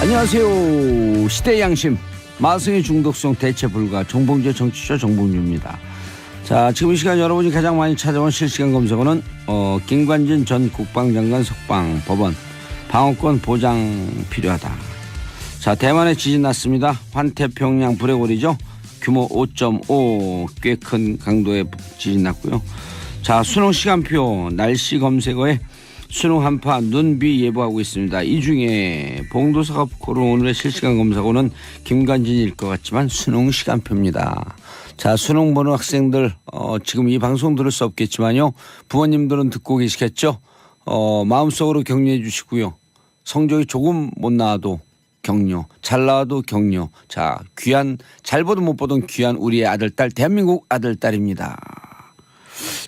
안녕하세요. 시대의 양심 마성의 중독성 대체 불가 정봉재 정치쇼 정봉주입니다. 자, 지금 이 시간 여러분이 가장 많이 찾아온 실시간 검색어는 김관진 전 국방장관 석방 법원 방어권 보장 필요하다. 자, 대만에 지진 났습니다. 환태평양 불레고리죠. 규모 5.5 꽤 큰 강도의 지진 났고요. 자, 수능 시간표 날씨 검색어에 수능 한파 눈비 예보하고 있습니다. 이 중에 봉도사가 고른 오늘의 실시간 검색어는 김관진일 것 같지만 수능 시간표입니다. 자, 수능 보는 학생들 지금 이 방송 들을 수 없겠지만요. 부모님들은 듣고 계시겠죠. 마음속으로 격려해 주시고요. 성적이 조금 못 나와도 격려, 잘 나와도 격려. 자, 귀한, 잘 보든 못 보든 귀한 우리의 아들, 딸, 대한민국 아들, 딸입니다.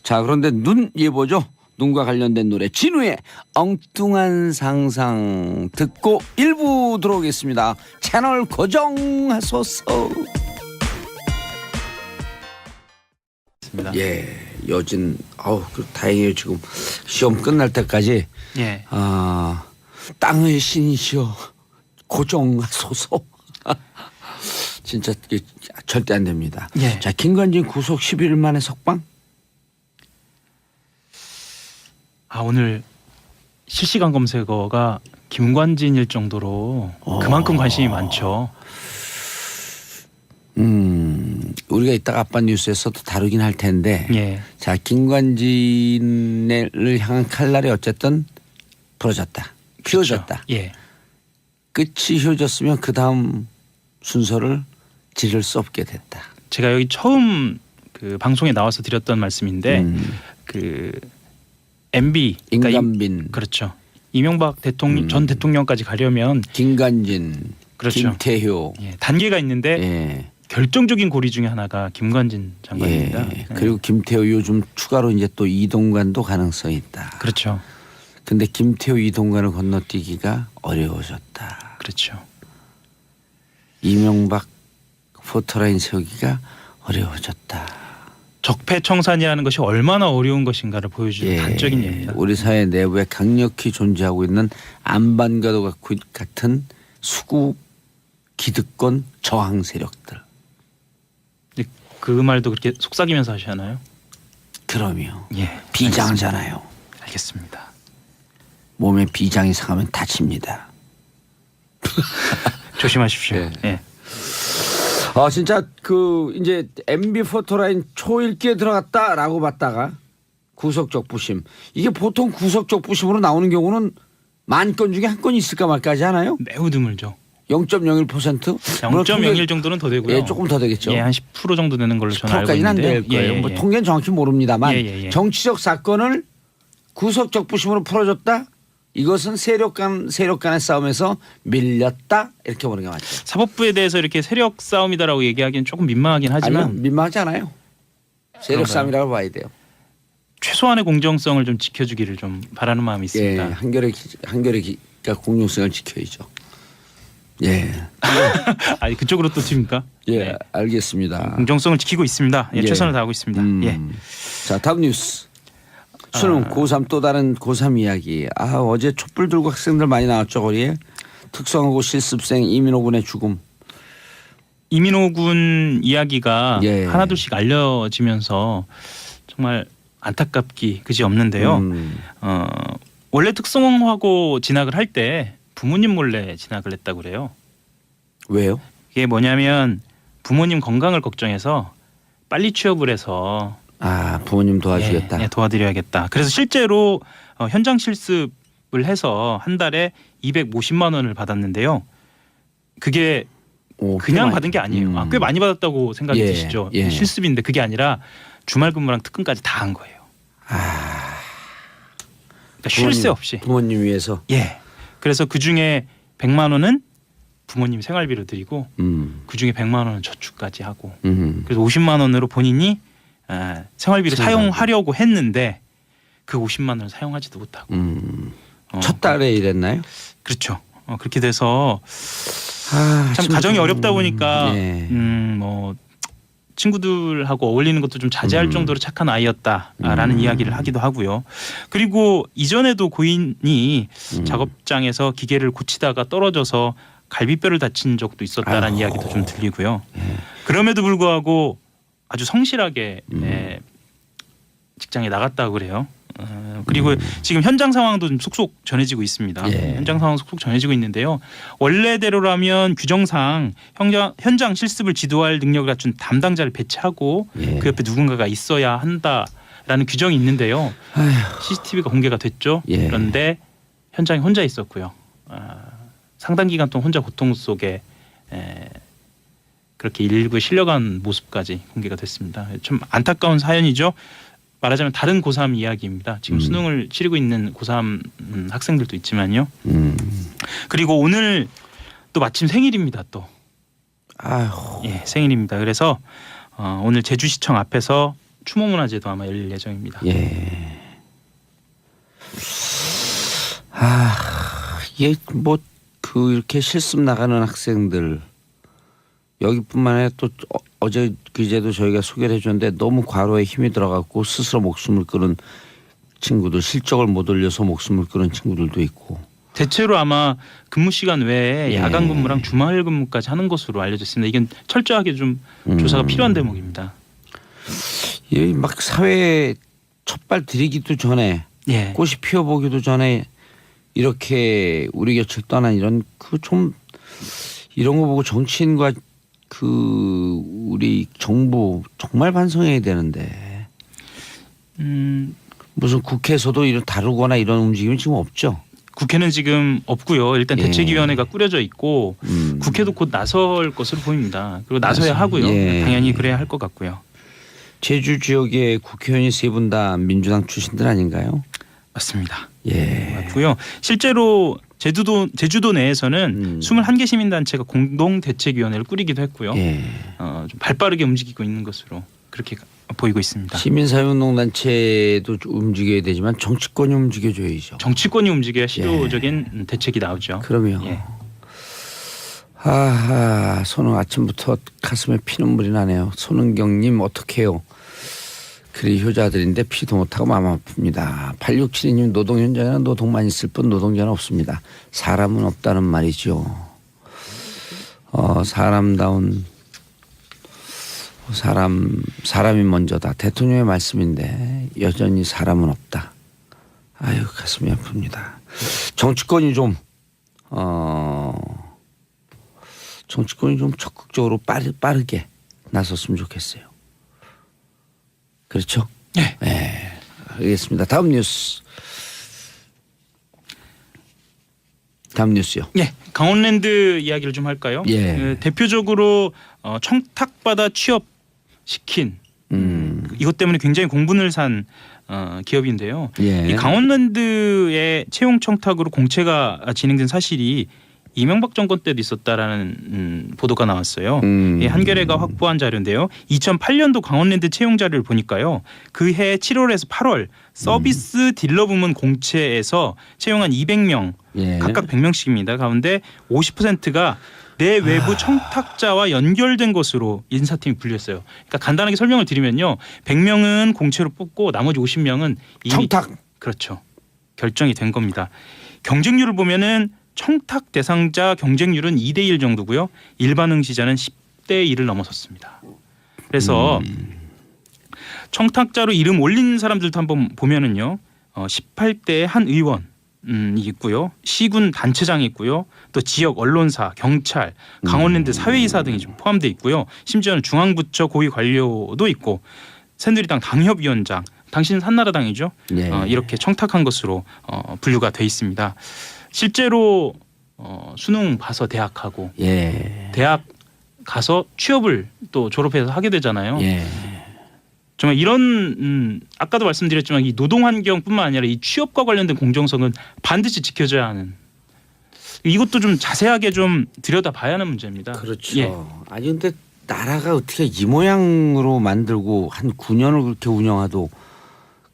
자, 그런데 눈 예보죠. 눈과 관련된 노래 진우의 엉뚱한 상상 듣고 1부 들어오겠습니다. 채널 고정하소서. 예, 여진 다행이에요. 지금 시험 끝날 때까지 예. 땅의 신이시여 고정하소서. 진짜 절대 안 됩니다. 예. 자, 김관진 구속 11일 만에 석방? 오늘 실시간 검색어가 김관진일 정도로 그만큼 관심이 많죠. 우리가 이따가 아빠 뉴스에서도 다루긴 할 텐데. 예. 자, 김관진을 향한 칼날이 어쨌든 부러졌다. 휘어졌다. 그렇죠. 예. 끝이 휘어졌으면 그 다음 순서를 지를 수 없게 됐다. 제가 여기 처음 그 방송에 나와서 드렸던 말씀인데 그 MB 임관빈, 그렇죠. 이명박 대통령 전 대통령까지 가려면 김관진, 그렇죠. 김태효 단계가 있는데 예. 결정적인 고리 중에 하나가 김관진 장관입니다. 예. 그리고 김태효 요즘 추가로 이제 또 이동관도 가능성이 있다. 그렇죠. 근데 김태효 이동관을 건너뛰기가 어려워졌다. 그렇죠. 이명박 포토라인 세우기가 어려워졌다. 적폐청산이라는 것이 얼마나 어려운 것인가를 보여주는 단적인 예입니다. 우리 사회 내부에 강력히 존재하고 있는 안반과도 같은 수구 기득권 저항 세력들. 그 말도 그렇게 속삭이면서 하시나요? 그럼요. 예, 비장하잖아요. 알겠습니다. 몸에 비장이 상하면 다칩니다. 조심하십시오. 예. 예. 진짜 이제 MB 포토라인 초읽기에 들어갔다라고 봤다가 구속적 부심. 이게 보통 구속적 부심으로 나오는 경우는 10,000건 중에 한 건이 있을까 말까 하지 않아요? 매우 드물죠. 0.01%? 0.01 정도는 더 되고요. 예, 조금 더 되겠죠. 예, 한 10% 정도 되는 걸로 저는 알고 10%까지는 안 있는데요. 될 거예요. 예, 뭐 예. 통계는 정확히 모릅니다만 예. 정치적 사건을 구속적 부심으로 풀어줬다. 이것은 세력 간의 싸움에서 밀렸다 이렇게 보는 게 맞죠. 사법부에 대해서 이렇게 세력 싸움이다라고 얘기하기는 조금 민망하긴 하지만 아니요, 민망하지 않아요. 세력 그런가요? 싸움이라고 봐야 돼요. 최소한의 공정성을 좀 지켜주기를 좀 바라는 마음이 있습니다. 예, 한결의 공정성을 지켜야죠. 예, 아니 그쪽으로 또 튑니까? 예, 네. 알겠습니다. 공정성을 지키고 있습니다. 예, 예. 최선을 다하고 있습니다. 예. 자, 다음 뉴스. 수능 고3 또 다른 고3 이야기. 어제 촛불 들고 학생들 많이 나왔죠 거리에. 특성화고 실습생 이민호 군의 죽음. 이민호 군 이야기가 예. 하나둘씩 알려지면서 정말 안타깝기 그지 없는데요. 원래 특성화고 진학을 할 때 부모님 몰래 진학을 했다고 그래요. 왜요? 이게 뭐냐면 부모님 건강을 걱정해서 빨리 취업을 해서 부모님 도와주겠다. 예, 도와드려야겠다. 그래서 실제로 현장 실습을 해서 한 달에 250만 원을 받았는데요. 그게 그냥 받은 게 아니에요. 꽤 많이 받았다고 생각이 드시죠. 예. 실습인데 그게 아니라 주말 근무랑 특근까지 다 한 거예요. 그러니까 쉴 새 없이. 부모님 위해서. 예. 그래서 그 중에 100만 원은 부모님 생활비로 드리고 그 중에 100만 원은 저축까지 하고 그래서 50만 원으로 본인이 생활비로 사용하려고 했는데 그 50만 원을 사용하지도 못하고 첫 달에 일했나요? 그렇죠. 그렇게 돼서 참 가정이 어렵다 보니까 뭐 친구들하고 어울리는 것도 좀 자제할 정도로 착한 아이였다라는 이야기를 하기도 하고요. 그리고 이전에도 고인이 작업장에서 기계를 고치다가 떨어져서 갈비뼈를 다친 적도 있었다라는 이야기도 좀 들리고요. 그럼에도 불구하고 아주 성실하게 직장에 나갔다고 그래요. 그리고 지금 현장 상황도 좀 속속 전해지고 있습니다. 현장 상황 속속 전해지고 있는데요. 원래대로라면 규정상 현장 실습을 지도할 능력을 갖춘 담당자를 배치하고 그 옆에 누군가가 있어야 한다라는 규정이 있는데요. CCTV가 공개가 됐죠. 그런데 현장에 혼자 있었고요. 상당 기간 동안 혼자 고통 속에 그렇게 일부에 실려간 모습까지 공개가 됐습니다. 좀 안타까운 사연이죠. 말하자면 다른 고3 이야기입니다. 지금 수능을 치르고 있는 고3 학생들도 있지만요. 그리고 오늘 또 마침 생일입니다. 또 생일입니다. 그래서 오늘 제주시청 앞에서 추모문화제도 아마 열릴 예정입니다. 이게 뭐 그 이렇게 실습 나가는 학생들 여기뿐만 아니라 또 어제 그제도 저희가 소개를 해줬는데 너무 과로에 힘이 들어갔고 스스로 목숨을 끊은 친구들, 실적을 못 올려서 목숨을 끊은 친구들도 있고. 대체로 아마 근무 시간 외에 야간 근무랑 주말 근무까지 하는 것으로 알려졌습니다. 이건 철저하게 좀 조사가 필요한 대목입니다. 막 사회에 첫발 들이기도 전에 꽃이 피어보기도 전에 이렇게 우리 곁을 떠난 이런 이런 거 보고 정치인과 우리 정부 정말 반성해야 되는데 무슨 국회에서도 이런 다루거나 이런 움직임이 지금 없죠. 국회는 지금 없고요. 일단 대책위원회가 꾸려져 있고 국회도 곧 나설 것으로 보입니다. 그리고 나서야 하고요. 당연히 그래야 할 것 같고요. 제주 지역의 국회의원이 세 분 다 민주당 출신들 아닌가요? 맞습니다. 맞고요. 실제로 제주도 내에서는 21개 시민단체가 공동대책위원회를 꾸리기도 했고요. 좀 발빠르게 움직이고 있는 것으로 그렇게 보이고 있습니다. 시민사회운동단체도 움직여야 되지만 정치권이 움직여줘야죠. 정치권이 움직여야 실효적인 대책이 나오죠. 그럼요. 손흥 아침부터 가슴에 피눈물이 나네요. 손흥경님 어떡해요. 그리 효자들인데 피도 못하고 마음 아픕니다. 8672님 노동 현장에는 노동만 있을 뿐 노동자는 없습니다. 사람은 없다는 말이죠. 사람다운 사람이 먼저다. 대통령의 말씀인데 여전히 사람은 없다. 아유 가슴이 아픕니다. 정치권이 좀 적극적으로 빠르게 나섰으면 좋겠어요. 그렇죠? 알겠습니다. 다음 뉴스요. 강원랜드 이야기를 좀 할까요? 대표적으로 청탁받아 취업시킨 이것 때문에 굉장히 공분을 산 기업인데요. 이 강원랜드의 채용 청탁으로 공채가 진행된 사실이 이명박 정권 때도 있었다라는 보도가 나왔어요. 한겨레가 확보한 자료인데요. 2008년도 강원랜드 채용 자료를 보니까요. 그해 7월에서 8월 서비스 딜러 부문 공채에서 채용한 200명 각각 100명씩입니다. 가운데 50%가 내 외부 청탁자와 연결된 것으로 인사팀이 분류했어요. 그러니까 간단하게 설명을 드리면요. 100명은 공채로 뽑고 나머지 50명은 이미 청탁. 그렇죠. 결정이 된 겁니다. 경쟁률을 보면은 청탁 대상자 경쟁률은 2대1 정도고요. 일반 응시자는 10대1을 넘어섰습니다. 그래서 청탁자로 이름 올린 사람들도 한번 보면은요. 18대 한 의원이 있고요. 시군 단체장이 있고요. 또 지역 언론사, 경찰, 강원랜드 사회이사 등이 좀 포함되어 있고요. 심지어는 중앙부처 고위 관료도 있고 새누리당 당협위원장, 당신은 한나라당이죠. 이렇게 청탁한 것으로 분류가 돼 있습니다. 실제로 수능 봐서 대학 가고 대학 가서 취업을 또 졸업해서 하게 되잖아요. 정말 이런 아까도 말씀드렸지만 이 노동 환경뿐만 아니라 이 취업과 관련된 공정성은 반드시 지켜져야 하는 이것도 좀 자세하게 좀 들여다봐야 하는 문제입니다. 그렇죠. 아니 근데 나라가 어떻게 이 모양으로 만들고 한 9년을 그렇게 운영하도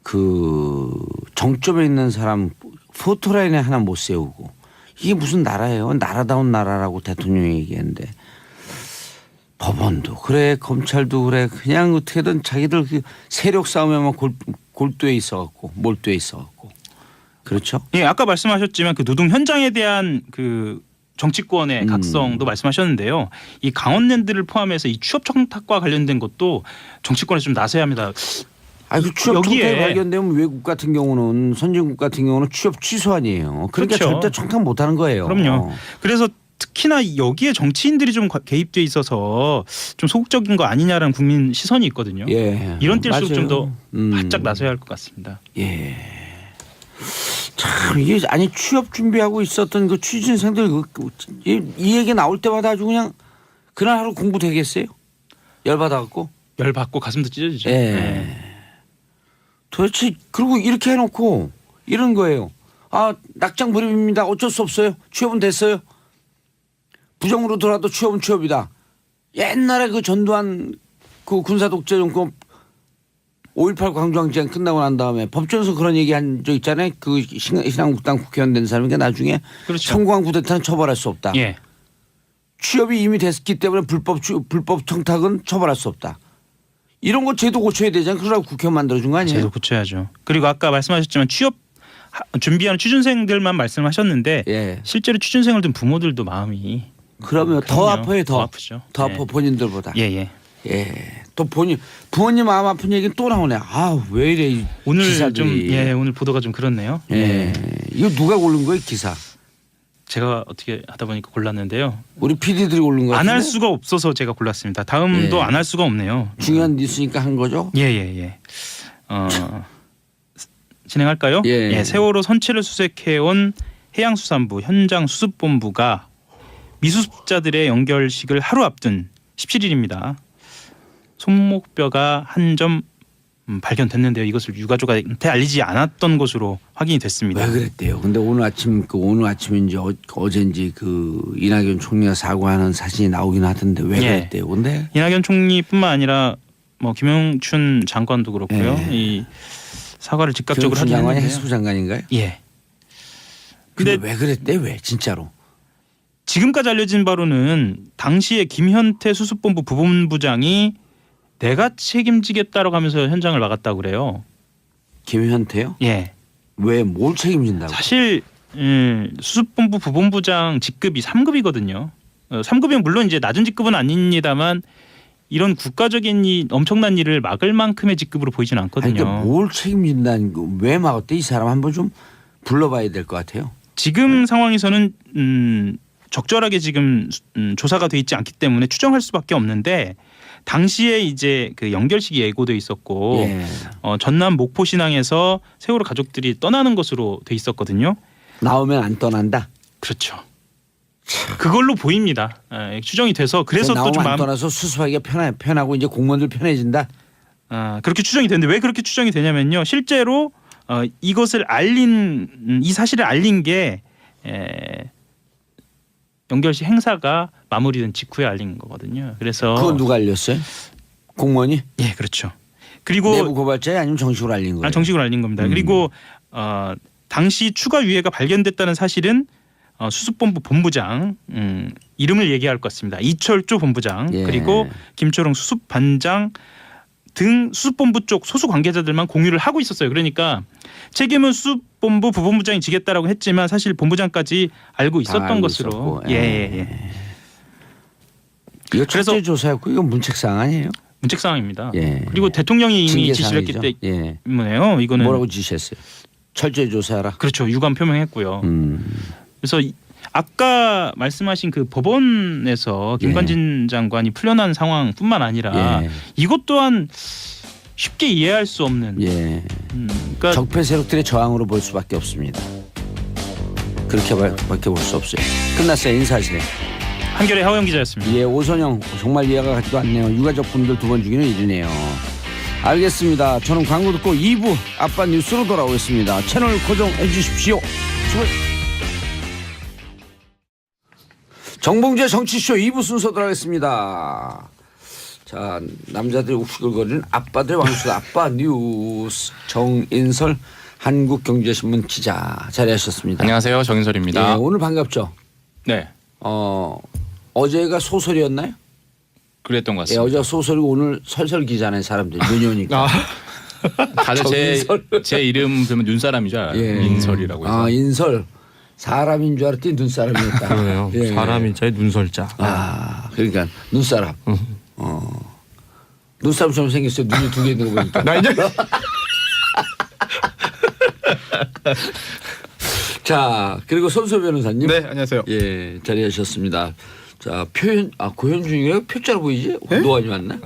그 정점에 있는 사람 포토라인에 하나 못 세우고 이게 무슨 나라예요? 나라다운 나라라고 대통령이 얘기했는데 법원도 그래, 검찰도 그래. 그냥 어떻게든 자기들 그 세력 싸움에만 골두에 있어갖고 몰두에 있어갖고. 그렇죠? 예, 아까 말씀하셨지만 그 노동 현장에 대한 그 정치권의 각성도 말씀하셨는데요. 이 강원랜드를 포함해서 이 취업 청탁과 관련된 것도 정치권에서 좀 나서야 합니다. 그 취업 청탁이 발견되면 외국 같은 경우는 선진국 같은 경우는 취업 취소 아니에요. 그러니까 그렇죠. 절대 청탁 못하는 거예요. 그럼요. 그래서 특히나 여기에 정치인들이 좀 개입돼 있어서 좀 소극적인 거 아니냐라는 국민 시선이 있거든요. 예. 이런 때일수록 좀 더 바짝 나서야 할 것 같습니다. 예. 참 이게 아니 취업 준비하고 있었던 그 취준생들 이 얘기 나올 때마다 아주 그냥 그날 하루 공부 되겠어요? 열받아갖고. 열받고 가슴도 찢어지죠. 예. 네. 도대체 그리고 이렇게 해놓고 이런 거예요. 낙장 불입입니다. 어쩔 수 없어요. 취업은 됐어요. 부정으로 돌아도 취업은 취업이다. 옛날에 그 전두환 그 군사독재 정권 5.18 광주항쟁 끝나고 난 다음에 법정에서 그런 얘기 한 적 있잖아요. 그 신한국당 국회의원 된 사람이 나중에 그렇죠. 성공한 쿠데타는 처벌할 수 없다. 예. 취업이 이미 됐기 때문에 불법 청탁은 처벌할 수 없다. 이런 거 제도 고쳐야 되잖아요. 그러라고 국회의원 만들어준 거 아니에요? 제도 고쳐야죠. 그리고 아까 말씀하셨지만 취업 준비하는 취준생들만 말씀하셨는데 예. 실제로 취준생을 둔 부모들도 마음이 그러면 더 아파요. 더 아프죠. 더 예. 아파 본인들보다. 예. 또 부모님 마음 아픈 얘기는 또 나오네. 왜 이래 이 오늘 기사들이. 오늘 보도가 좀 그렇네요. 이거 누가 고른 거예요 기사? 제가 어떻게 하다 보니까 골랐는데요. 우리 PD들이 고른 거. 안 할 수가 없어서 제가 골랐습니다. 다음도 안 할 수가 없네요. 중요한 뉴스니까 한 거죠? 예. 진행할까요? 예. 세월호 선체를 수색해온 해양수산부 현장 수습본부가 미수습자들의 연결식을 하루 앞둔 17일입니다. 손목뼈가 한 점 발견됐는데요. 이것을 유가족한테 알리지 않았던 것으로 확인이 됐습니다. 왜 그랬대요? 근데 오늘 아침인지 어젠지 그 이낙연 총리가 사과하는 사진이 나오긴 하던데 왜 그랬대요? 근데 이낙연 총리뿐만 아니라 뭐 김영춘 장관도 그렇고요. 이 사과를 즉각적으로 하긴 장관이 했는데요. 해수 장관인가요? 예. 근데 왜 그랬대? 왜 진짜로? 지금까지 알려진 바로는 당시에 김현태 수습본부 부본부장이 내가 책임지겠다라고 하면서 현장을 나갔다고 그래요. 김현태요? 예. 왜 뭘 책임진다고? 사실 수습본부 부본부장 직급이 3급이거든요. 3급이면 물론 이제 낮은 직급은 아닙니다만 이런 국가적인 엄청난 일을 막을 만큼의 직급으로 보이지는 않거든요. 그러니까 뭘 책임진다는 거 왜 막았대? 이 사람 한번 좀 불러봐야 될 것 같아요. 지금 상황에서는 적절하게 지금 조사가 돼 있지 않기 때문에 추정할 수밖에 없는데 당시에 이제 그 연결식이 예고돼 있었고 예. 전남 목포 신항에서 세월호 가족들이 떠나는 것으로 돼 있었거든요. 나오면 안 떠난다. 그렇죠. 그걸로 보입니다. 추정이 돼서 그래서 또 좀 안 떠나서 수습하기가 편하고 이제 공무원들 편해진다. 그렇게 추정이 되는데 왜 그렇게 추정이 되냐면요. 실제로 이것을 이 사실을 알린 게 연결식 행사가 마무리된 직후에 알린 거거든요. 그래서 그건 누가 알렸어요? 공무원이? 예, 그렇죠. 그리고 내부 고발자에 아니면 정식으로 알린 거예요? 정식으로 알린 겁니다. 그리고 당시 추가 유해가 발견됐다는 사실은 수습본부 본부장 이름을 얘기할 것 같습니다. 이철조 본부장 예. 그리고 김초롱 수습반장 등 수습본부 쪽 소수 관계자들만 공유를 하고 있었어요. 그러니까 책임은 수습본부 부본부장이 지겠다라고 했지만 사실 본부장까지 알고 있었던 것으로. 있었고. 예. 이거 철저히 조사였고 이건 문책사항 아니에요? 문책사항입니다. 예. 그리고 대통령이 이미 지시를 징계사항이죠. 했기 예. 때문에요. 이거는 뭐라고 지시했어요? 철저히 조사하라. 그렇죠. 유감 표명했고요. 그래서 아까 말씀하신 그 법원에서 김관진 장관이 풀려난 상황뿐만 아니라 이것 또한 쉽게 이해할 수 없는 그러니까 적폐 세력들의 저항으로 볼 수밖에 없습니다. 그렇게밖에 볼 수 없어요. 끝났어요. 인사하시네요. 한겨레 하호영 기자였습니다. 예, 오선영 정말 이해가 가지도 않네요. 유가족 분들 두 번 죽이는 일이네요. 알겠습니다. 저는 광고 듣고 2부 아빠 뉴스로 돌아오겠습니다. 채널 고정해 주십시오. 정봉재 정치쇼 2부 순서 들어가겠습니다. 자, 남자들이 욱시글거리는 아빠들의 왕수다. 아빠 뉴스 정인설 한국경제신문 기자 자리하셨습니다. 안녕하세요. 정인설입니다. 예, 오늘 반갑죠. 네. 어제가 소설이었나요? 그랬던 것 예, 같습니다. 어제 소설이고 오늘 설설 기자네 사람들 눈이오니까. 다들 제 이름 그러면 눈사람인 줄 알아요. 예. 인설이라고 해서. 아 인설 사람인 줄 알았더니 눈사람이었다. 그러네요. 예. 사람인 자의 눈설자. 아 그러니까 눈사람. 눈사람처럼 생겼어요. 눈이 두 개 있는 거 보니까. 나 이제 자 그리고 손소 변호사님. 네, 안녕하세요. 예 자리하셨습니다. 자 고현중이에요? 표자로 보이지? 노안이 왔나?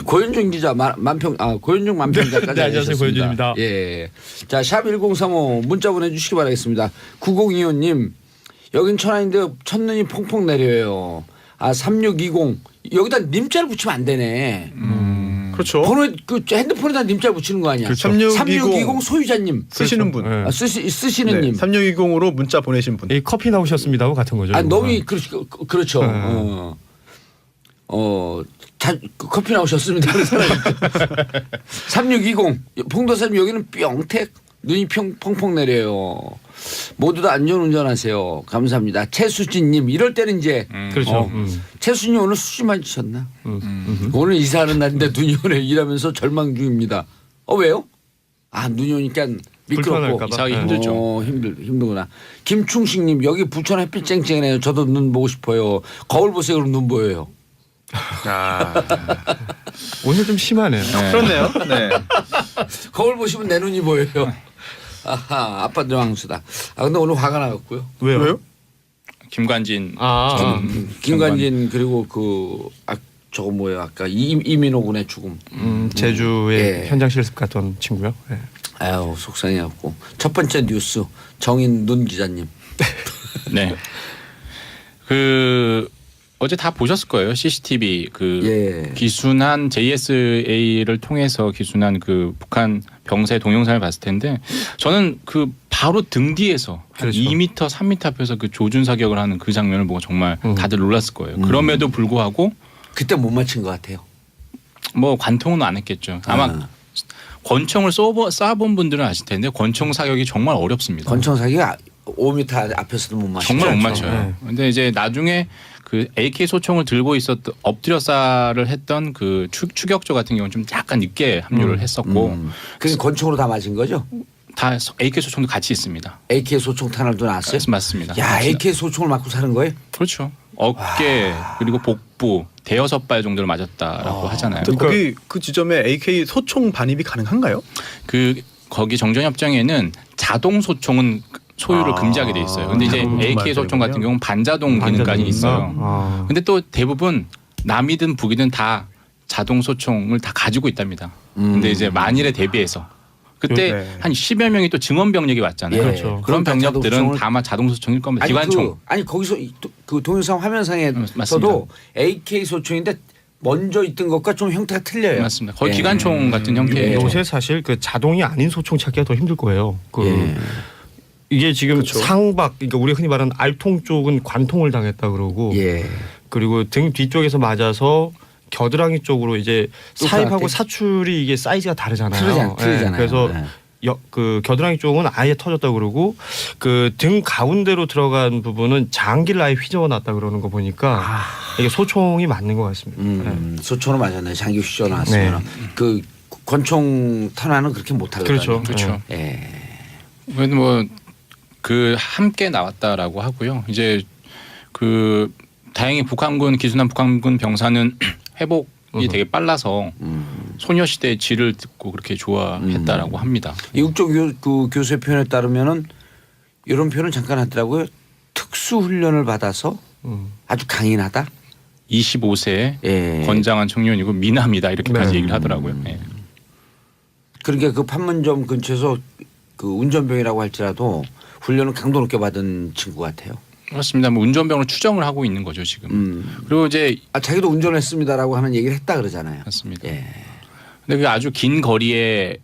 고현중 기자 고현중 만평 작가 네, 안녕하세요. 고현중입니다. 예. 자, 샵 1035 문자 보내주시기 바라겠습니다. 9025님 여긴 천안인데 첫눈이 퐁퐁 내려요. 3620 여기다 님자를 붙이면 안 되네. 그렇죠. 번호 그 핸드폰에다 님자 붙이는 거 아니야? 그렇죠. 3620 소유자님 쓰시는 분. 네. 쓰시는 네, 님. 3620으로 문자 보내신 분. 이 커피 나오셨습니다하고 같은 거죠. 너무 이거. 그렇죠. 커피 나오셨습니다. 3620 봉도사님 여기는 뿅택 눈이 펑펑 내려요. 모두 다 안전운전하세요. 감사합니다. 최수진님 이럴 때는 이제 그렇죠. 최수진님 오늘 수지 맞으셨나? 오늘 이사하는 날인데 눈이 오네 일하면서 절망 중입니다. 왜요? 눈이 오니까 미끄럽고 불편할까 봐. 이사하기 힘들죠. 힘들구나. 김충식님 여기 부천 햇빛 쨍쨍해요. 저도 눈 보고 싶어요. 거울 보세요. 그럼 눈 보여요. 오늘 좀 심하네요. 그렇네요. 네. 거울 보시면 내 눈이 보여요. 아하, 아빠들 왕수다. 근데 오늘 화가 나갔고요. 왜요? 김관진 김관진 그리고 저거 뭐예요? 아까 이민호 군의 죽음. 제주의 예. 현장 실습 갔던 친구요. 예. 아유 속상해갖고 첫 번째 뉴스 정인 눈 기자님. 네. 어제 다 보셨을 거예요. CCTV 예. 기순한 JSA를 통해서 기순한 북한 병사의 동영상을 봤을 텐데 저는 바로 등 뒤에서 한 그렇죠. 2m, 3m 앞에서 조준 사격을 하는 그 장면을 보고 정말 다들 놀랐을 거예요. 그럼에도 불구하고 그때 못 맞힌 것 같아요. 뭐 관통은 안 했겠죠. 아마 권총을 쏴본 분들은 아실 텐데 권총 사격이 정말 어렵습니다. 권총 사기가 5m 앞에서도 못 맞춰요. 정말 못 그렇죠. 맞춰요. 근데 이제 나중에 AK 소총을 들고 있었던 엎드려 쏴를 했던 추격조 같은 경우는 좀 약간 늦게 합류를 했었고 그게 권총으로 다 맞은 거죠? 다 AK 소총도 같이 있습니다. AK 소총 탄알도 나왔어요? 맞습니다. 야 AK 소총을 맞고 사는 거예요? 그렇죠. 어깨 그리고 복부 대여섯 발 정도를 맞았다라고 하잖아요. 거기 그 지점에 AK 소총 반입이 가능한가요? 거기 정전협정에는 자동 소총은 소유를 금지하게 돼 있어요. 근데 이제 자동 AK 소총 같은 경우는 반자동 기능까지 있어요. 근데 또 대부분 남이든 북이든 다 자동 소총을 다 가지고 있답니다. 근데 이제 만일에 대비해서 그때 네. 한 10여 명이 또 증원 병력이 왔잖아요. 예. 그렇죠. 그런 다 병력들은 자동소총을- 다 아마 자동 소총일 겁니다. 기관총. 거기서 그 동영상 화면상에서도 맞습니다. AK 소총인데 먼저 있던 것과 좀 형태가 틀려요. 맞습니다. 거의 예. 기관총 같은 형태예요. 요새 사실 자동이 아닌 소총 찾기가 더 힘들 거예요. 예. 이게 지금 그렇죠. 상박, 그러니까 우리가 흔히 말하는 알통 쪽은 관통을 당했다 그러고, 예. 그리고 등 뒤쪽에서 맞아서 겨드랑이 쪽으로 이제 사입하고 또 사출이 이게 사이즈가 다르잖아요. 틀리잖아요. 그래서 네. 겨드랑이 쪽은 아예 터졌다 그러고 등 가운데로 들어간 부분은 장기를 아예 휘저어놨다 그러는 거 보니까 이게 소총이 맞는 것 같습니다. 네. 소총으로 맞았네. 장기 휘저 나왔으면 그 권총 탄환은 그렇게 못하거든요. 그렇죠. 그렇죠. 예. 뭐 함께 나왔다라고 하고요. 이제 다행히 기순한 북한군 병사는 회복이 되게 빨라서 소녀시대의 질을 듣고 그렇게 좋아했다라고 합니다. 이국조 교수의 표현에 따르면은 이런 표현을 잠깐 하더라고요. 특수 훈련을 받아서 아주 강인하다. 25세 예. 건장한 청년이고 미남이다 이렇게까지 얘기를 하더라고요. 예. 그러니까 그 판문점 근처에서 운전병이라고 할지라도 훈련을 강도 높게 받은 친구 같아요. 그렇습니다. 뭐 운전병으로 추정을 하고 있는 거죠 지금. 그리고 이제 자기도 운전했습니다라고 하는 얘기를 했다 그러잖아요. 맞습니다. 예. 근데 아주 긴 거리에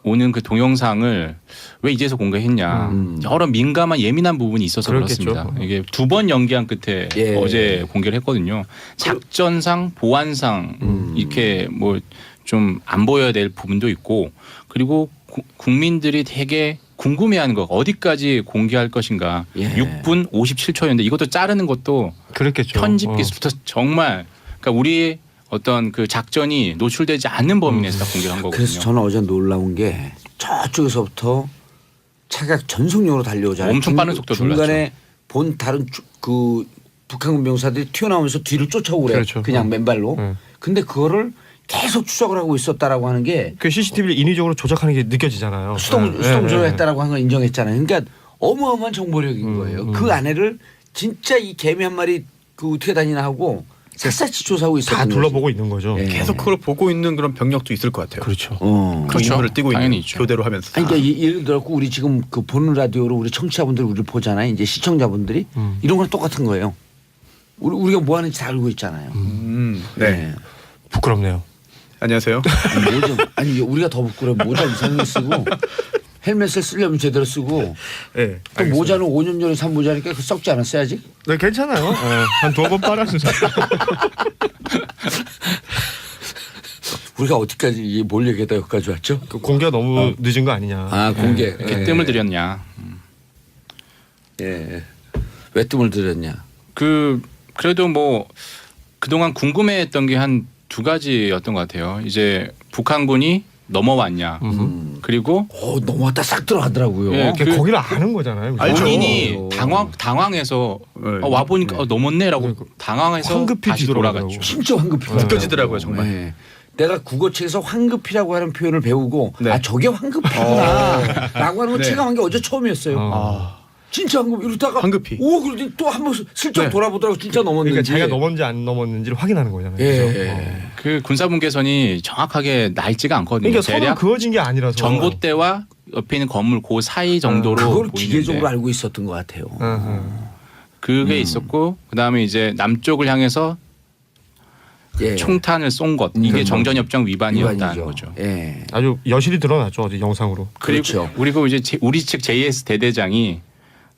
오는 동영상을 왜 이제서 공개했냐. 여러 민감한 예민한 부분이 있어서 그렇겠죠. 그렇습니다. 이게 2번 연기한 끝에 예. 어제 공개를 했거든요. 작전상 보안상 이렇게 뭐 좀 안 보여야 될 부분도 있고 그리고 국민들이 되게 궁금해하는 거 어디까지 공개할 것인가. 예. 6분 57초였는데 이것도 자르는 것도 그랬겠죠. 편집 기술부터 정말 그러니까 우리 어떤 그 작전이 노출되지 않는 범위 내에서 다 공개한 거거든요. 그래서 저는 어제 놀라운 게 저쪽에서부터 차가 전속력으로 달려오잖아요. 엄청 빠른 속도로 중간에 본 다른 그 북한군 병사들이 튀어나오면서 뒤를 쫓아오고 그래요. 그렇죠. 그냥 맨발로. 근데 그거를 계속 추적을 하고 있었다라고 하는 게 그 CCTV를 인위적으로 조작하는 게 느껴지잖아요. 수동 조작했다라고 하는 걸 인정했잖아요. 그러니까 어마어마한 정보력인 거예요. 그 안에를 진짜 이 개미 한 마리 그 어떻게 다니나 하고 샅샅이 조사하고 있었던 다 거지. 둘러보고 있는 거죠. 예. 계속 그걸 보고 있는 그런 병력도 있을 것 같아요. 그렇죠. 그 그렇죠. 임무를 띄고 당연히 있는 있죠. 교대로 하면서. 아니, 그러니까 예를 들어 우리 지금 그 보는 라디오로 우리 청취자분들 우리를 보잖아요. 이제 시청자분들이 이런 거랑 똑같은 거예요. 우리가 뭐 하는지 다 알고 있잖아요. 네. 부끄럽네요. 안녕하세요. 아니 우리가 더 부끄러워. 모자 이상하게 쓰고 헬멧을 쓰려면 제대로 쓰고 네, 또 모자는 5년 전에 산 모자니까 그 썩지 않았어요 아직? 네, 괜찮아요. 한 2번 빨았어요. 우리가 어디까지 뭘 얘기하다 여기까지 왔죠? 그 공개가 너무 늦은 거 아니냐. 아 공개. 이렇게 뜸을 들였냐. 예. 왜 뜸을 들였냐? 그래도 뭐 그동안 궁금해했던 게 한 2가지였던 것 같아요. 이제 북한군이 넘어왔냐. 그리고 넘어왔다 싹 들어가더라고요. 예, 그 거기를 아는 거잖아요. 알죠. 본인이 알죠. 당황해서 네. 와 보니까 넘었네라고 당황해서 황급히 다시 뒤돌아가고. 돌아갔죠. 진짜 황급히 느껴지더라고요, 정말. 네. 내가 국어책에서 황급이라고 하는 표현을 배우고 네. 아 저게 황급이구나라고 하는 건 네. 체감한 게 어제 처음이었어요. 진짜 황급 이러다가 황급히. 오 그러더니 또 한 번 슬쩍 네. 돌아보더라고 진짜 넘었는지. 그러니까 자기가 넘었는지 안 넘었는지를 확인하는 거잖아요. 예. 그래서. 그 군사분계선이 정확하게 낡지가 않거든요. 그러니까 서로 대략 그어진 게 아니라서. 전봇대와 옆에 있는 건물 그 사이 정도로 그걸 보이는데 기계적으로 알고 있었던 것 같아요. 그게 있었고 그다음에 이제 남쪽을 향해서 예. 총탄을 쏜 것 이게 그렇죠. 정전협정 위반이었다는 위반이죠. 거죠. 예. 아주 여실히 드러났죠. 어제 영상으로. 그리고 그렇죠. 우리가 이제 우리 측 JS 대대장이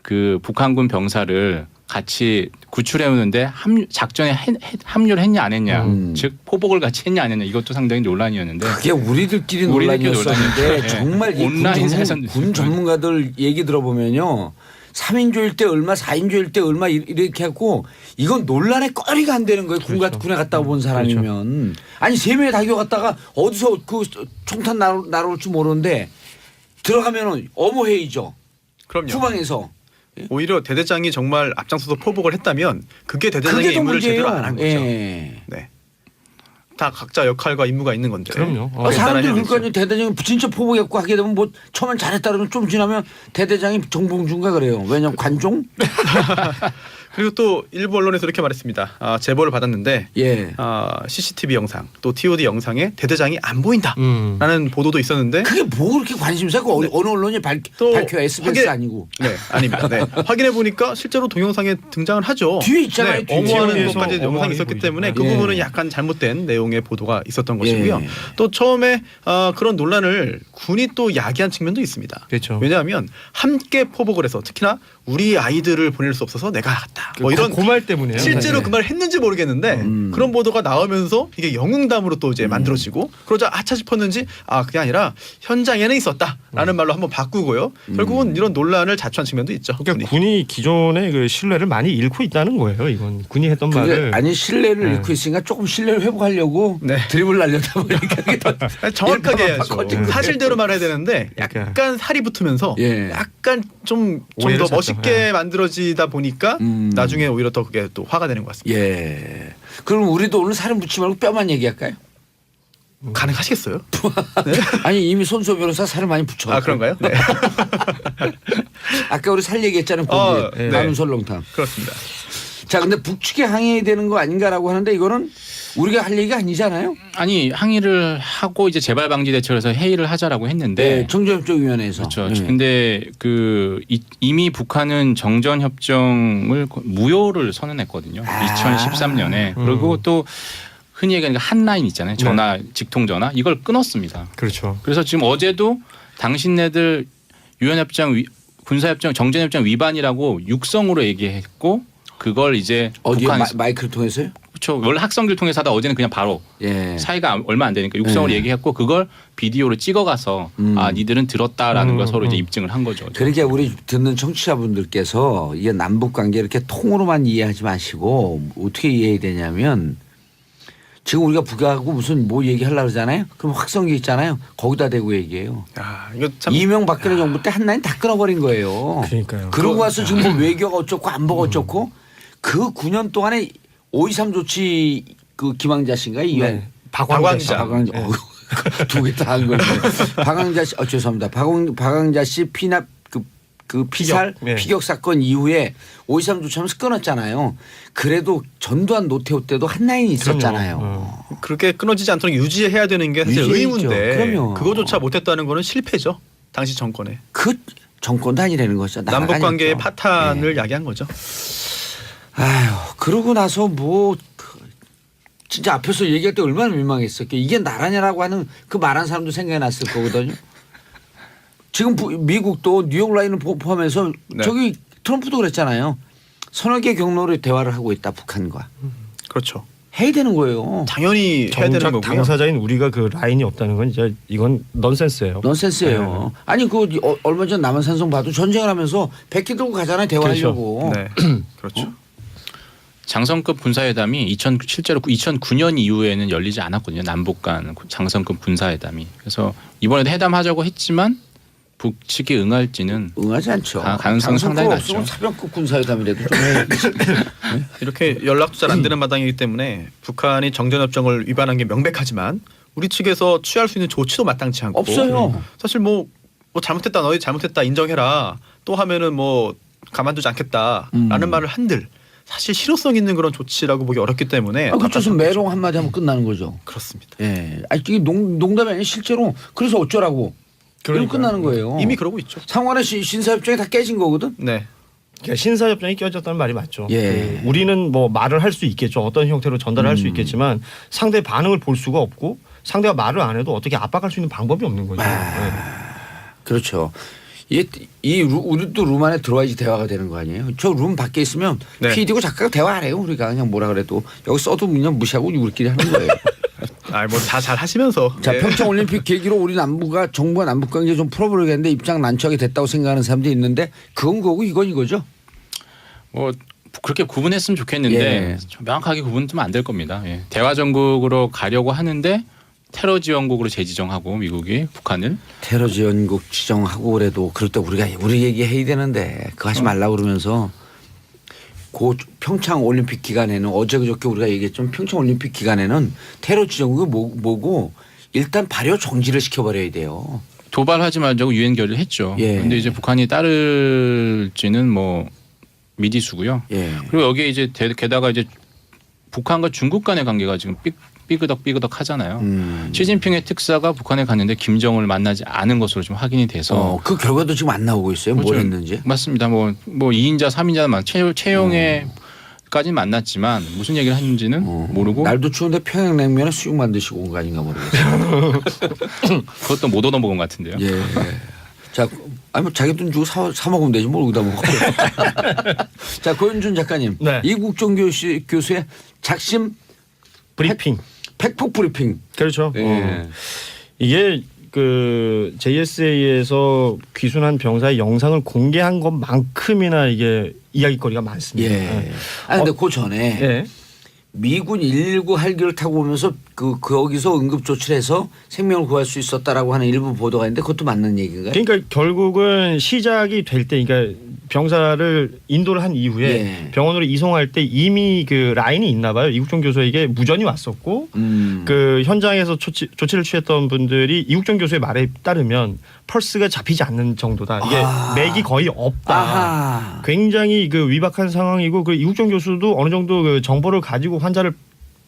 그 북한군 병사를 같이 구출해 오는데 작전에 합류를 했냐 안 했냐, 즉 포복을 같이 했냐 안 했냐 이것도 상당히 논란이었는데 그게 우리들끼리 우리들끼리 논란이었었는데 논란이었죠. 정말 이 온라인에서는 군 전문가들 얘기 들어보면요. 3인조일 때 얼마 4인조일 때 얼마 이렇게 했고 이건 논란의 거리가 안 되는 거예요. 군에 갔다 본 사람이면. 아니 3명이 다겨갔다가 어디서 그 총탄 날아올 줄 모르는데 들어가면은 어머해이죠. 그럼요. 후방에서. 오히려 대대장이 정말 앞장서서 포복을 했다면 그게 대대장의 그게 더 임무를 문제예요. 제대로 안 한 거죠. 예. 네. 다 각자 역할과 임무가 있는 건데. 그럼요. 사람들이 그러니까 대대장이 진짜 포복했고 하게 되면 뭐 처음엔 잘했다 그러면 좀 지나면 대대장이 정봉주인가 그래요. 왜냐면 관종? 그리고 또 일부 언론에서 이렇게 말했습니다. 제보를 받았는데 예. CCTV 영상 또 TOD 영상에 대대장이 안 보인다라는 보도도 있었는데 그게 뭐 그렇게 관심사고 어느 언론이 또 밝혀야 SBS 확인- 아니고. 네, 아닙니다. 네. 확인해 보니까 실제로 동영상에 등장을 하죠. 뒤에 있잖아요, 뒤에. 어머하는 뒤에서 것까지 영상이 어머하게 있었기 보이죠. 때문에 그 예. 부분은 약간 잘못된 내용의 보도가 있었던 것이고요. 예. 또 처음에 그런 논란을 군이 또 야기한 측면도 있습니다. 그렇죠. 왜냐하면 함께 포복을 해서 특히나 우리 아이들을 보낼 수 없어서 내가 갔다. 뭐 이런 그 말 때문에요. 실제로 사실. 그 말을 했는지 모르겠는데 그런 보도가 나오면서 이게 영웅담으로 또 이제 만들어지고 그러자 아차 싶었는지 그게 아니라 현장에는 있었다라는 말로 한번 바꾸고요. 결국은 이런 논란을 자초한 측면도 있죠. 그러니까 군이 기존의 그 신뢰를 많이 잃고 있다는 거예요. 이건 군이 했던 말을. 아니 신뢰를 네. 잃고 있으니까 조금 신뢰를 회복하려고 네. 드립을 날려다 보니까 그게 더 정확하게 일파만 해야죠. 커진 거예요. 사실대로 말해야 되는데 그러니까. 약간 살이 붙으면서 예. 약간 좀 오해를 더 샀죠. 멋있게 만들어지다 보니까 나중에 오히려 더 그게 또 화가 되는 것 같습니다. 예. 그럼 우리도 오늘 살은 붙지 말고 뼈만 얘기할까요? 가능하시겠어요? 아니 이미 손수호 변호사 살을 많이 붙여. 그런가요? 네. 아까 우리 살 얘기했잖아요. 고기. 네. 나는 설렁탕. 그렇습니다. 자, 근데 북측에 항의해야 되는 거 아닌가라고 하는데 이거는 우리가 할 얘기가 아니잖아요. 아니 항의를 하고 이제 재발 방지 대책에서 회의를 하자라고 했는데 네, 정전협정위원회에서. 그렇죠. 네. 근데 이미 북한은 정전 협정을 무효를 선언했거든요. 2013년에. 그리고 또 흔히 얘기하는 한라인 있잖아요. 전화, 직통 전화 이걸 끊었습니다. 그렇죠. 그래서 지금 어제도 당신네들 유엔협정, 군사협정, 정전협정 위반이라고 육성으로 얘기했고 그걸 이제 어디에 북한 마이크를 통해서요? 그렇죠. 원래 학성기를 통해서 하다 어제는 그냥 바로 예. 사이가 얼마 안 되니까 육성을 네. 얘기했고 그걸 비디오로 찍어가서 아 니들은 들었다라는 걸 서로 이제 입증을 한 거죠. 그러니까 우리 듣는 청취자분들께서 이게 남북 관계 이렇게 통으로만 이해하지 마시고 어떻게 이해해야 되냐면 지금 우리가 북하고 무슨 뭐 얘기하려고 그러잖아요. 그럼 확성기 있잖아요. 거기다 대고 얘기해요. 이거 참 이명박근혜 정부 때 한 라인 다 끊어버린 거예요. 그러니까요. 그러고 와서 지금 뭐 외교가 어쩌고 안보가 어쩌고 그 9년 동안에 5.23 조치 그 김황자 씨인가 이현 네. 박광자. 박광자 두 개 다 한 거예요. 박광자 씨 죄송합니다. 박광자 씨 피납 그 피살 피격. 네. 피격 사건 이후에 5.23 조치하면서 끊었잖아요. 그래도 전두환 노태우 때도 한 라인이 있었잖아요. 그렇게 끊어지지 않도록 유지해야 되는 게 사실 유지해야죠. 의무인데 그럼요. 그거조차 못했다는 거는 실패죠. 당시 정권에. 그 정권도 아니라는 거죠. 남북 관계의 나라가 파탄을 야기한 거죠. 아휴 그러고 나서 뭐 진짜 앞에서 얘기할 때 얼마나 민망했었게 이게 나라냐라고 하는 그 말한 사람도 생각이 났을 거거든요. 지금 미국도 뉴욕 라인을 포함해서 네. 저기 트럼프도 그랬잖아요. 서너 개 경로로 대화를 하고 있다 북한과. 그렇죠. 해야 되는 거예요. 당연히 해야 되는 정작 거고요. 당사자인 우리가 그 라인이 없다는 건 이제 이건 넌센스예요. 넌센스예요. 아니 그 얼마 전 남한산성 봐도 전쟁을 하면서 백기 들고 가잖아요. 대화하려고. 네. 그렇죠. 장성급 군사회담이 실제로 2009년 이후에는 열리지 않았거든요. 남북 간 장성급 군사회담이. 그래서 이번에도 회담하자고 했지만 북측이 응할지는 응하지 않죠. 가능성은 상당히 낮죠. 없으면 사병급 군사회담이라도 좀 해야지. 이렇게 연락도 잘 안 되는 마당이기 때문에 북한이 정전협정을 위반한 게 명백하지만 우리 측에서 취할 수 있는 조치도 마땅치 않고 없어요. 사실 뭐 잘못했다 너희 잘못했다 인정해라 또 하면은 뭐 가만두지 않겠다라는 말을 한들 사실 실효성 있는 그런 조치라고 보기 어렵기 때문에 그렇죠. 매롱 한마디 하면 끝나는 거죠. 그렇습니다. 예. 아니 이게 농담이 아니라 실제로 그래서 어쩌라고. 이러면 끝나는 거예요. 이미 그러고 있죠. 상환의 신사협정이 다 깨진 거거든. 네. 그러니까 신사협정이 깨졌다는 말이 맞죠. 예. 우리는 뭐 말을 할 수 있겠죠. 어떤 형태로 전달을 할 수 있겠지만 상대 반응을 볼 수가 없고 상대가 말을 안 해도 어떻게 압박할 수 있는 방법이 없는 거죠. 네. 그렇죠. 우리도 룸 안에 들어와야지 대화가 되는 거 아니에요. 저 룸 밖에 있으면 네. PD고 작가가 대화 안 해요. 우리가 그냥 뭐라 그래도 여기 써도 그냥 무시하고 우리끼리 하는 거예요. 뭐 다 잘 하시면서. 자, 네. 평창올림픽 계기로 우리 정부가 남북관계 좀 풀어보려겠는데 입장 난처하게 됐다고 생각하는 사람들이 있는데 그건 그거고 이건 이거죠. 뭐 그렇게 구분했으면 좋겠는데 예. 좀 명확하게 구분은 좀 안 될 겁니다. 예. 대화 정국으로 가려고 하는데 테러 지원국으로 재지정하고 미국이 북한을 테러 지원국 지정하고 그래도 그럴 때 우리 얘기해야 되는데 그거 하지 말라고 그러면서 그 평창 올림픽 기간에는 어제 그저께 우리가 얘기했지만 평창 올림픽 기간에는 테러 지정국이 뭐고 일단 발효 정지를 시켜버려야 돼요. 도발하지 말자고 유엔 결의를 했죠. 그런데 예. 이제 북한이 따를지는 뭐 미지수고요. 예. 그리고 여기에 이제 게다가 이제 북한과 중국 간의 관계가 지금 삐그덕 하잖아요. 시진핑의 특사가 북한에 갔는데 김정을 만나지 않은 것으로 좀 확인이 돼서 그 결과도 지금 안 나오고 있어요. 뭘 그렇죠. 했는지. 맞습니다. 뭐 2인자 3인자만 채용에까지 만났지만 무슨 얘기를 했는지는 모르고 날도 추운데 평양냉면에 수육 만드시고 온 거 아닌가 모르겠어요. 그것도 못 얻어먹은 것 같은데요. 예. 자, 아니 뭐 자기 돈 주고 사 먹으면 되지 뭘 여기다 먹어. 자, 고현준 작가님. 네. 이국종 교수의 작심 브리핑. 팩폭 브리핑. 그렇죠. 예. 이게 그 JSA에서 귀순한 병사의 영상을 공개한 것만큼이나 이게 이야기거리가 많습니다. 예. 아 근데 그 전에 예. 미군 119 헬기를 타고 오면서 거기서 응급 조치를 해서 생명을 구할 수 있었다라고 하는 일부 보도가 있는데 그것도 맞는 얘기인가요? 그러니까 결국은 시작이 될 때, 그러니까 병사를 인도를 한 이후에 예. 병원으로 이송할 때 이미 그 라인이 있나 봐요. 이국종 교수에게 무전이 왔었고 그 현장에서 조치를 취했던 분들이 이국종 교수의 말에 따르면 펄스가 잡히지 않는 정도다. 이게 맥이 거의 없다. 아하. 굉장히 그 위박한 상황이고 그 이국종 교수도 어느 정도 그 정보를 가지고 환자를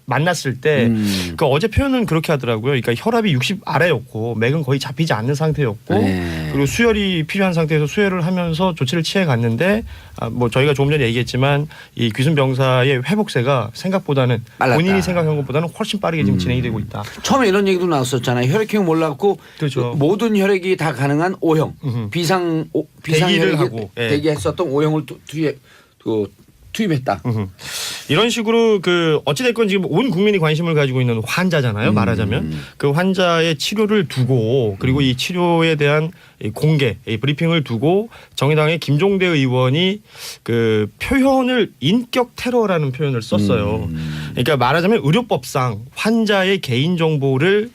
만났을 때 그 어제 표현은 그렇게 하더라고요. 그러니까 혈압이 60 아래였고 맥은 거의 잡히지 않는 상태였고 네. 그리고 수혈이 필요한 상태에서 수혈을 하면서 조치를 취해 갔는데 뭐 저희가 조금 전에 얘기했지만 이 귀순 병사의 회복세가 생각보다는 빨랐다. 본인이 생각한 것보다는 훨씬 빠르게 지금 진행이 되고 있다. 처음에 이런 얘기도 나왔었잖아요. 혈액형 몰랐고 그렇죠. 모든 혈액이 다 가능한 O형 비상 대기를 혈액이 하고, 예. 대기했었던 O형을 투입했다. 이런 식으로 그 어찌됐건 지금 온 국민이 관심을 가지고 있는 환자잖아요. 말하자면 그 환자의 치료를 두고 그리고 이 치료에 대한 이 공개, 이 브리핑을 두고 정의당의 김종대 의원이 그 표현을 인격 테러라는 표현을 썼어요. 그러니까 말하자면 의료법상 환자의 개인 정보를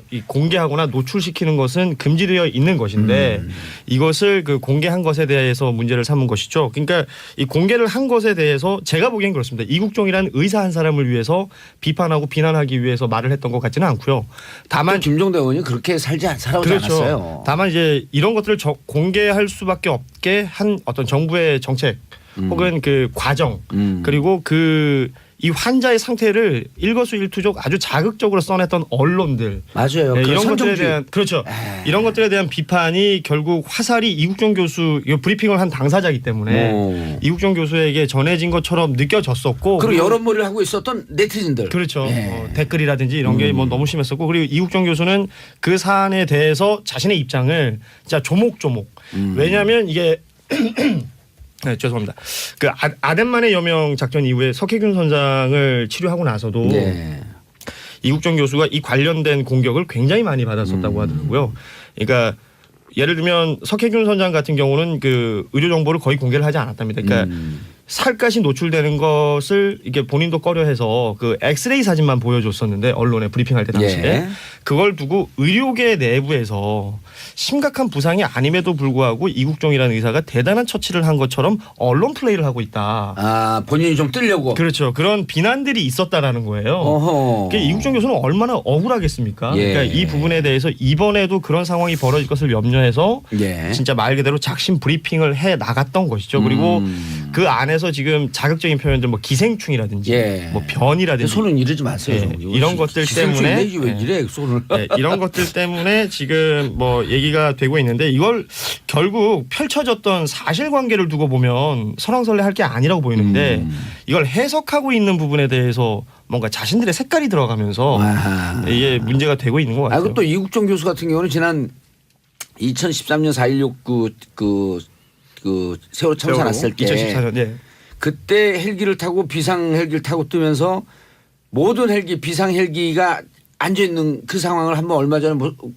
이 공개하거나 노출시키는 것은 금지되어 있는 것인데 이것을 그 공개한 것에 대해서 문제를 삼은 것이죠. 그러니까 이 공개를 한 것에 대해서 제가 보기엔 그렇습니다. 이국종이라는 의사 한 사람을 위해서 비판하고 비난하기 위해서 말을 했던 것 같지는 않고요. 다만 김종대 의원이 그렇게 살아오지 그렇죠. 않았어요. 다만 이제 이런 것들을 공개할 수밖에 없게 한 어떤 정부의 정책 혹은 그 과정 그리고 이 환자의 상태를 일거수일투족 아주 자극적으로 써냈던 언론들 맞아요. 네, 그 이런 것들에 선정주의. 대한 그렇죠. 이런 것들에 대한 비판이 결국 화살이 이국종 교수 이 브리핑을 한 당사자이기 때문에 이국종 교수에게 전해진 것처럼 느껴졌었고 그리고 여론몰이를 하고 있었던 네티즌들. 그렇죠. 예. 댓글이라든지 이런 게 뭐 너무 심했었고 그리고 이국종 교수는 그 사안에 대해서 자신의 입장을 진짜 조목조목 왜냐하면 이게 네, 죄송합니다. 그 아덴만의 여명 작전 이후에 석혜균 선장을 치료하고 나서도 네. 이국종 교수가 이 관련된 공격을 굉장히 많이 받았었다고 하더라고요. 그러니까 예를 들면 석혜균 선장 같은 경우는 그 의료 정보를 거의 공개를 하지 않았답니다. 그러니까 살갗이 노출되는 것을 이게 본인도 꺼려해서 그 엑스레이 사진만 보여줬었는데 언론에 브리핑할 때 당시에 예. 그걸 두고 의료계 내부에서 심각한 부상이 아님에도 불구하고 이국종이라는 의사가 대단한 처치를 한 것처럼 언론 플레이를 하고 있다. 아 본인이 좀 뜨려고. 그렇죠. 그런 비난들이 있었다라는 거예요. 어허. 그러니까 이국종 교수는 얼마나 억울하겠습니까? 예. 그러니까 이 부분에 대해서 이번에도 그런 상황이 벌어질 것을 염려해서 예. 진짜 말 그대로 작심 브리핑을 해 나갔던 것이죠. 그리고 그 안에서 지금 자극적인 표현들 뭐 기생충이라든지 예. 뭐 변이라든지 손은 이러지 마세요. 예, 이런 것들 때문에 왜 이래 손을. 네, 이런 것들 때문에 지금 뭐 얘기가 되고 있는데 이걸 결국 펼쳐졌던 사실관계를 두고 보면 설왕설래할 게 아니라고 보이는데 이걸 해석하고 있는 부분에 대해서 뭔가 자신들의 색깔이 들어가면서 아하. 이게 문제가 되고 있는 것 같아요. 아, 그리고 또 이국종 교수 같은 경우는 지난 2013년 4.16 그 세월호 참사 났을 때 2014년 예. 그때 헬기를 타고 비상 헬기를 타고 뜨면서 모든 헬기 비상 헬기가 앉아 있는 그 상황을 한번 얼마 전에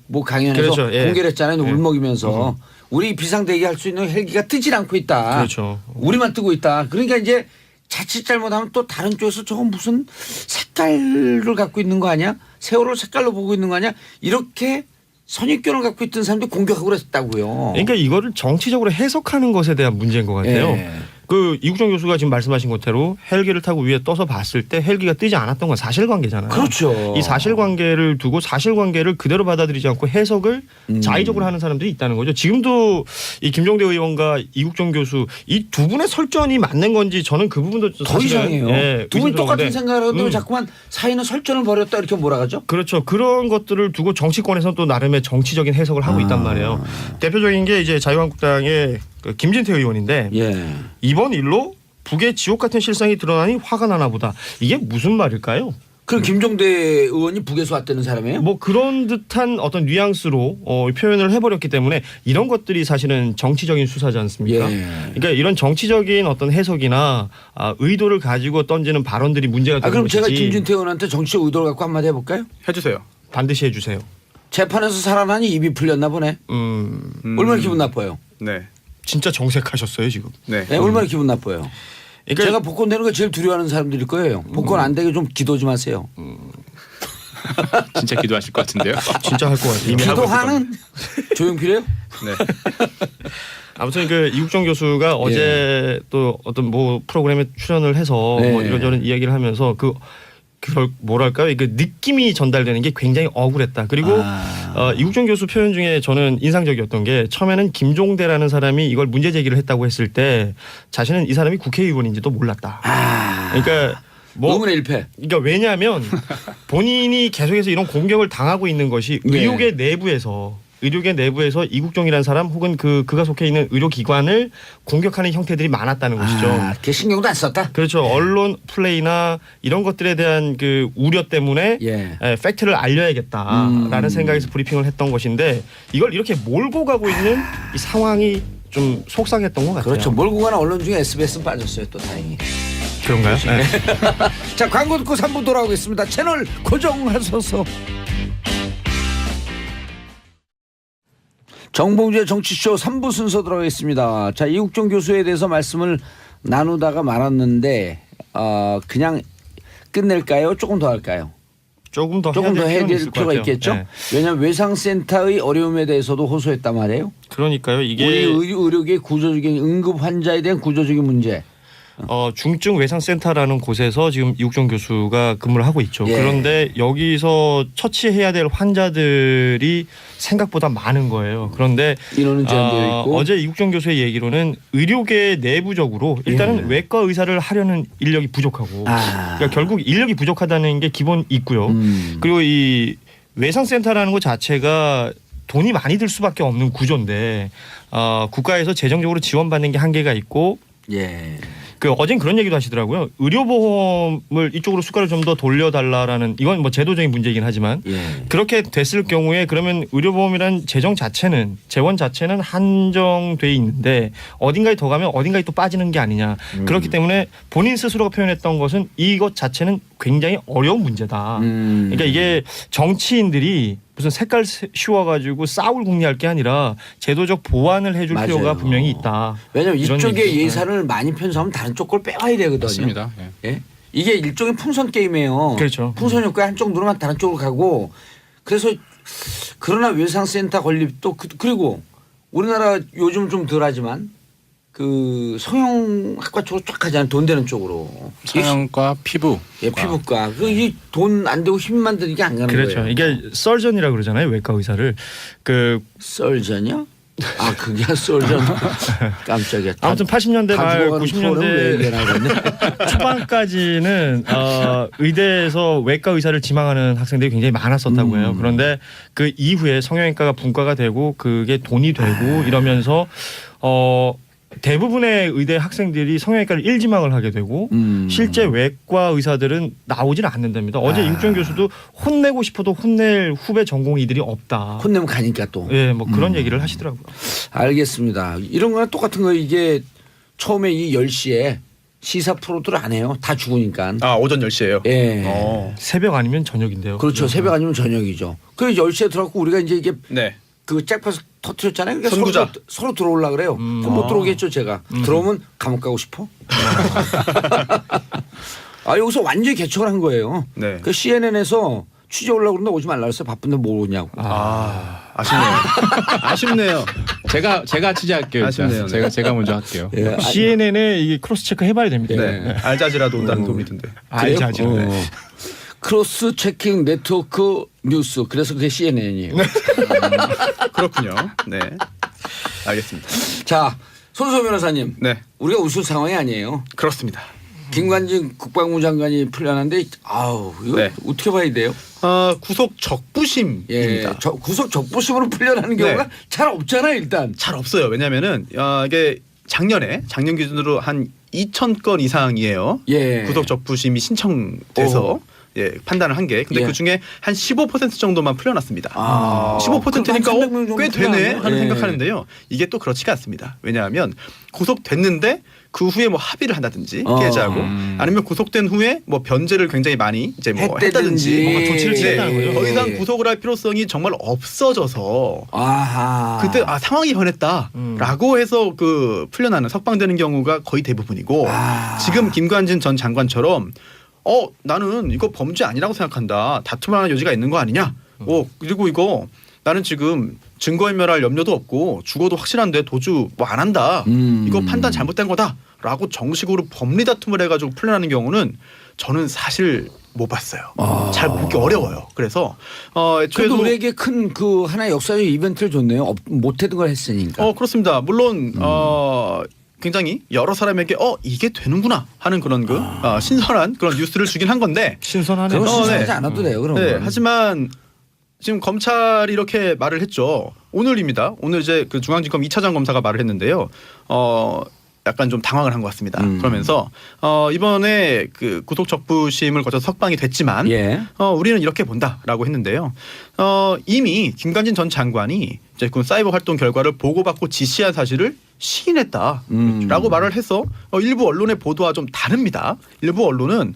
뭐 강연에서 그렇죠. 예. 공개를 했잖아요. 예. 울먹이면서 우리 비상 대기할 수 있는 헬기가 뜨질 않고 있다. 그렇죠. 우리만 뜨고 있다. 그러니까 이제 자칫 잘못하면 또 다른 쪽에서 저건 무슨 색깔을 갖고 있는 거 아니야? 세월호 색깔로 보고 있는 거 아니야? 이렇게 선입견을 갖고 있던 사람들이 공격하고 그랬다고요. 그러니까 이거를 정치적으로 해석하는 것에 대한 문제인 것 같아요. 예. 그 이국종 교수가 지금 말씀하신 것대로 헬기를 타고 위에 떠서 봤을 때 헬기가 뜨지 않았던 건 사실관계잖아요. 그렇죠. 이 사실관계를 두고 사실관계를 그대로 받아들이지 않고 해석을 자의적으로 하는 사람들이 있다는 거죠. 지금도 이 김종대 의원과 이국종 교수 이 두 분의 설전이 맞는 건지 저는 그 부분도 더 사실은, 이상해요. 예, 두 분이 똑같은 의심스러운데, 생각을 하는데 자꾸만 사이는 설전을 벌였다 이렇게 몰아가죠? 그렇죠. 그런 것들을 두고 정치권에서는 또 나름의 정치적인 해석을 하고 있단 말이에요. 대표적인 게 이제 자유한국당의 그 김진태 의원인데 예. 이번 일로 북의 지옥 같은 실상이 드러나니 화가 나나 보다. 이게 무슨 말일까요? 그럼 김종대 의원이 북에서 왔다는 사람이에요? 뭐 그런 듯한 어떤 뉘앙스로 표현을 해버렸기 때문에 이런 것들이 사실은 정치적인 수사지 않습니까? 예. 그러니까 이런 정치적인 어떤 해석이나 의도를 가지고 던지는 발언들이 문제가 되는 그럼 것이지. 제가 김진태 의원한테 정치적 의도를 갖고 한마디 해볼까요? 해주세요. 반드시 해주세요. 재판에서 살아나니 입이 풀렸나 보네. 얼마나 기분 나빠요? 네. 진짜 정색하셨어요 지금. 네. 네, 얼마나 기분 나빠요? 그러니까 제가 복권 되는 거 제일 두려워하는 사람들일 거예요. 복권 안 되게 좀 기도 좀 하세요. 진짜 기도하실 것 같은데요. 진짜 할 것 같아요. 이미 하고 있을 겁니다. 기도하는 조용필이에요? 네. 아무튼 그 이국종 교수가 어제 또 어떤 뭐 프로그램에 출연을 해서 네. 뭐 이런저런 이야기를 하면서 그 뭐랄까요? 그 느낌이 전달되는 게 굉장히 억울했다. 그리고 이국종 교수 표현 중에 저는 인상적이었던 게 처음에는 김종대라는 사람이 이걸 문제 제기를 했다고 했을 때 자신은 이 사람이 국회의원인지도 몰랐다. 그러니까 뭐 의문의 일패. 그러니까 왜냐하면 본인이 계속해서 이런 공격을 당하고 있는 것이 네. 의료계 내부에서 이국종이라는 사람 혹은 그가 속해 있는 의료기관을 공격하는 형태들이 많았다는 것이죠. 걔 신경도 안 썼다. 그렇죠. 언론 플레이나 이런 것들에 대한 그 우려 때문에 예. 팩트를 알려야겠다라는 생각에서 브리핑을 했던 것인데 이걸 이렇게 몰고 가고 있는 이 상황이 좀 속상했던 것 같아요. 그렇죠. 몰고 가는 언론 중에 SBS는 빠졌어요. 또 다행히. 그런가요? 네. 자, 광고 듣고 3부 돌아오겠습니다. 채널 고정하셔서. 정봉주의 정치쇼 3부 순서 들어가겠습니다. 자, 이국종 교수에 대해서 말씀을 나누다가 말았는데 그냥 끝낼까요? 조금 더 할까요? 조금 더 조금 더 해야 필요는 될 있을 것 필요가 같아요. 있겠죠? 네. 왜냐하면 외상센터의 어려움에 대해서도 호소했단 말이에요. 그러니까요. 이게 우리 의료계의 구조적인 응급 환자에 대한 구조적인 문제. 중증 외상센터라는 곳에서 지금 이국종 교수가 근무를 하고 있죠. 예. 그런데 여기서 처치해야 될 환자들이 생각보다 많은 거예요. 그런데 인원은 제한되어 있고. 어제 이국종 교수의 얘기로는 의료계 내부적으로 일단은 외과 의사를 하려는 인력이 부족하고 그러니까 결국 인력이 부족하다는 게 기본 있고요. 그리고 이 외상센터라는 것 자체가 돈이 많이 들 수밖에 없는 구조인데 국가에서 재정적으로 지원받는 게 한계가 있고 예. 어젠 그런 얘기도 하시더라고요. 의료보험을 이쪽으로 숫가를 좀 더 돌려달라라는 이건 뭐 제도적인 문제이긴 하지만 그렇게 됐을 경우에 그러면 의료보험이란 재정 자체는 재원 자체는 한정돼 있는데 어딘가에 더 가면 어딘가에 또 빠지는 게 아니냐. 그렇기 때문에 본인 스스로가 표현했던 것은 이것 자체는 굉장히 어려운 문제다. 그러니까 이게 정치인들이 무슨 색깔 씌워가지고 싸울 궁리할 게 아니라 제도적 보완을 해줄 맞아요. 필요가 분명히 있다. 왜냐하면 이런 이쪽에 얘기죠. 예산을 많이 편성하면 다른 쪽 걸 빼와야 되거든요. 맞습니다. 예. 예? 이게 일종의 풍선 게임이에요. 그렇죠. 풍선 효과 한쪽 누르면 다른 쪽으로 가고 그래서 그러나 외상센터 건립도 그리고 우리나라 요즘 좀 덜하지만 그 성형학과 쪽으로 쫙 가잖아요. 돈 되는 쪽으로. 성형과 피부. 예, 피부과. 그 돈 안 되고 힘만 드는 게 안 가는 그렇죠. 거예요. 이게 썰전이라고 그러잖아요. 외과 의사를. 썰전이요? 아, 그게 썰전. 깜짝이야. 아무튼 80년대 말 90년대 네 초반까지는 의대에서 외과 의사를 지망하는 학생들이 굉장히 많았었다고 해요. 그런데 그 이후에 성형외과가 분과가 되고 그게 돈이 되고 이러면서 대부분의 의대 학생들이 성형외과를 1지망을 하게 되고 실제 외과 의사들은 나오질 않는답니다. 어제 이국종 교수도 혼내고 싶어도 혼낼 후배 전공의들이 없다. 혼내면 가니까 또. 예, 뭐 그런 얘기를 하시더라고요. 알겠습니다. 이런 거랑 똑같은 거 이게 처음에 이 10시에 시사 프로들 안 해요. 다 죽으니까. 오전 10시에요. 예. 새벽 아니면 저녁인데요. 그렇죠. 새벽 아니면 저녁이죠. 그 10시에 들어갔고 우리가 이제 이게 네. 그 짝파서 터트렸잖아요. 그러니까 선구자. 서로 들어오려 그래요. 그럼 못 들어오겠죠 제가. 들어오면 감옥 가고 싶어. 여기서 완전히 개척을 한 거예요. 네. 그 CNN에서 취재 오려고 그러는데 오지 말라 그랬어요. 바쁜데 뭐 오냐고. 아쉽네요. 아쉽네요. 제가 취재할게요. 아쉽네요. 제가 먼저 할게요. 예. CNN에 이게 크로스 체크 해봐야 됩니다. 네. 알자지라도 온다는 도움이 든데. 알자지. 크로스 체킹 네트워크 뉴스. 그래서 그게 CNN이에요. 그렇군요. 네. 알겠습니다. 자, 손수호 변호사님. 네. 우리가 웃을 상황이 아니에요. 그렇습니다. 김관진 국방부 장관이 풀려났는데 이거 네. 어떻게 봐야 돼요? 구속 적부심입니다. 예, 구속 적부심으로 풀려나는 경우가 네. 잘 없잖아요, 일단. 잘 없어요. 왜냐하면은 이게 작년 기준으로 한 2,000건 이상이에요. 예. 구속 적부심이 신청돼서 판단을 한 게. 근데 예. 그 중에 한 15% 정도만 풀려났습니다. 15%니까 그럼 한 300명 정도 꽤 되네 풀려나네요. 하는 예. 생각하는데요. 이게 또 그렇지가 않습니다. 왜냐하면 구속됐는데 그 후에 뭐 합의를 한다든지 피해자하고 아니면 구속된 후에 뭐 변제를 굉장히 많이 이제 뭐 했다든지 뭔가 조치를 취했다는 거죠. 더 이상 구속을 할 필요성이 정말 없어져서 아하. 그때 상황이 변했다라고 해서 그 풀려나는 석방되는 경우가 거의 대부분이고 지금 김관진 전 장관처럼 나는 이거 범죄 아니라고 생각한다. 다툼할 여지가 있는 거 아니냐. 그리고 이거 나는 지금 증거인멸할 염려도 없고 죽어도 확실한데 도주 뭐 안 한다. 이거 판단 잘못된 거다라고 정식으로 법리 다툼을 해가지고 풀려나는 경우는 저는 사실 못 봤어요. 잘 보기 어려워요. 그래서 그래도 애초에도 우리에게 큰 그 하나의 역사적 이벤트를 줬네요. 못했던 걸 했으니까. 그렇습니다. 물론 굉장히 여러 사람에게 이게 되는구나 하는 그런 신선한 그런 뉴스를 주긴 한 건데 신선하네요. 그건 신선하지 네. 않아도 돼요. 그런 네, 건. 하지만 지금 검찰이 이렇게 말을 했죠. 오늘입니다. 오늘 이제 그 중앙지검 2차장 검사가 말을 했는데요. 약간 좀 당황을 한 것 같습니다. 그러면서 이번에 그 구속 적부심을 거쳐서 석방이 됐지만 예. 우리는 이렇게 본다라고 했는데요. 이미 김관진 전 장관이 이제 그 사이버 활동 결과를 보고받고 지시한 사실을 시인했다라고 말을 해서 일부 언론의 보도와 좀 다릅니다. 일부 언론은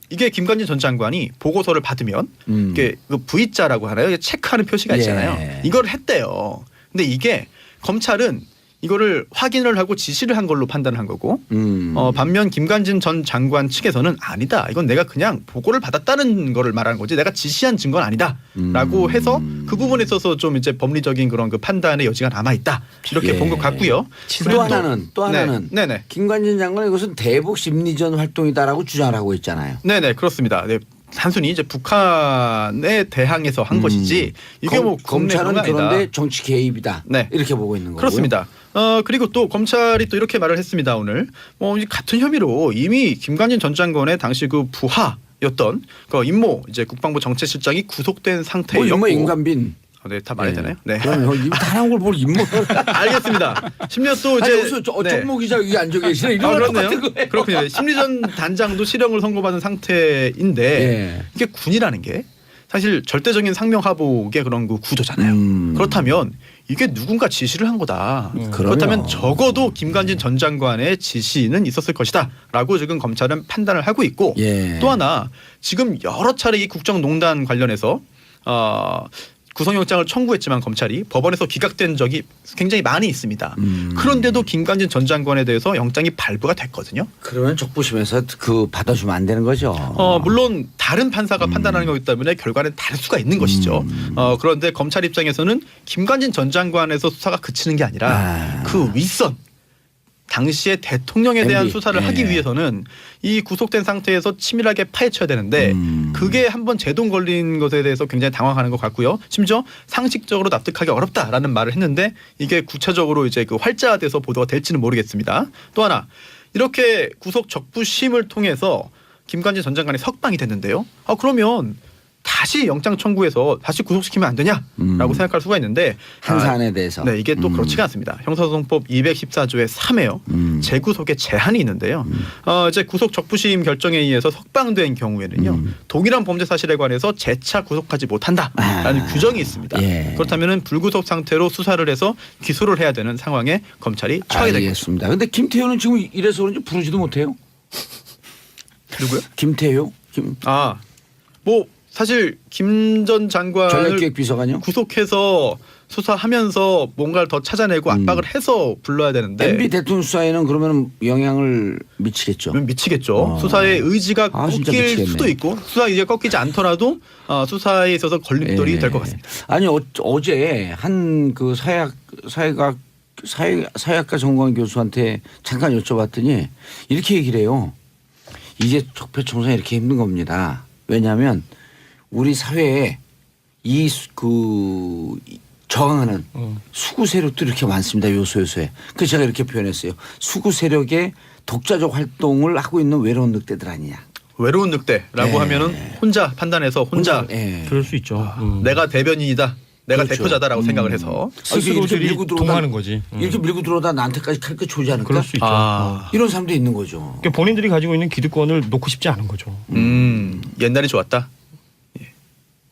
이게 김관진 전 장관이 보고서를 받으면 이게 그 V자라고 하나요? 체크하는 표시가 있잖아요. 예. 이걸 했대요. 근데 이게 검찰은 이거를 확인을 하고 지시를 한 걸로 판단을 한 거고 반면 김관진 전 장관 측에서는 아니다. 이건 내가 그냥 보고를 받았다는 거를 말하는 거지 내가 지시한 증거는 아니다라고 해서 그 부분에 있어서 좀 이제 법리적인 그런 그 판단의 여지가 남아 있다. 이렇게 예. 본 것 같고요. 또 하나는 네네. 김관진 장관 이것은 대북 심리전 활동이다라고 주장을 하고 있잖아요. 네네 그렇습니다. 네. 단순히 이제 북한에 대항해서 한 것이지 이게 뭐 검찰은 국내 그런데 아니다. 정치 개입이다. 네. 이렇게 보고 있는 거고요. 그렇습니다. 그리고 또 검찰이 또 이렇게 말을 했습니다. 오늘 같은 혐의로 이미 김관진 전 장관의 당시 그 부하였던 그 임모 이제 국방부 정책실장이 구속된 상태였고. 뭐 임관빈. 네, 다 말해야 되나요? 네. 그럼 다른 걸 뭘 임모? 알겠습니다. 심지어 또 아니 이제 여기서 정모 기자 여기 앉아 계시네. 이런 거 그렇네요. 똑같은 거예요. 그렇군요. 심리전 단장도 실형을 선고받은 상태인데 예. 이게 군이라는 게 사실 절대적인 상명하복의 그런 그 구조잖아요. 그렇다면 이게 누군가 지시를 한 거다. 그렇다면 적어도 김관진 전 장관의 지시는 있었을 것이다라고 지금 검찰은 판단을 하고 있고 예. 또 하나 지금 여러 차례 이 국정농단 관련해서 구속영장을 청구했지만 검찰이 법원에서 기각된 적이 굉장히 많이 있습니다. 그런데도 김관진 전 장관에 대해서 영장이 발부가 됐거든요. 그러면 적부심에서 그 받아주면 안 되는 거죠. 물론 다른 판사가 판단하는 거기 때문에 결과는 다를 수가 있는 것이죠. 그런데 검찰 입장에서는 김관진 전 장관에서 수사가 그치는 게 아니라 그 윗선 당시의 대통령에 대한 MB. 수사를 예. 하기 위해서는 이 구속된 상태에서 치밀하게 파헤쳐야 되는데 그게 한번 제동 걸린 것에 대해서 굉장히 당황하는 것 같고요. 심지어 상식적으로 납득하기 어렵다라는 말을 했는데 이게 구체적으로 이제 그 활자화돼서 보도가 될지는 모르겠습니다. 또 하나 이렇게 구속 적부심을 통해서 김관진 전 장관이 석방이 됐는데요. 그러면 다시 영장 청구해서 다시 구속시키면 안 되냐라고 생각할 수가 있는데 한 사안에 대해서. 네, 이게 또 그렇지가 않습니다. 형사소송법 214조의 3에요. 재구속에 제한이 있는데요. 이제 구속 적부심 결정에 의해서 석방된 경우에는요. 동일한 범죄 사실에 관해서 재차 구속하지 못한다라는 규정이 있습니다. 예. 그렇다면 불구속 상태로 수사를 해서 기소를 해야 되는 상황에 검찰이 처하게 된 거죠. 알겠습니다. 근데 김태효는 지금 이래서 그런지 부르지도 못해요. 누구요? 김태효? 뭐 사실 김 전 장관을 전략기획비서관요? 구속해서 수사하면서 뭔가를 더 찾아내고 압박을 해서 불러야 되는데 MB 대통령 수사에는 그러면 영향을 미치겠죠. 미치겠죠. 수사의 의지가 진짜 꺾일 미치겠네. 수도 있고 수사 의지가 꺾이지 않더라도 수사에 있어서 걸림돌이 예. 될 것 같습니다. 아니 어제 한 그 사회학과 전공한 교수한테 잠깐 여쭤봤더니 이렇게 얘기를 해요. 이제 적폐청산이 이렇게 힘든 겁니다. 왜냐하면 우리 사회에 저항하는 수구 세력도 이렇게 많습니다. 요소에. 그래서 제가 이렇게 표현했어요. 수구 세력의 독자적 활동을 하고 있는 외로운 늑대들 아니냐. 외로운 늑대라고 예. 하면은 혼자 판단해서 혼자 예. 그럴 수 있죠. 내가 대변인이다. 내가 그렇죠. 대표자다라고 생각을 해서 스스로들이 동하는 거지. 이렇게 밀고 들어오다 나한테까지 칼끝 조지 않을까? 그럴 수 있죠. 이런 사람도 있는 거죠. 그러니까 본인들이 가지고 있는 기득권을 놓고 싶지 않은 거죠. 옛날이 좋았다. 예.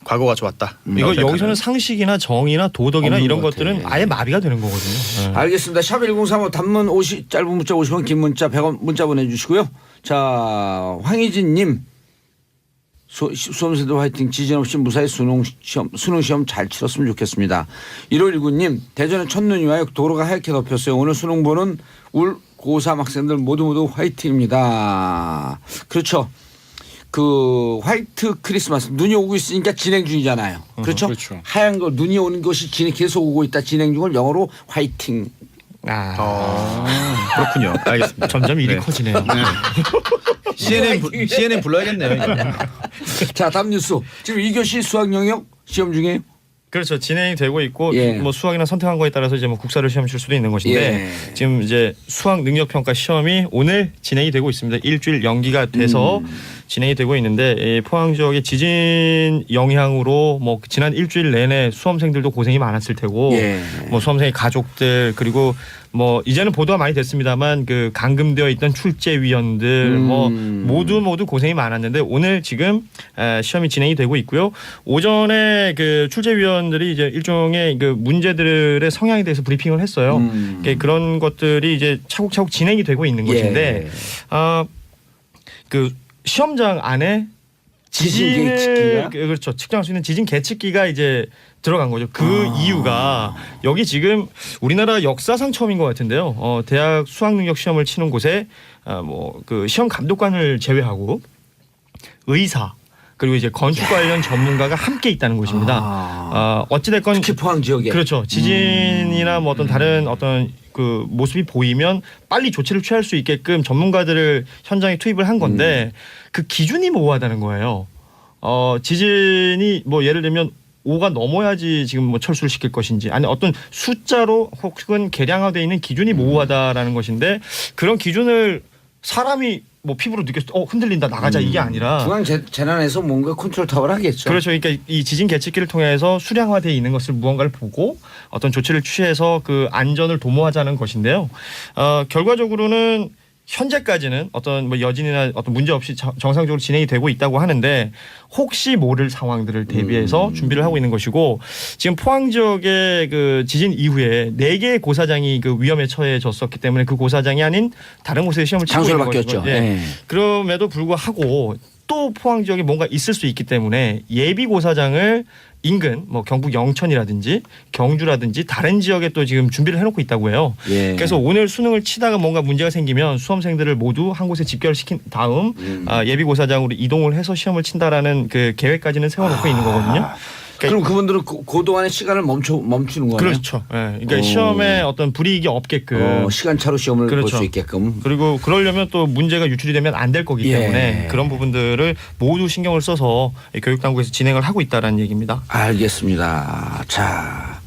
과거가 좋았다. 이거 여기서는 상식이나 정의나 도덕이나 없는 이런 것 같아. 것들은 아예 마비가 되는 거거든요. 네. 알겠습니다. 샵 1035 단문 50 짧은 문자 50원 긴 문자 100원 문자 보내주시고요. 자 황희진님 수험생들 화이팅 지진 없이 무사히 수능 시험 잘 치렀으면 좋겠습니다. 1519님 대전에 첫눈이 와요. 도로가 하얗게 덮였어요. 오늘 수능 보는 울 고3 학생들 모두 화이팅입니다. 그렇죠. 그 화이트 크리스마스 눈이 오고 있으니까 진행 중이잖아요. 그렇죠? 그렇죠. 하얀 거 눈이 오는 것이 계속 오고 있다. 진행 중을 영어로 화이팅. 그렇군요. 알겠습니다. 점점 일이 네. 커지네요. CNN 불러야겠네요. 이거. 자 다음 뉴스. 지금 2교시 수학 영역 시험 중이에요. 그렇죠. 진행이 되고 있고 예. 뭐 수학이나 선택한 거에 따라서 이제 뭐 국사를 시험 칠 수도 있는 것인데 지금 이제 수학 능력 평가 시험이 오늘 진행이 되고 있습니다. 일주일 연기가 돼서 진행이 되고 있는데 이 포항 지역의 지진 영향으로 뭐 지난 일주일 내내 수험생들도 고생이 많았을 테고 예. 뭐 수험생의 가족들 그리고 뭐 이제는 보도가 많이 됐습니다만 그 감금되어 있던 출제위원들 뭐 모두 고생이 많았는데 오늘 지금 시험이 진행이 되고 있고요. 오전에 그 출제위원들이 이제 일종의 그 문제들의 성향에 대해서 브리핑을 했어요. 그런 것들이 이제 차곡차곡 진행이 되고 있는 것인데 그 시험장 안에 지진을 계측기가? 그렇죠. 측정할 수 있는 지진 계측기가 이제 들어간 거죠. 그 이유가 여기 지금 우리나라 역사상 처음인 것 같은데요. 대학 수학능력 시험을 치는 곳에 뭐 그 시험 감독관을 제외하고 의사 그리고 이제 건축 관련 전문가가 함께 있다는 것입니다. 어찌됐건 특히 포항 지역에 그렇죠. 지진이나 뭐 어떤 다른 어떤 그 모습이 보이면 빨리 조치를 취할 수 있게끔 전문가들을 현장에 투입을 한 건데 그 기준이 모호하다는 거예요. 지진이 뭐 예를 들면 5가 넘어야지 지금 뭐 철수를 시킬 것인지 아니 어떤 숫자로 혹은 계량화되어 있는 기준이 모호하다라는 것인데 그런 기준을 사람이 뭐 피부로 느꼈을 때 흔들린다 나가자 이게 아니라 중앙 재난에서 뭔가 컨트롤 타워를 하겠죠. 그렇죠. 그러니까 이 지진 계측기를 통해서 수량화되어 있는 것을 무언가를 보고 어떤 조치를 취해서 그 안전을 도모하자는 것인데요. 결과적으로는 현재까지는 어떤 뭐 여진이나 어떤 문제 없이 정상적으로 진행이 되고 있다고 하는데 혹시 모를 상황들을 대비해서 준비를 하고 있는 것이고 지금 포항 지역의 그 지진 이후에 4개의 고사장이 그 위험에 처해졌었기 때문에 그 고사장이 아닌 다른 곳에 시험을 치고 장소를 있는 바뀌었죠. 것이고, 예. 네. 그럼에도 불구하고 또 포항 지역에 뭔가 있을 수 있기 때문에 예비 고사장을 인근 뭐 경북 영천이라든지 경주라든지 다른 지역에 또 지금 준비를 해놓고 있다고 해요. 예. 그래서 오늘 수능을 치다가 뭔가 문제가 생기면 수험생들을 모두 한 곳에 집결시킨 다음 예비고사장으로 이동을 해서 시험을 친다라는 그 계획까지는 세워놓고 있는 거거든요. 그럼 그분들은 그동안의 시간을 멈추는 거예요? 그렇죠. 예. 그러니까 시험에 어떤 불이익이 없게끔 시간차로 시험을 볼 그렇죠. 수 있게끔. 그리고 그러려면 또 문제가 유출이 되면 안 될 거기 때문에 그런 부분들을 모두 신경을 써서 교육당국에서 진행을 하고 있다라는 얘기입니다. 알겠습니다. 자,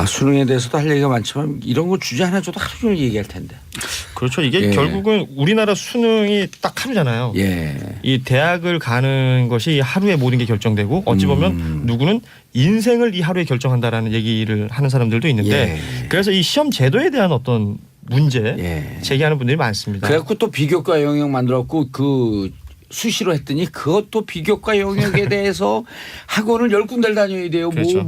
수능에 대해서도 할 얘기가 많지만 이런 거 주제 하나 줘도 하루 종일 얘기할 텐데. 그렇죠. 이게 결국은 우리나라 수능이 딱 하루잖아요. 예. 이 대학을 가는 것이 하루에 모든 게 결정되고 어찌 보면 누구는 인생을 이 하루에 결정한다라는 얘기를 하는 사람들도 있는데 그래서 이 시험 제도에 대한 어떤 문제 제기하는 분들이 많습니다. 그래갖고 또 비교과 영역 만들었고 그 수시로 했더니 그것도 비교과 영역에 대해서 학원을 10군데를 다녀야 돼요. 그렇죠.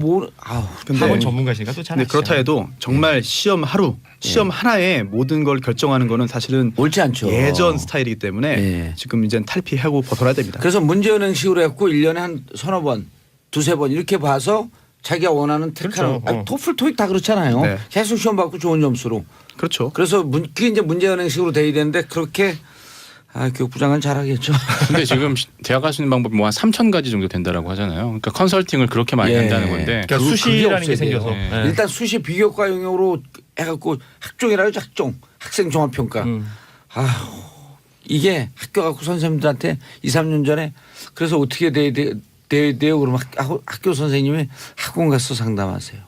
학원 전문가시니까 또 잘 근데 아시잖아요. 그렇다 해도 정말 시험 하루, 시험 하나에 모든 걸 결정하는 거는 사실은 옳지 않죠. 예전 스타일이기 때문에 지금 이제 탈피하고 벗어나야 됩니다. 그래서 문제은행식으로 했고 1년에 한 서너 번, 두세 번 이렇게 봐서 자기가 원하는 택하는 그렇죠. 토플, 토익 다 그렇잖아요. 네. 계속 시험 받고 좋은 점수로. 그렇죠. 그래서 그게 이제 문제은행식으로 돼야 되는데 그렇게 교육부 장관 잘하겠죠. 근데 지금 대학 갈 수 있는 방법이 뭐 한 3,000가지 정도 된다라고 하잖아요. 그러니까 컨설팅을 그렇게 많이 한다는 건데. 그러니까 수시라는 게 생겨서 일단 수시 비교과 영역으로 해갖고 학종이라고 하죠. 학종. 학생 종합평가. 이게 학교 갖고 선생님들한테 2, 3년 전에 그래서 어떻게 돼요? 그러면 학교 선생님이 학원 가서 상담하세요.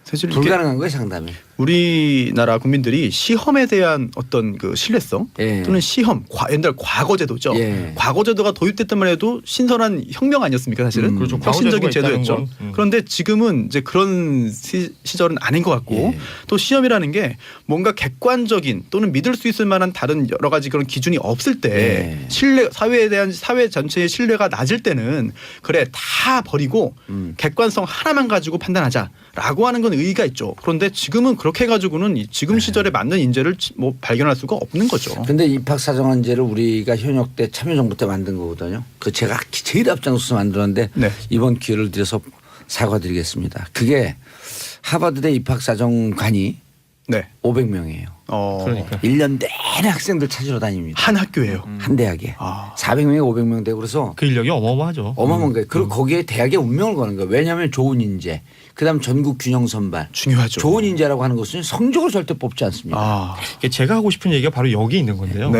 사실 불가능한 거예요, 상담이. 우리나라 국민들이 시험에 대한 어떤 그 신뢰성 또는 시험 옛날 과거제도죠. 과거제도가 도입됐단 해도 신선한 혁명 아니었습니까 사실은? 그렇죠. 혁신적인 제도였죠. 그런데 지금은 이제 그런 시절은 아닌 것 같고 또 시험이라는 게 뭔가 객관적인 또는 믿을 수 있을 만한 다른 여러 가지 그런 기준이 없을 때 신뢰 사회에 대한 사회 전체의 신뢰가 낮을 때는 그래 다 버리고 객관성 하나만 가지고 판단하자라고 하는 건 의의가 있죠. 그런데 지금은 그렇게 해가지고는 지금 시절에 맞는 인재를 뭐 발견할 수가 없는 거죠. 그런데 입학사정한제를 우리가 현역 때 참여정부 때 만든 거거든요. 그 제가 제일 앞장서서 만들었는데 이번 기회를 들여서 사과드리겠습니다. 그게 하버드대 입학사정관이 500명이에요. 그러니까 1년 내내 학생들 찾으러 다닙니다. 한 학교예요. 한 대학에 400명에 500명 되고 그래서 그 인력이 어마어마하죠. 어마어마한 거예요. 그리고 거기에 대학의 운명을 거는 거예요. 왜냐하면 좋은 인재, 그다음 전국 균형 선발, 중요하죠. 좋은 인재라고 하는 것은 성적을 절대 뽑지 않습니다. 제가 하고 싶은 얘기가 바로 여기 있는 건데요.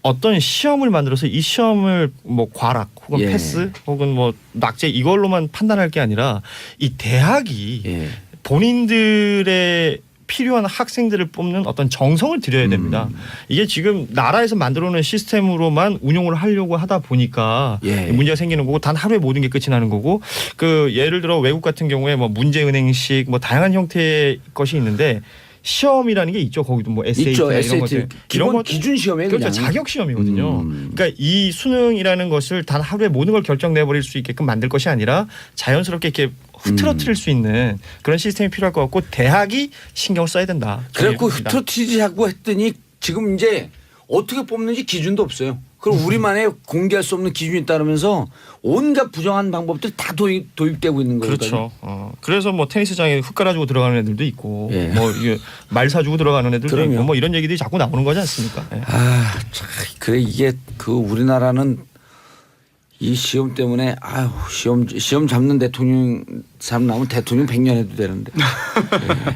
어떤 시험을 만들어서 이 시험을 뭐 과락 혹은 패스 혹은 뭐 낙제 이걸로만 판단할 게 아니라 이 대학이 본인들의 필요한 학생들을 뽑는 어떤 정성을 들여야 됩니다. 이게 지금 나라에서 만들어놓은 시스템으로만 운용을 하려고 하다 보니까 예. 문제가 생기는 거고 단 하루에 모든 게 끝이 나는 거고 그 예를 들어 외국 같은 경우에 뭐 문제은행식 뭐 다양한 형태의 것이 있는데 시험이라는 게 있죠. 거기도 뭐 SAT 있죠. 이런 SAT 것들 기본 이런 것 기준 시험에 그렇죠. 그냥. 자격 시험이거든요. 그러니까 이 수능이라는 것을 단 하루에 모든 걸 결정내 버릴 수 있게끔 만들 것이 아니라 자연스럽게 이렇게 흐트러뜨릴 수 있는 그런 시스템이 필요할 것 같고 대학이 신경을 써야 된다. 그래갖고 저는 흐트러뜨리자고 했더니 지금 이제 어떻게 뽑는지 기준도 없어요. 그럼 우리만의 공개할 수 없는 기준이 따르면서 온갖 부정한 방법들이 다 도입되고 있는 거예요. 그렇죠. 그래서 뭐 테니스장에 흙 깔아주고 들어가는 애들도 있고, 예. 뭐 이게 말 사주고 들어가는 애들도 그럼요. 있고, 뭐 이런 얘기들이 자꾸 나오는 거지 않습니까? 예. 아, 참, 그래 이게 그 우리나라는 이 시험 때문에 아유 시험 잡는 대통령 사람 나오면 대통령 100년 해도 되는데.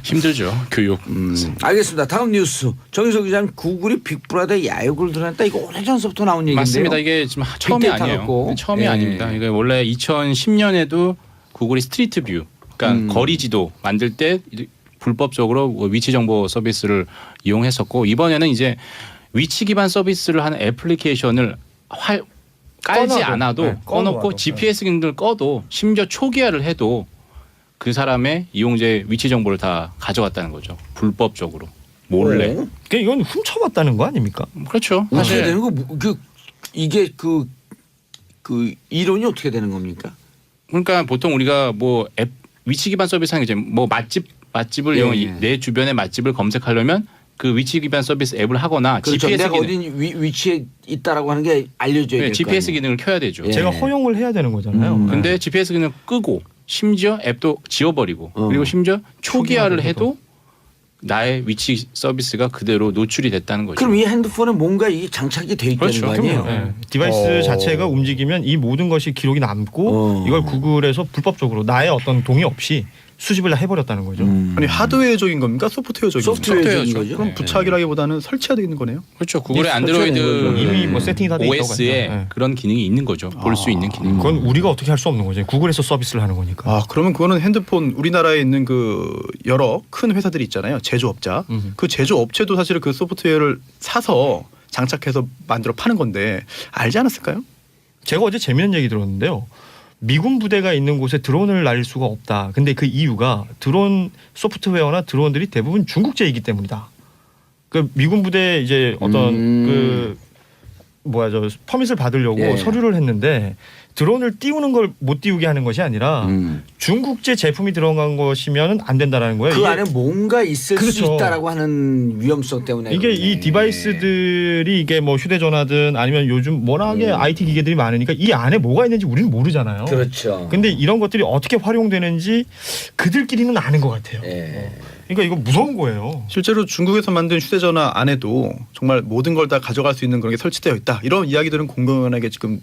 힘들죠. 교육. 알겠습니다. 다음 뉴스. 정희석 기자님 구글이 빅브라더 야욕을 드러냈다. 이거 오래전서부터 나온 얘기인데요. 맞습니다. 이게 지금 처음이 빅데이터 아니에요. 갖고. 처음이 예. 아닙니다. 이게 원래 2010년에도 구글이 스트리트 뷰, 그러니까 거리 지도 만들 때 불법적으로 위치 정보 서비스를 이용했었고 이번에는 이제 위치 기반 서비스를 하는 애플리케이션을 깔지 꺼놔도, 않아도 네, 꺼놓고 꺼놔도, GPS 기능을 꺼도 심지어 초기화를 해도 그 사람의 이용자의 위치 정보를 다 가져갔다는 거죠. 불법적으로 몰래. 어? 그러니까 이건 훔쳐봤다는 거 아닙니까? 그렇죠. 어떻게 사실 되는 거? 이게 그 이론이 어떻게 되는 겁니까? 그러니까 보통 우리가 뭐 앱 위치 기반 서비스 하는 게 이제 뭐 맛집을 예, 이용 예. 내 주변의 맛집을 검색하려면 그 위치 기반 서비스 앱을 하거나 그렇죠. GPS 내가 기능, 어디 위치에 있다라고 하는 게 알려줘야 될 거 GPS 아니에요. 기능을 켜야 되죠. 예. 제가 허용을 해야 되는 거잖아요. 근데 GPS 기능 끄고 심지어 앱도 지워버리고 그리고 심지어 초기화를 해도 나의 위치 서비스가 그대로 노출이 됐다는 거죠. 그럼 이 핸드폰에 뭔가 이게 장착이 돼 있다는 그렇죠. 거 아니에요? 예. 디바이스 자체가 움직이면 이 모든 것이 기록이 남고 이걸 구글에서 불법적으로 나의 어떤 동의 없이 수집을 다 해버렸다는 거죠. 아니 하드웨어적인 겁니까? 소프트웨어적인 겁니까? 소프트웨어적인 소프트웨어죠. 거죠. 그럼 네. 부착이라기보다는 설치가 되어 있는 거네요. 그렇죠. 구글의 네, 안드로이드 설치하는 이미 뭐 세팅이 다 돼 있다고 OS에 하죠. 네. 그런 기능이 있는 거죠. 볼 수 있는 기능. 그건 우리가 어떻게 할 수 없는 거죠. 구글에서 서비스를 하는 거니까. 아 그러면 그거는 핸드폰 우리나라에 있는 그 여러 큰 회사들이 있잖아요. 제조업자. 그 제조업체도 사실은 그 소프트웨어를 사서 장착해서 만들어 파는 건데 알지 않았을까요? 제가 어제 재미있는 얘기 들었는데요. 미군 부대가 있는 곳에 드론을 날릴 수가 없다. 근데 그 이유가 드론 소프트웨어나 드론들이 대부분 중국제이기 때문이다. 그 미군 부대 이제 어떤 그 뭐야 저 퍼밋을 받으려고 예. 서류를 했는데 드론을 띄우는 걸 못 띄우게 하는 것이 아니라 중국제 제품이 들어간 것이면 안 된다라는 거예요. 그 이게 안에 뭔가 있을 수 그렇죠. 있다라고 하는 위험성 때문에 이게 그러네. 이 디바이스들이 이게 뭐 휴대전화든 아니면 요즘 워낙에 IT 기계들이 많으니까 이 안에 뭐가 있는지 우리는 모르잖아요. 그렇죠. 근데 이런 것들이 어떻게 활용되는지 그들끼리는 아는 것 같아요. 예. 그러니까 이거 무서운 거예요. 실제로 중국에서 만든 휴대전화 안에도 정말 모든 걸 다 가져갈 수 있는 그런 게 설치되어 있다. 이런 이야기들은 공공연하게 지금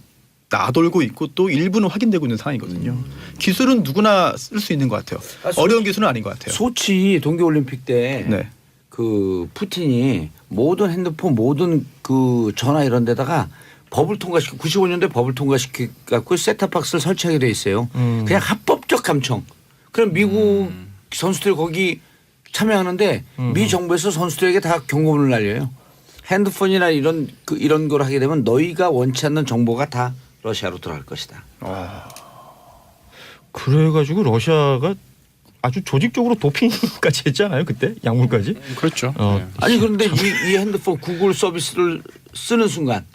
나돌고 있고 또 일부는 확인되고 있는 상황이거든요. 기술은 누구나 쓸 수 있는 것 같아요. 어려운 기술은 아닌 것 같아요. 소치 동계올림픽 때 네. 그 푸틴이 모든 핸드폰 모든 그 전화 이런 데다가 법을 통과시켜 95년도에 법을 통과시켜 갖고 셋탑박스를 설치하게 돼 있어요. 그냥 합법적 감청. 그럼 미국 선수들 거기 참여하는데 미 정부에서 선수들에게 다 경고문을 날려요. 핸드폰이나 이런 걸 하게 되면 너희가 원치 않는 정보가 다 러시아로 들어갈 것이다. 그래가지고 러시아가 아주 조직적으로 도핑까지 했잖아요. 그때 약물까지. 그렇죠. 네. 아니 그런데 이 핸드폰 구글 서비스를 쓰는 순간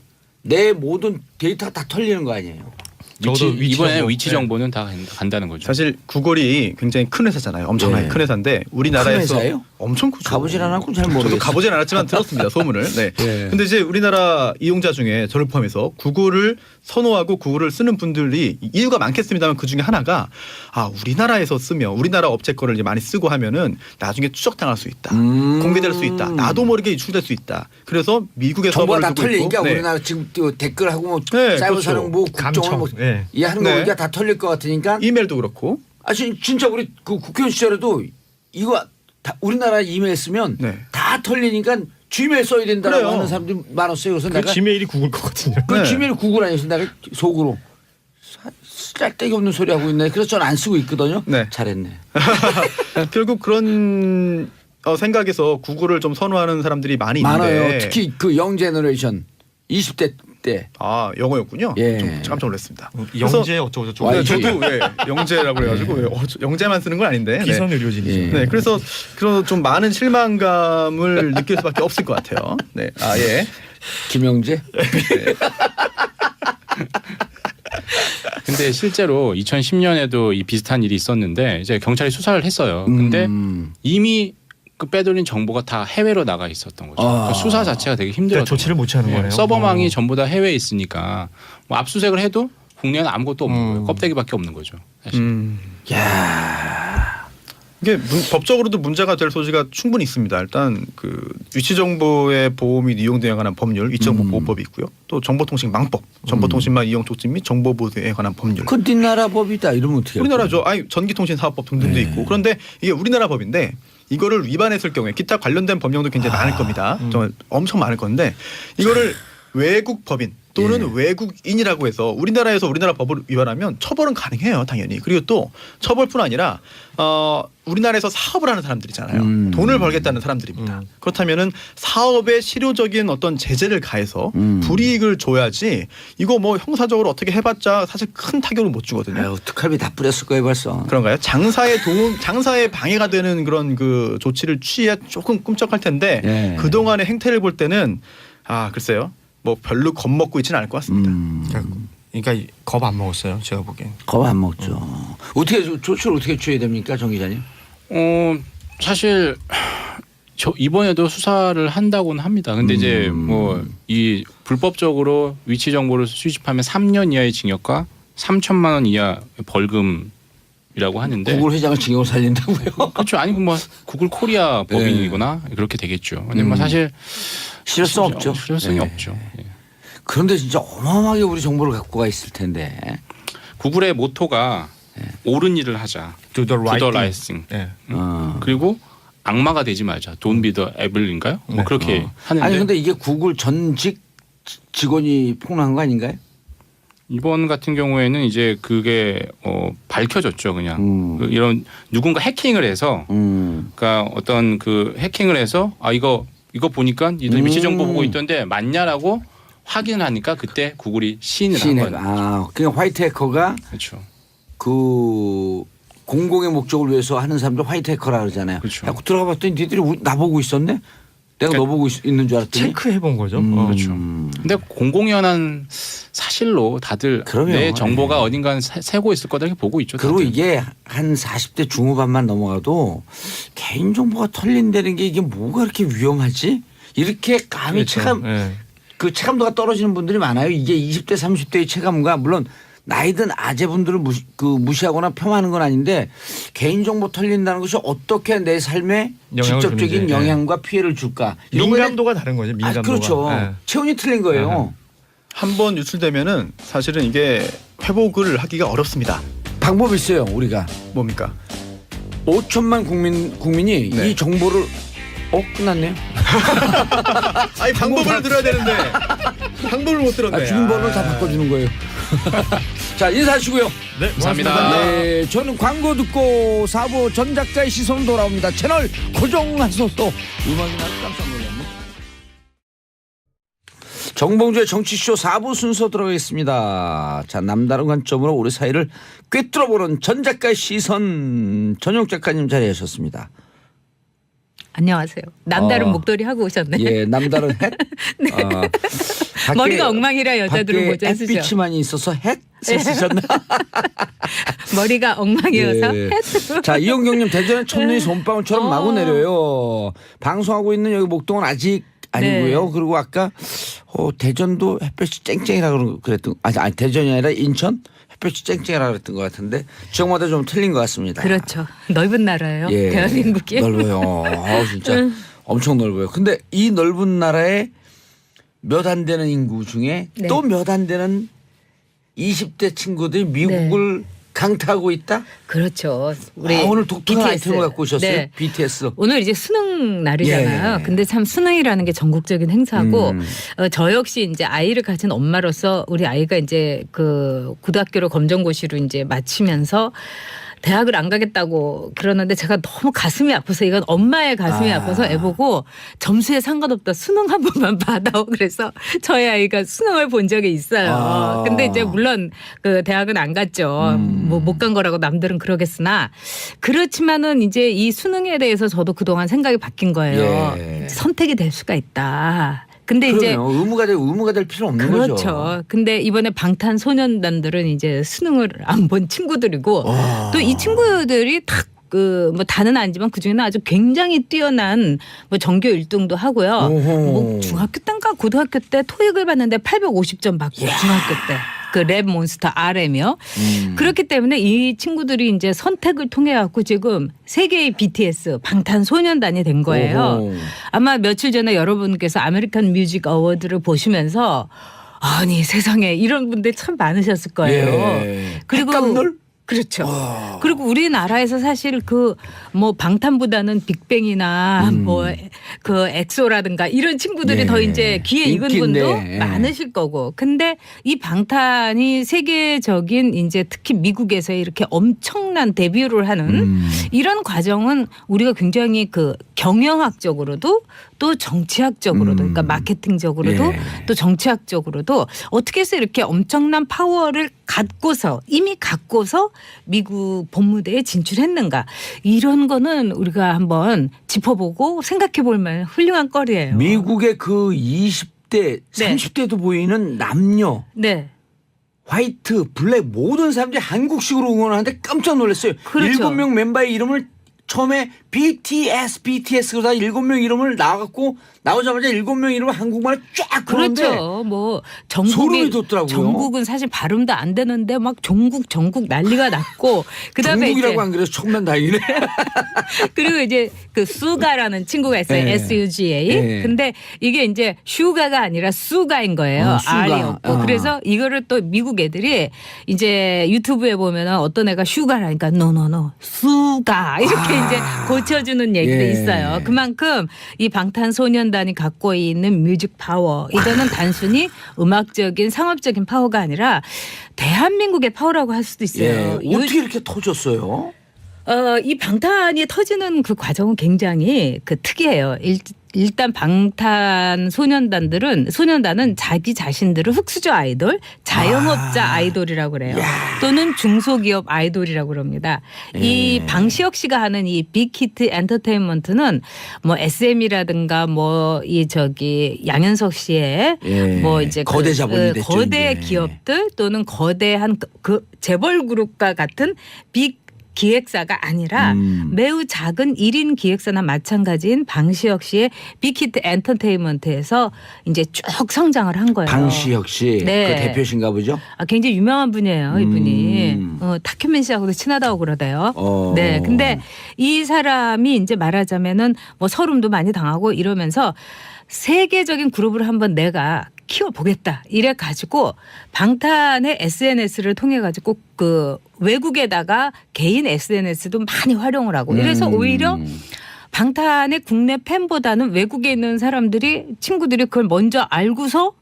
내 모든 데이터가 다 털리는 거 아니에요. 이번에 정보. 위치 정보는 다 간다는 거죠. 사실 구글이 굉장히 큰 회사잖아요. 엄청나게 네. 큰 회사인데 우리나라에서 큰 회사예요? 엄청 크죠. 가보질 않았고 잘 모르겠어요. 저도 가보진 않았지만 들었습니다. 소문을. 네. 네. 근데 이제 우리나라 이용자 중에 저를 포함해서 구글을 선호하고 구글을 쓰는 분들이 이유가 많겠습니다만 그 중에 하나가 우리나라에서 쓰면 우리나라 업체 거를 이제 많이 쓰고 하면은 나중에 추적당할 수 있다. 공개될 수 있다. 나도 모르게 유출될 수 있다. 그래서 미국에 정보가 서버를 다 두고 털리니까 있고. 네. 우리나라 지금 또 댓글하고 뭐 네, 사이버 그렇죠. 사령부 국정원 뭐 네. 이 하는 거 네. 우리가 다 털릴 것 같으니까 이메일도 그렇고. 진짜 우리 그 국회의원 시절에도 이거 다 우리나라 이메일 쓰면 네. 다 털리니까 Gmail 써야 된다고 그래요. 하는 사람들이 많았어요. 그래서 그 내가 지메일이 구글 거거든요. 그 네. Gmail 구글 아니었어. 내가 속으로 짤데기 없는 소리 하고 있네. 그래서 저는 안 쓰고 있거든요. 네. 잘했네. 결국 그런 생각에서 구구를 좀 선호하는 사람들이 많이 많아요. 있는데 특히 그 영 제너레이션 20대 때. 아 영어였군요. 예. 좀 깜짝 놀랐습니다. 그래서 영재 어쩌고 저쩌고. YG. 저도 영재라고 그래가지고 영재만 쓰는 건 아닌데. 기성 의료진이죠. 예. 네, 그래서 그런 좀 많은 실망감을 느낄 수밖에 없을 것 같아요. 네, 예. 김영재. 근데 실제로 2010년에도 이 비슷한 일이 있었는데 이제 경찰이 수사를 했어요. 근데 이미 그 빼돌린 정보가 다 해외로 나가 있었던 거죠. 그러니까 수사 자체가 되게 힘들었어요. 조치를 못 취하는 거네요. 서버망이 전부 다 해외에 있으니까 뭐 압수수색을 해도 국내에는 아무것도 없는 거예요. 껍데기밖에 없는 거죠. 사실. 야. 이게 법적으로도 문제가 될 소지가 충분히 있습니다. 일단 그 위치 정보의 보호 및 이용등에 관한 법률, 위치정보보호법이 있고요. 또 정보통신망법, 정보통신망 이용 촉진 및 정보보호에 관한 법률. 그 뒷나라 법이다 이러면 어떻게? 우리나라죠. 아니 전기통신사업법 등등도 있고. 그런데 이게 우리나라 법인데 이거를 위반했을 경우에 기타 관련된 법령도 굉장히 많을 겁니다. 정말 엄청 많을 건데 이거를 외국 법인 또는 외국인이라고 해서 우리나라에서 우리나라 법을 위반하면 처벌은 가능해요, 당연히. 그리고 또 처벌뿐 아니라 우리나라에서 사업을 하는 사람들이잖아요. 돈을 벌겠다는 사람들입니다. 그렇다면은 사업에 실효적인 어떤 제재를 가해서 불이익을 줘야지 이거 뭐 형사적으로 어떻게 해봤자 사실 큰 타격을 못 주거든요. 아유, 특활비 다 뿌렸을 거예요 벌써. 그런가요? 장사에 방해가 되는 그런 그 조치를 취해야 조금 꿈쩍할 텐데 네. 그 동안의 행태를 볼 때는 글쎄요. 뭐 별로 겁먹고 있지는 않을 것 같습니다. 그러니까 겁 안 먹었어요. 제가 보기엔. 겁 안 먹죠. 어떻게 조치를 어떻게 취해야 됩니까, 정 기자님? 사실 저 이번에도 수사를 한다고는 합니다. 근데 이제 뭐 이 불법적으로 위치 정보를 수집하면 3년 이하의 징역과 3천만 원 이하 벌금이라고 하는데. 구글 회장을 징역을 살린다고요? 그렇죠. 아니 뭐 구글 코리아 법인이거나 그렇게 되겠죠. 근데 뭐 사실 실효성 없죠. 실효성이 네. 없죠. 예. 그런데 진짜 어마어마하게 우리 정보를 갖고 가 있을 텐데. 구글의 모토가 옳은 일을 하자. Do the right Do the thing. right thing. 예. 그리고 악마가 되지 말자. Don't be the evil인가요? 뭐 그렇게 하는데. 아니 근데 이게 구글 전직 직원이 폭로한 거 아닌가요? 이번 같은 경우에는 이제 그게 밝혀졌죠. 그냥 이런 누군가 해킹을 해서 그러니까 어떤 그 해킹을 해서 이거 보니까 이들 위치 정보 보고 있던데 맞냐라고 확인을 하니까 그때 구글이 시인을 한 거예요. 그러니까 화이트 해커가 그렇죠. 그 공공의 목적을 위해서 하는 사람들 화이트 해커라 그러잖아요. 그렇죠. 자꾸 들어가 봤더니 니들이 나보고 있었네? 내가 너 보고 있는 줄 알았더니. 체크해 본 거죠. 그렇죠. 근데 공공연한 사실로 다들 그럼요. 내 정보가 어딘가 새고 있을 거다 이렇게 보고 있죠. 그리고 다들. 이게 한 40대 중후반만 넘어가도 개인정보가 털린다는 게 이게 뭐가 그렇게 위험하지? 이렇게 감히 그렇죠. 예. 그 체감도가 떨어지는 분들이 많아요. 이게 20대 30대의 체감과 물론 나이든 아재분들을 무시하거나 폄하하는 건 아닌데 개인정보 털린다는 것이 어떻게 내 삶에 영향을 직접적인 주는지. 영향과 피해를 줄까. 이런 거에 민감도가 다른 거죠. 민감도가. 그렇죠. 예. 체온이 틀린 거예요. 한번 유출되면은 사실은 이게 회복을 하기가 어렵습니다. 방법이 있어요. 우리가 뭡니까? 5천만 국민이 네. 이 정보를 끝났네요. 아니 방법을 들어야 되는데 방법을 못 들었네. 주민번호를 다 바꿔주는 거예요. 자 인사하시고요. 네, 감사합니다. 네, 저는 광고 듣고 4부 전작자의 시선 돌아옵니다. 채널 고정하셔서 또 음악이 나서 깜짝 놀랐네. 정봉주의 정치쇼 4부 순서 들어가겠습니다. 자 남다른 관점으로 우리 사회를 꿰뚫어보는 전작가의 시선 전용 작가님 자리하셨습니다. 안녕하세요. 남다른 목도리 하고 오셨네. 예, 남다른 햇. 네. 머리가 엉망이라 여자들은 모자 쓰죠. 햇빛이 많이 있어서 햇 쓰셨나? 머리가 엉망이어서 예. 햇. 자 이용경님 대전에 첫눈이 솜방울처럼 마구 내려요. 방송하고 있는 여기 목동은 아직 아니고요. 네. 그리고 아까 대전도 햇볕이 쨍쨍이라 그랬던 아니 대전이 아니라 인천 햇볕이 쨍쨍이라 그랬던 것 같은데 지역마다 좀 틀린 것 같습니다. 그렇죠. 넓은 나라예요. 예, 대한민국이. 넓어요. 진짜 엄청 넓어요. 근데 이 넓은 나라에 몇 안 되는 인구 중에 네. 또 몇 안 되는 20대 친구들이 미국을 강타하고 있다? 그렇죠. 우리 오늘 독특한 BTS. 아이템을 갖고 오셨어요. 네. BTS. 오늘 이제 수능 날이잖아요. 예. 근데 참 수능이라는 게 전국적인 행사고 저 역시 이제 아이를 가진 엄마로서 우리 아이가 이제 그 고등학교를 검정고시로 이제 마치면서 대학을 안 가겠다고 그러는데 제가 너무 가슴이 아파서 이건 엄마의 가슴이 아파서 애보고 점수에 상관없다 수능 한 번만 받아오 그래서 저희 아이가 수능을 본 적이 있어요. 근데 이제 물론 그 대학은 안 갔죠. 뭐 못 간 거라고 남들은 그러겠으나 그렇지만은 이제 이 수능에 대해서 저도 그동안 생각이 바뀐 거예요. 예. 선택이 될 수가 있다. 근데 이제 그러면 의무가 될 필요 없는 그렇죠. 거죠. 근데 이번에 방탄소년단들은 이제 수능을 안 본 친구들이고 또 이 친구들이 탁 그 뭐 다는 아니지만 그 중에는 아주 굉장히 뛰어난 뭐 전교 1등도 하고요. 뭐 중학교 때인가 고등학교 때 토익을 봤는데 850점 받고 중학교 때. 그 랩 몬스터 RM이요. 그렇기 때문에 이 친구들이 이제 선택을 통해 갖고 지금 세계의 BTS 방탄소년단이 된 거예요. 오호. 아마 며칠 전에 여러분께서 아메리칸 뮤직 어워드를 보시면서 아니 세상에 이런 분들 참 많으셨을 거예요. 예. 그리고 햇감놀? 그렇죠. 그리고 우리나라에서 사실 그 뭐 방탄보다는 빅뱅이나 뭐 그 엑소라든가 이런 친구들이 예. 더 이제 귀에 익은 인기인데. 분도 예. 많으실 거고. 근데 이 방탄이 세계적인 이제 특히 미국에서 이렇게 엄청난 데뷔를 하는 이런 과정은 우리가 굉장히 그 경영학적으로도 또 정치학적으로도 그러니까 마케팅적으로도 예. 또 정치학적으로도 어떻게 해서 이렇게 엄청난 파워를 갖고서 이미 갖고서 미국 본무대에 진출했는가 이런 거는 우리가 한번 짚어보고 생각해 볼 만한 훌륭한 거리예요. 미국의 그 20대, 네. 30대도 보이는 남녀, 네. 화이트, 블랙 모든 사람들이 한국식으로 응원하는데 깜짝 놀랐어요. 그렇죠. 7명 멤버의 이름을 처음에 BTS 그러다 7명 이름을 나와갖고 나오자마자 7명 이름을 한국말을 쫙 그러는데 그렇죠. 뭐 소름이 전국이 돋더라고요. 전국은 사실 발음도 안 되는데 막 전국 난리가 났고 그다음에 중국이라고 이제 안 그래서 천만다행이네. 그리고 이제 그 수가라는 친구가 있어요. 네. SUGA. 네. 근데 이게 이제 슈가가 아니라 수가인 거예요. 수가. R이 없고. 그래서 이거를 또 미국 애들이 이제 유튜브에 보면은 어떤 애가 슈가라니까 노노노 수가 이렇게 이제 고쳐주는 얘기도 예. 있어요. 그만큼 이 방탄소년단이 갖고 있는 뮤직 파워 이거는 단순히 음악적인 상업적인 파워가 아니라 대한민국의 파워라고 할 수도 있어요. 예. 어떻게 이렇게 터졌어요? 이 방탄이 터지는 그 과정은 굉장히 그 특이해요. 일단 소년단은 자기 자신들을 흑수저 아이돌, 자영업자 아이돌이라고 그래요. 또는 중소기업 아이돌이라고 그럽니다. 이 방시혁 씨가 하는 이 빅히트 엔터테인먼트는 뭐 SM이라든가 뭐 이 저기 양현석 씨의 예. 뭐 이제 거대 자본이 됐죠, 거대 이제. 기업들 또는 거대한 그 재벌 그룹과 같은 빅 기획사가 아니라 매우 작은 1인 기획사나 마찬가지인 방시혁 씨의 빅히트 엔터테인먼트에서 이제 쭉 성장을 한 거예요. 방시혁 씨. 네. 그 대표신가 보죠? 굉장히 유명한 분이에요, 이분이. 탁현민 씨하고도 친하다고 그러대요. 네. 근데 이 사람이 이제 말하자면은 뭐 서름도 많이 당하고 이러면서 세계적인 그룹을 한번 내가 키워보겠다. 이래 가지고 방탄의 SNS를 통해 가지고 그 외국에다가 개인 SNS도 많이 활용을 하고 이래서 오히려 방탄의 국내 팬보다는 외국에 있는 친구들이 그걸 먼저 알고서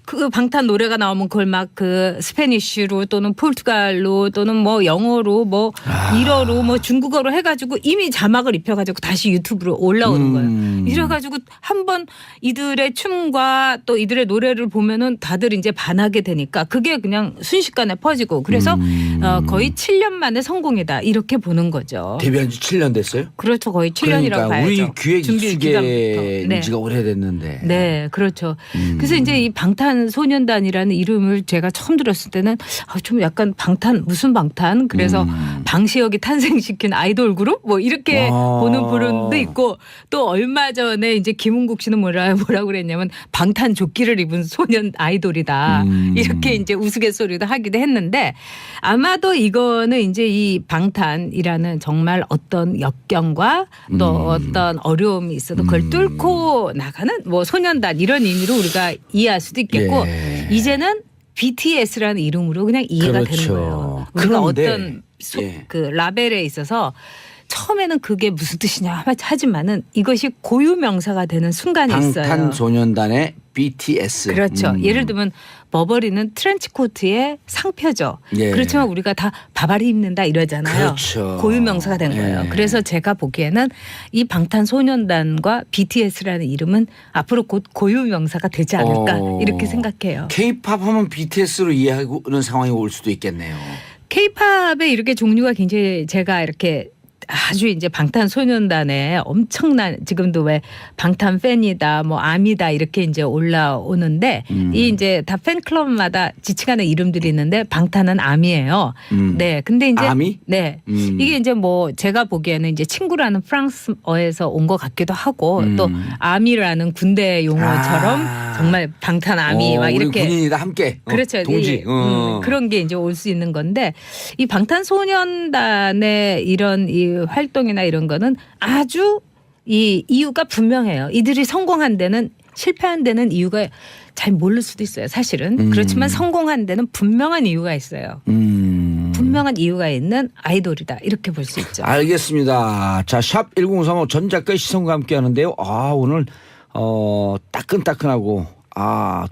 그 방탄 노래가 나오면 그걸 막 그 스페니쉬로 또는 포르투갈로 또는 뭐 영어로 뭐 일어로 뭐 중국어로 해가지고 이미 자막을 입혀가지고 다시 유튜브로 올라오는 거예요. 이래가지고 한번 이들의 춤과 또 이들의 노래를 보면은 다들 이제 반하게 되니까 그게 그냥 순식간에 퍼지고 그래서 거의 7년 만에 성공이다 이렇게 보는 거죠. 데뷔한 지 7년 됐어요? 그렇죠. 거의 7년이라고 그러니까 봐야죠. 우리 귀에 준비 기간부터. 익숙해진 지가 오래됐는데. 네, 그렇죠. 그래서 이제 이 방탄소년단이라는 이름을 제가 처음 들었을 때는 좀 약간 무슨 방탄? 그래서 방시혁이 탄생시킨 아이돌 그룹? 뭐 이렇게 보는 분도 있고 또 얼마 전에 이제 김은국 씨는 뭐라고 그랬냐면 방탄조끼를 입은 소년 아이돌이다. 이렇게 이제 우스갯소리도 하기도 했는데 아마도 이거는 이제 이 방탄이라는 정말 어떤 역경과 또 어떤 어려움이 있어도 그걸 뚫고 나가는 뭐 소년단 이런 의미로 우리가 이해할 수도 있겠고 예. 이제는 BTS라는 이름으로 그냥 이해가 그렇죠. 되는 거예요. 우리가 그런데, 어떤 예. 그 라벨에 있어서 처음에는 그게 무슨 뜻이냐 하지만은 이것이 고유 명사가 되는 순간이 있어요. 방탄소년단의 BTS. 그렇죠. 예를 들면 버버리는 트렌치 코트의 상표죠. 예. 그렇지만 우리가 다 바바리 입는다 이러잖아요. 그렇죠. 고유명사가 된 거예요. 예. 그래서 제가 보기에는 이 방탄소년단과 BTS라는 이름은 앞으로 곧 고유명사가 되지 않을까 이렇게 생각해요. K-팝 하면 BTS로 이해하는 상황이 올 수도 있겠네요. K-팝의 이렇게 종류가 굉장히 제가 이렇게 아주 이제 방탄소년단의 엄청난 지금도 왜 방탄 팬이다 뭐 아미다 이렇게 이제 올라오는데 이 이제 다 팬클럽마다 지칭하는 이름들이 있는데 방탄은 아미예요. 네. 근데 이제 아미? 네. 이게 이제 뭐 제가 보기에는 이제 친구라는 프랑스어에서 온 것 같기도 하고 또 아미라는 군대 용어처럼 정말 방탄 아미 막 우리 이렇게 군인이다 함께. 그렇죠. 동지. 그런 게 이제 올 수 있는 건데 이 방탄소년단의 이런 이 활동이나 이런 거는 아주 이 이유가 분명해요. 이들이 성공한 데는 실패한 데는 이유가 잘 모를 수도 있어요. 사실은. 그렇지만 성공한 데는 분명한 이유가 있어요. 분명한 이유가 있는 아이돌이다. 이렇게 볼 수 있죠. 알겠습니다. 자, 샵 1035 전 작가의 시선과 함께 하는데요. 오늘 따끈따끈하고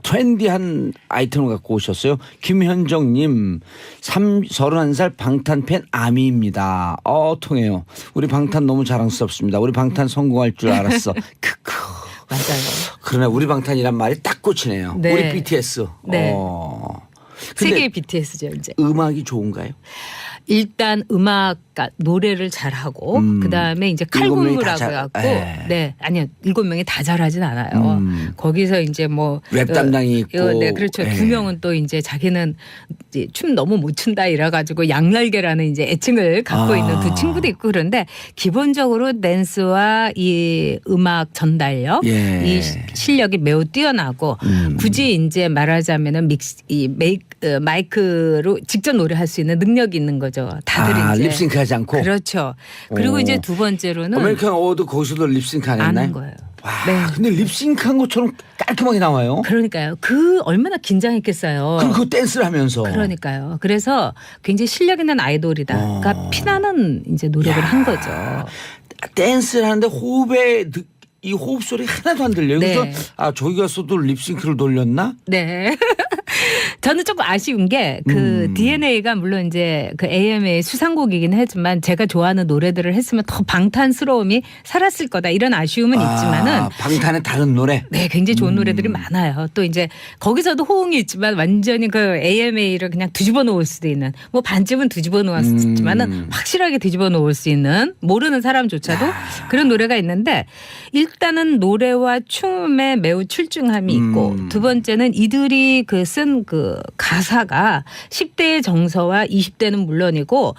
트렌디한 아이템을 갖고 오셨어요. 김현정님 31살 방탄팬 아미입니다. 통해요. 우리 방탄 너무 자랑스럽습니다. 우리 방탄 성공할 줄 알았어. 크크. 맞아요. 그러네. 우리 방탄이란 말이 딱 꽂히네요. 네. 우리 BTS. 네. 근데 세계의 BTS죠 이제. 음악이 좋은가요? 일단 음악 노래를 잘하고 그다음에 이제 일곱 명이 다 칼군무라고 해갖고 예. 네 아니요 7명이 다 잘하진 않아요. 거기서 이제 뭐 랩 담당이 있고. 네 그렇죠. 예. 2명은 또 이제 자기는 이제 춤 너무 못 춘다 이래가지고 양날개라는 이제 애칭을 갖고 있는 두 친구도 있고 그런데 기본적으로 댄스와 이 음악 전달력 예. 이 실력이 매우 뛰어나고 굳이 이제 말하자면은 마이크로 직접 노래할 수 있는 능력이 있는 거죠. 다들 이제 립싱크하지 않고. 그렇죠. 그리고 오. 이제 두 번째로는 아메리칸 어워드 거기서도 립싱크 안 했나요? 아는 거예요. 와, 네. 근데 립싱크한 것처럼 깔끔하게 나와요. 그러니까요. 그 얼마나 긴장했겠어요. 그리고 그 댄스를 하면서. 그러니까요. 그래서 굉장히 실력 있는 아이돌이다. 그러니까 피나는 이제 노력을 한 거죠. 댄스를 하는데 이 호흡 소리 하나도 안 들려요. 네. 그래서 저기 가서도 립싱크를 돌렸나? 네. 저는 조금 아쉬운 게 그 DNA가 물론 이제 그 AMA 수상곡이긴 하지만 제가 좋아하는 노래들을 했으면 더 방탄스러움이 살았을 거다 이런 아쉬움은 있지만은 방탄의 다른 노래. 네, 굉장히 좋은 노래들이 많아요. 또 이제 거기서도 호응이 있지만 완전히 그 AMA를 그냥 뒤집어 놓을 수도 있는 뭐 반쯤은 뒤집어 놓았지만은 확실하게 뒤집어 놓을 수 있는 모르는 사람조차도 그런 노래가 있는데 일단은 노래와 춤에 매우 출중함이 있고 두 번째는 이들이 그 쓴 그 가사가 10대의 정서와 20대는 물론이고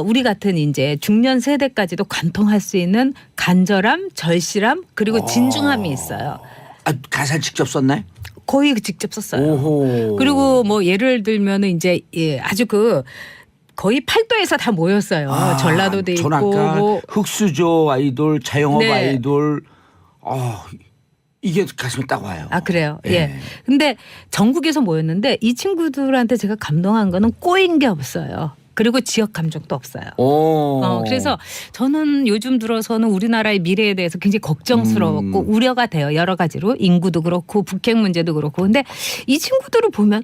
우리 같은 이제 중년 세대까지도 관통할 수 있는 간절함, 절실함 그리고 진중함이 있어요. 가사를 직접 썼나요? 거의 직접 썼어요. 오호. 그리고 뭐 예를 들면은 이제 아주 그 거의 팔도에서 다 모였어요. 전라도도 있고 전학가, 뭐 흑수저 아이돌, 자영업 네. 아이돌. 이게 가슴에 딱 와요. 그래요. 예. 예. 근데 전국에서 모였는데 이 친구들한테 제가 감동한 거는 꼬인 게 없어요. 그리고 지역 감정도 없어요. 그래서 저는 요즘 들어서는 우리나라의 미래에 대해서 굉장히 걱정스러웠고 우려가 돼요. 여러 가지로 인구도 그렇고 북핵 문제도 그렇고. 근데 이 친구들을 보면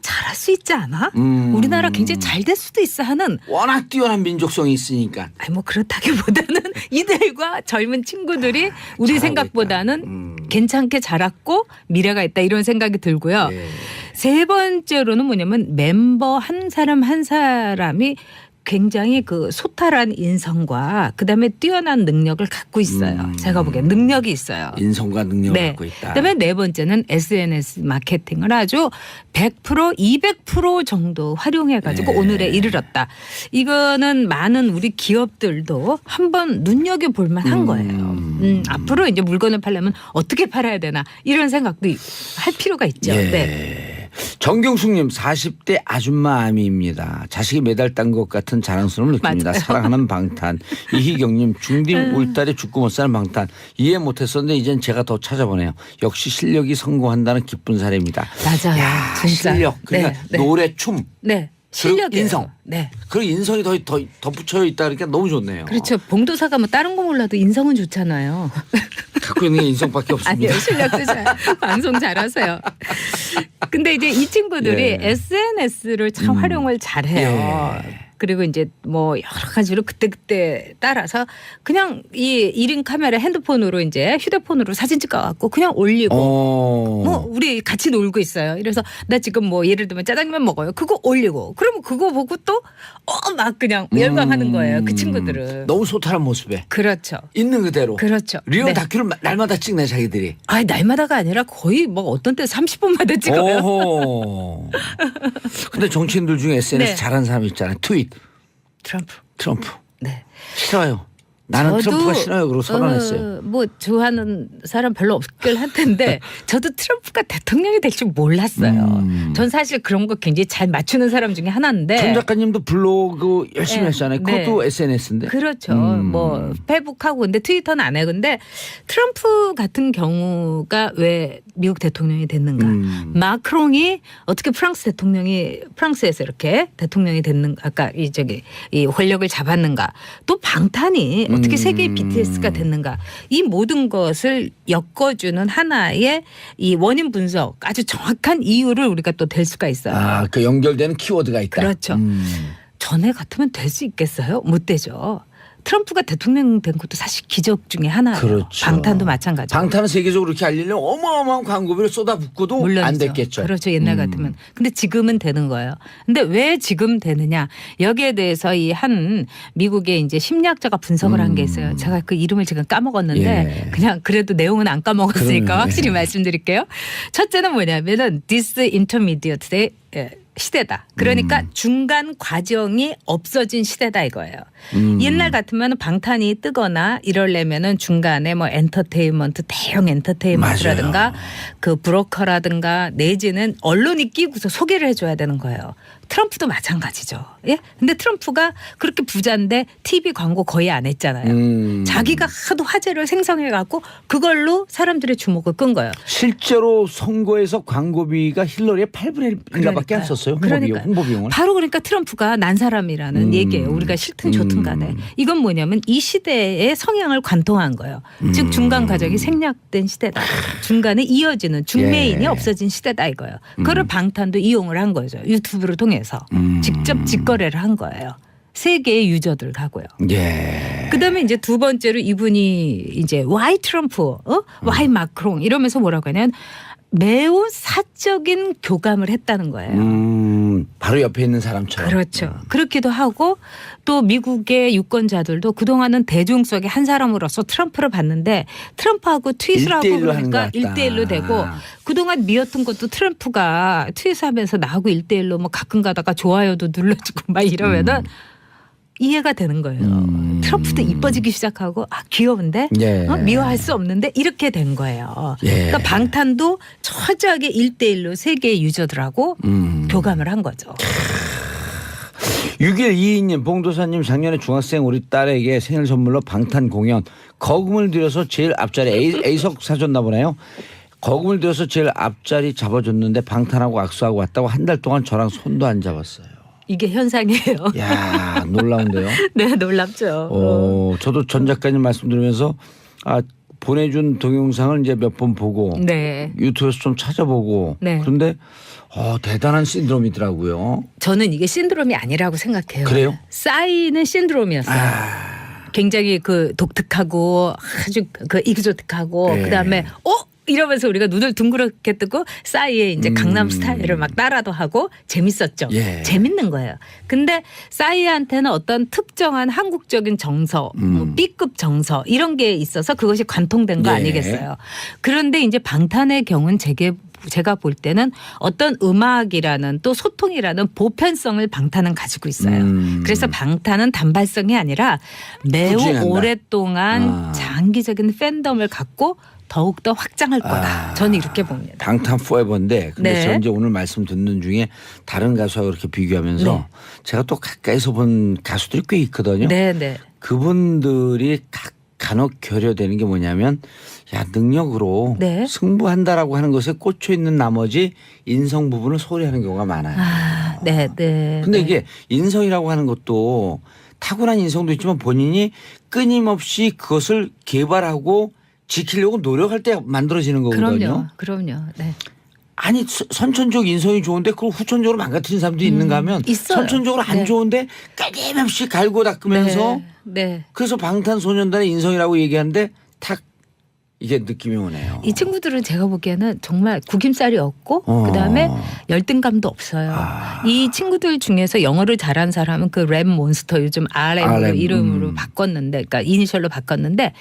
잘할 수 있지 않아? 우리나라 굉장히 잘 될 수도 있어 하는 워낙 뛰어난 민족성이 있으니까. 뭐 그렇다기보다는 이들과 젊은 친구들이 우리 생각보다는 괜찮게 자랐고 미래가 있다 이런 생각이 들고요. 네. 세 번째로는 뭐냐면 멤버 한 사람 한 사람이 굉장히 그 소탈한 인성과 그다음에 뛰어난 능력을 갖고 있어요. 제가 보기엔 능력이 있어요. 인성과 능력을 네. 갖고 있다. 그다음에 네 번째는 SNS 마케팅을 아주 100% 200% 정도 활용해가지고 네. 오늘에 이르렀다. 이거는 많은 우리 기업들도 한번 눈여겨볼 만한 거예요. 앞으로 이제 물건을 팔려면 어떻게 팔아야 되나 이런 생각도 할 필요가 있죠. 예. 네. 정경숙님 40대 아줌마 아미입니다. 자식이 매달 딴 것 같은 자랑스러움을 느낍니다. 맞아요. 사랑하는 방탄. 이희경님 중딩 울딸이 죽고 못 사는 방탄. 이해 못했었는데 이젠 제가 더 찾아보네요. 역시 실력이 성공한다는 기쁜 사례입니다. 맞아요. 야, 진짜. 실력. 그러니까 네. 노래, 춤. 네. 그리고 실력이에요. 인성. 네. 그리고 인성이 더 덧붙여 있다 그러니까 너무 좋네요. 그렇죠. 봉도사가 뭐 다른 거 몰라도 인성은 좋잖아요. 갖고 있는 게 인성밖에 없습니다. 아니요, 실력도 잘 방송 잘하세요. 근데 이제 이 친구들이 예. SNS를 참 활용을 잘해요. 예. 그리고 이제 뭐 여러 가지로 그때그때 따라서 그냥 이 1인 카메라 핸드폰으로 이제 휴대폰으로 사진 찍어갖고 그냥 올리고 뭐 우리 같이 놀고 있어요. 이래서 나 지금 뭐 예를 들면 짜장면 먹어요. 그거 올리고 그러면 그거 보고 또 막 그냥 열광하는 거예요. 그 친구들은. 너무 소탈한 모습에 그렇죠. 있는 그대로. 그렇죠. 리얼 네. 다큐를 날마다 찍네 자기들이. 아니 날마다가 아니라 거의 뭐 어떤 때 30분마다 찍어요. 오호. 근데 정치인들 중에 SNS 네. 잘하는 사람 있잖아요. 트윗. 트럼프. 네. 싫어요. 나는 저도, 트럼프가 싫어요. 그러고 선언했어요. 뭐 좋아하는 사람 별로 없길 할 텐데 저도 트럼프가 대통령이 될 줄 몰랐어요. 전 사실 그런 거 굉장히 잘 맞추는 사람 중에 하나인데. 전 작가님도 블로그 열심히 네. 하시잖아요. 그것도 네. SNS인데. 그렇죠. 뭐 페북하고 근데 트위터는 안 해요. 근데 트럼프 같은 경우가 왜 미국 대통령이 됐는가? 마크롱이 어떻게 프랑스에서 이렇게 대통령이 됐는가? 아까 이 권력을 잡았는가? 또 방탄이 어떻게 세계의 BTS가 됐는가? 이 모든 것을 엮어주는 하나의 이 원인 분석 아주 정확한 이유를 우리가 또 될 수가 있어요. 아, 그 연결되는 키워드가 있다. 그렇죠. 전에 같으면 될 수 있겠어요? 못 되죠. 트럼프가 대통령 된 것도 사실 기적 중에 하나예요. 그렇죠. 방탄도 마찬가지고. 방탄은 세계적으로 이렇게 알리려면 어마어마한 광고비를 쏟아붓고도 물론이죠. 안 됐겠죠. 그렇죠. 옛날 같으면. 근데 지금은 되는 거예요. 근데 왜 지금 되느냐. 여기에 대해서 이 한 미국의 이제 심리학자가 분석을 한 게 있어요. 제가 그 이름을 지금 까먹었는데 예. 그냥 그래도 내용은 안 까먹었으니까 그러네. 확실히 말씀드릴게요. 첫째는 뭐냐면은 disintermediate 시대다. 그러니까 중간 과정이 없어진 시대다 이거예요. 옛날 같으면 방탄이 뜨거나 이러려면은 중간에 뭐 엔터테인먼트 대형 엔터테인먼트라든가 그 브로커라든가 내지는 언론이 끼고서 소개를 해줘야 되는 거예요. 트럼프도 마찬가지죠. 예? 근데 트럼프가 그렇게 부자인데 TV 광고 거의 안 했잖아요. 자기가 하도 화제를 생성해갖고 그걸로 사람들의 주목을 끈 거예요. 실제로 선거에서 광고비가 힐러리의 8분의 1인가밖에 안 썼어요. 홍보 비용을. 바로 그러니까 트럼프가 난 사람이라는 얘기예요. 우리가 싫든 좋든 간에. 이건 뭐냐면 이 시대의 성향을 관통한 거예요. 즉 중간 과정이 생략된 시대다. 중간에 이어지는 중메인이 예. 없어진 시대다 이거예요. 그걸 방탄도 이용을 한 거죠. 유튜브를 통해서. 직접 직거래를 한 거예요. 세계의 유저들하고요. 예. 그다음에 이제 두 번째로 이분이 이제 why 트럼프, why 마크롱 이러면서 뭐라고 하냐면 매우 사적인 교감을 했다는 거예요. 바로 옆에 있는 사람처럼. 그렇죠. 그렇기도 하고 또 미국의 유권자들도 그동안은 대중 속의 한 사람으로서 트럼프를 봤는데 트럼프하고 트윗을 하고 1대1로 그러니까 하는 것 같다. 1대1로 되고 그동안 미웠던 것도 트럼프가 트윗하면서 나하고 1대1로 뭐 가끔 가다가 좋아요도 눌러주고 막 이러면은 이해가 되는 거예요. 트럼프도 이뻐지기 시작하고 아 귀여운데 예. 미워할 수 없는데 이렇게 된 거예요. 예. 그러니까 방탄도 철저하게 1대1로 세계의 유저들하고 교감을 한 거죠. 6122님 봉도사님 작년에 중학생 우리 딸에게 생일 선물로 방탄 공연 거금을 들여서 제일 앞자리 A석 사줬나 보네요. 거금을 들여서 제일 앞자리 잡아줬는데 방탄하고 악수하고 왔다고 한 달 동안 저랑 손도 안 잡았어요. 이게 현상이에요. 야 놀라운데요. 네, 놀랍죠. 저도 전 작가님 말씀 들으면서 보내준 동영상을 이제 몇 번 보고 네. 유튜브에서 좀 찾아보고 네. 그런데 대단한 신드롬이더라고요. 저는 이게 신드롬이 아니라고 생각해요. 그래요? 쌓이는 신드롬이었어요. 굉장히 그 독특하고 아주 그 익조틱하고 네. 그다음에 이러면서 우리가 눈을 둥그렇게 뜨고 싸이의 이제 강남 스타일을 막 따라도 하고 재밌었죠. 예. 재밌는 거예요. 근데 싸이한테는 어떤 특정한 한국적인 정서, 뭐 B급 정서 이런 게 있어서 그것이 관통된 거 예. 아니겠어요. 그런데 이제 방탄의 경우는 제가 볼 때는 어떤 음악이라는 또 소통이라는 보편성을 방탄은 가지고 있어요. 그래서 방탄은 단발성이 아니라 매우 꾸준히 한다. 오랫동안 장기적인 팬덤을 갖고 더욱더 확장할 거다. 저는 이렇게 봅니다. 방탄 포에버인데 근데 네. 저 이제 오늘 말씀 듣는 중에 다른 가수하고 이렇게 비교하면서 네. 제가 또 가까이서 본 가수들이 꽤 있거든요. 네, 네. 그분들이 간혹 결여되는 게 뭐냐면 능력으로 네. 승부한다라고 하는 것에 꽂혀 있는 나머지 인성 부분을 소홀히 하는 경우가 많아요. 네, 네. 근데 네. 이게 인성이라고 하는 것도 타고난 인성도 있지만 본인이 끊임없이 그것을 개발하고 지키려고 노력할 때 만들어지는 거거든요. 그럼요. 네. 아니 선천적 인성이 좋은데 그걸 후천적으로 망가뜨린 사람도 있는가 하면 있어요. 선천적으로 안 네. 좋은데 끊임없이 갈고 닦으면서 네. 그래서 방탄소년단의 인성이라고 얘기하는데 탁 이게 느낌이 오네요. 이 친구들은 제가 보기에는 정말 구김살이 없고 그다음에 열등감도 없어요. 이 친구들 중에서 영어를 잘하는 사람은 그 랩 몬스터 요즘 RM으로 이름으로 바꿨는데 그러니까 이니셜로 바꿨는데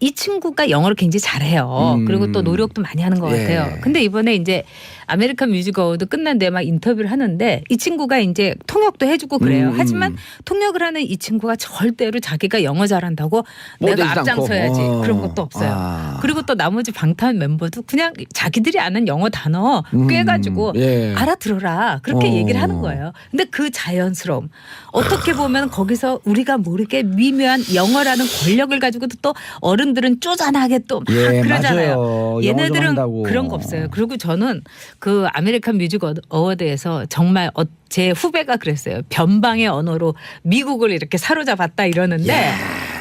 이 친구가 영어를 굉장히 잘해요. 그리고 또 노력도 많이 하는 것 예. 같아요. 근데 이번에 이제 아메리칸 뮤직 어워드 끝난 뒤에 막 인터뷰를 하는데 이 친구가 이제 통역도 해주고 그래요. 하지만 통역을 하는 이 친구가 절대로 자기가 영어 잘한다고 뭐 내가 되지도 앞장서야지 않고. 그런 것도 없어요. 그리고 또 나머지 방탄 멤버도 그냥 자기들이 아는 영어 단어 꿰가지고 예. 알아들어라 그렇게 얘기를 하는 거예요. 근데 그 자연스러움 어떻게 보면 거기서 우리가 모르게 미묘한 영어라는 권력을 가지고도 또 어른들은 쪼잔하게 또 막 예, 그러잖아요. 맞아요. 영어 좀 얘네들은 한다고. 그런 거 없어요. 그리고 저는 그 아메리칸 뮤직 어워드에서 정말 제 후배가 그랬어요. 변방의 언어로 미국을 이렇게 사로잡았다 이러는데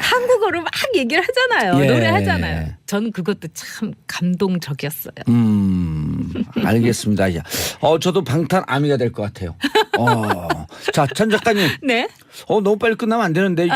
한국어로 막 얘기를 하잖아요. 예. 노래하잖아요. 저는 그것도 참 감동적이었어요. 알겠습니다. 저도 방탄 아미가 될 것 같아요. 자, 전 작가님. 네. 너무 빨리 끝나면 안 되는데.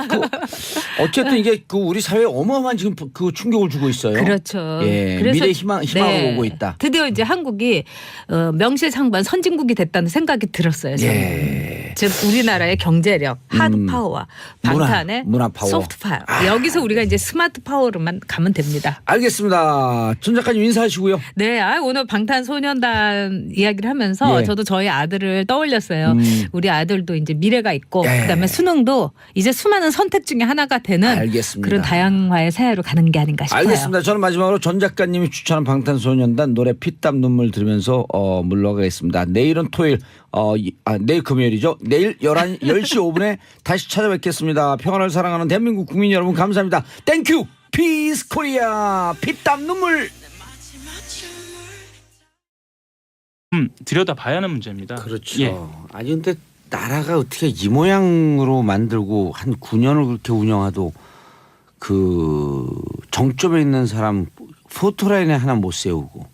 어쨌든 이게 우리 사회에 어마어마한 지금 그 충격을 주고 있어요. 그렇죠. 예, 그래서 미래 희망으로 오고 있다. 드디어 이제 한국이 명실상부한 선진국이 됐다는 생각이 들었어요. 저는. 예. 즉 우리나라의 경제력, 하드 파워와 방탄의 문화 파워. 소프트 파워. 여기서 우리가 이제 스마트 파워로만 가면 됩니다. 알겠습니다. 전 작가님 인사하시고요. 네, 오늘 방탄소년단 이야기를 하면서 예. 저도 저희 아들을 떠올렸어요. 우리 아들도 이제 미래가 있고 예. 그다음에 수능도 이제 수많은 선택 중에 하나가 되는 알겠습니다. 그런 다양화의 새해로 가는 게 아닌가 싶어요. 알겠습니다. 저는 마지막으로 전 작가님이 추천한 방탄소년단 노래 피땀 눈물 들으면서 물러가겠습니다. 내일은 토요일, 내일 금요일이죠. 내일 10시 5분에 다시 찾아뵙겠습니다. 평화를 사랑하는 대한민국 국민 여러분 감사합니다. 땡큐 피스 코리아 피땀 눈물. 들여다봐야 하는 문제입니다. 그렇죠. 예. 아니 근데 나라가 어떻게 이 모양으로 만들고 한 9년을 그렇게 운영하도 그 정점에 있는 사람 포토라인에 하나 못 세우고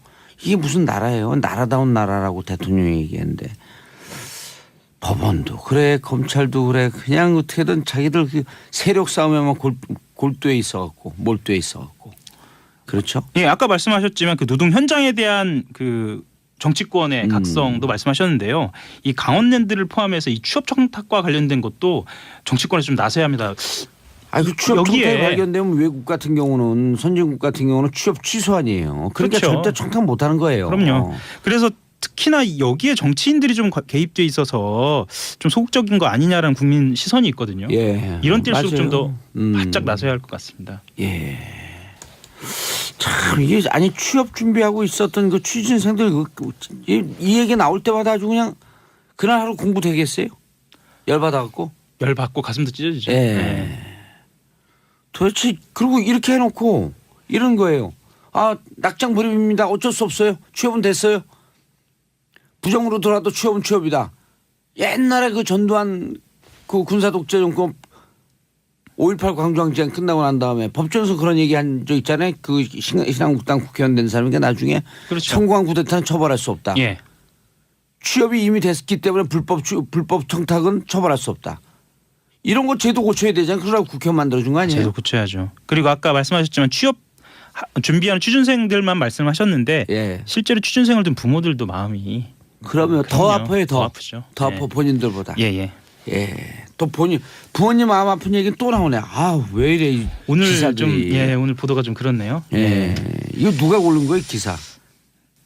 이게 무슨 나라예요? 나라다운 나라라고 대통령이 얘기했는데 법원도 그래 검찰도 그래 그냥 어떻게든 자기들 그 세력 싸움에만 골두에 있어갖고 몰두에 있어갖고 그렇죠? 예, 아까 말씀하셨지만 그 노동 현장에 대한 그 정치권의 각성도 말씀하셨는데요. 이 강원랜드를 포함해서 이 취업 청탁과 관련된 것도 정치권에서 좀 나서야 합니다. 그 취업 여기에- 청탁이 발견되면 외국 같은 경우는 선진국 같은 경우는 취업 취소 아니에요. 그러니까 그렇죠. 절대 청탁 못하는 거예요. 그럼요. 그래서 특히나 여기에 정치인들이 좀 개입돼 있어서 좀 소극적인 거 아니냐라는 국민 시선이 있거든요. 예. 이런 때일수록 좀 더 맞아요. 바짝 나서야 할 것 같습니다. 예. 참 이게 아니 취업 준비하고 있었던 그 취준생들 이 얘기 나올 때마다 아주 그냥 그날 하루 공부 되겠어요? 열받아갖고. 열 받고 가슴도 찢어지죠. 예. 네. 도대체 그리고 이렇게 해놓고 이런 거예요. 낙장 불입입니다. 어쩔 수 없어요. 취업은 됐어요. 부정으로 돌아도 취업은 취업이다. 옛날에 그 전두환 그 군사 독재 정권 5.18 광주항쟁 끝나고 난 다음에 법정에서 그런 얘기 한 적 있잖아요. 그 신한국당 국회의원 된 사람이 나중에 그렇죠. 성공한 쿠데타는 처벌할 수 없다. 예. 취업이 이미 됐기 때문에 불법 청탁은 처벌할 수 없다. 이런 거 제도 고쳐야 되잖아요. 그러라고 국회의원 만들어준 거 아니에요? 제도 고쳐야죠. 그리고 아까 말씀하셨지만 취업 준비하는 취준생들만 말씀하셨는데 예. 실제로 취준생을 둔 부모들도 마음이 그러면 더 그럼요. 아파요. 더 아프죠. 더 네. 아파 본인들보다. 예예. 예. 또 부모님 마음 아픈 얘기는 또 나오네. 왜 이래 이 오늘 기사들이. 오늘 보도가 좀 그렇네요. 예. 이거 누가 고른 거예요 기사?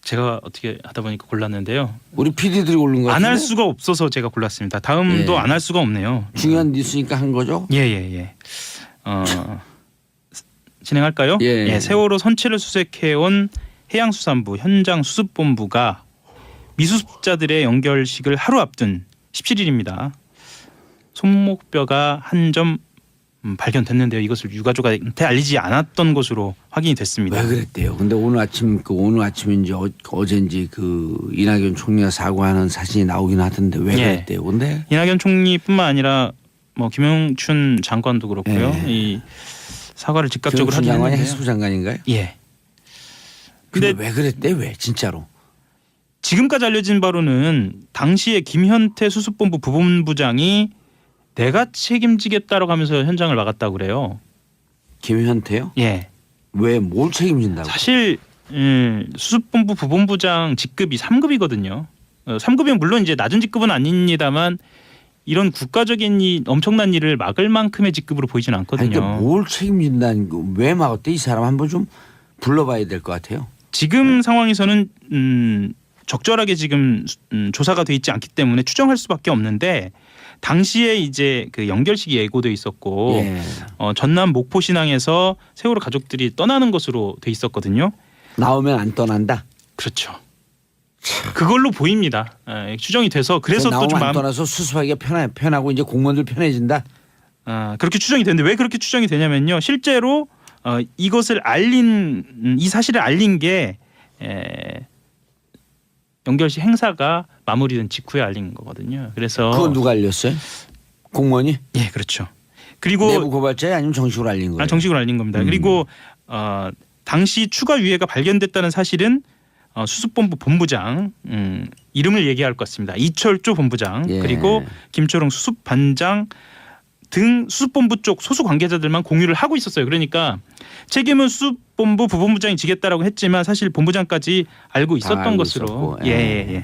제가 어떻게 하다 보니까 골랐는데요. 우리 PD들이 고른 거 안 할 같은데? 수가 없어서 제가 골랐습니다. 다음도 예. 안 할 수가 없네요. 중요한 뉴스니까 한 거죠? 예예예. 진행할까요? 예. 세월호 선체를 수색해온 해양수산부 현장 수습본부가 미수습자들의 연결식을 하루 앞둔 17일입니다. 손목뼈가 한 점 발견됐는데요. 이것을 유가족한테 알리지 않았던 것으로 확인이 됐습니다. 왜 그랬대요? 근데 오늘 아침인지 어젠지 그 이낙연 총리가 사과하는 사진이 나오긴 하던데 왜 예. 그랬대요? 근데 이낙연 총리뿐만 아니라 김영춘 장관도 그렇고요. 예. 이 사과를 즉각적으로 김영춘 하긴 장관이 했는데요. 해수부 장관인가요? 예. 근데 근데 왜 그랬대? 왜 진짜로? 지금까지 알려진 바로는 당시에 김현태 수습본부 부본부장이 내가 책임지겠다라고 하면서 현장을 나갔다고 그래요. 김현태요? 예. 왜 뭘 책임진다고? 사실 수습본부 부본부장 직급이 3급이거든요. 3급이면 물론 이제 낮은 직급은 아닙니다만 이런 국가적인 엄청난 일을 막을 만큼의 직급으로 보이지는 아니, 않거든요. 그러니까 뭘 책임진다는 거 왜 막았대? 이 사람 한번 좀 불러봐야 될 것 같아요. 지금 상황에서는 적절하게 지금 조사가 돼 있지 않기 때문에 추정할 수밖에 없는데 당시에 이제 그 연결식이 예고돼 있었고 예. 전남 목포 신항에서 세월호 가족들이 떠나는 것으로 돼 있었거든요. 나오면 안 떠난다. 그렇죠. 그걸로 보입니다. 추정이 돼서 그래서 또 나오면 좀 안 마음 떠나서 수습하기가 편하고 이제 공무원들 편해진다. 그렇게 추정이 되는데 왜 그렇게 추정이 되냐면요. 실제로 이것을 이 사실을 알린 게 연결식 행사가 마무리된 직후에 알린 거거든요. 그래서 그건 누가 알렸어요? 공무원이? 예, 그렇죠. 그리고 내부 고발자에 아니면 정식으로 알린 거예요? 정식으로 알린 겁니다. 그리고 당시 추가 유해가 발견됐다는 사실은 수습본부 본부장 이름을 얘기할 것 같습니다. 이철조 본부장 예. 그리고 김초롱 수습반장 등 수습본부 쪽 소수 관계자들만 공유를 하고 있었어요. 그러니까 책임은 수습본부 부본부장이 지겠다라고 했지만 사실 본부장까지 알고 있었던 알고 것으로. 있었고. 예.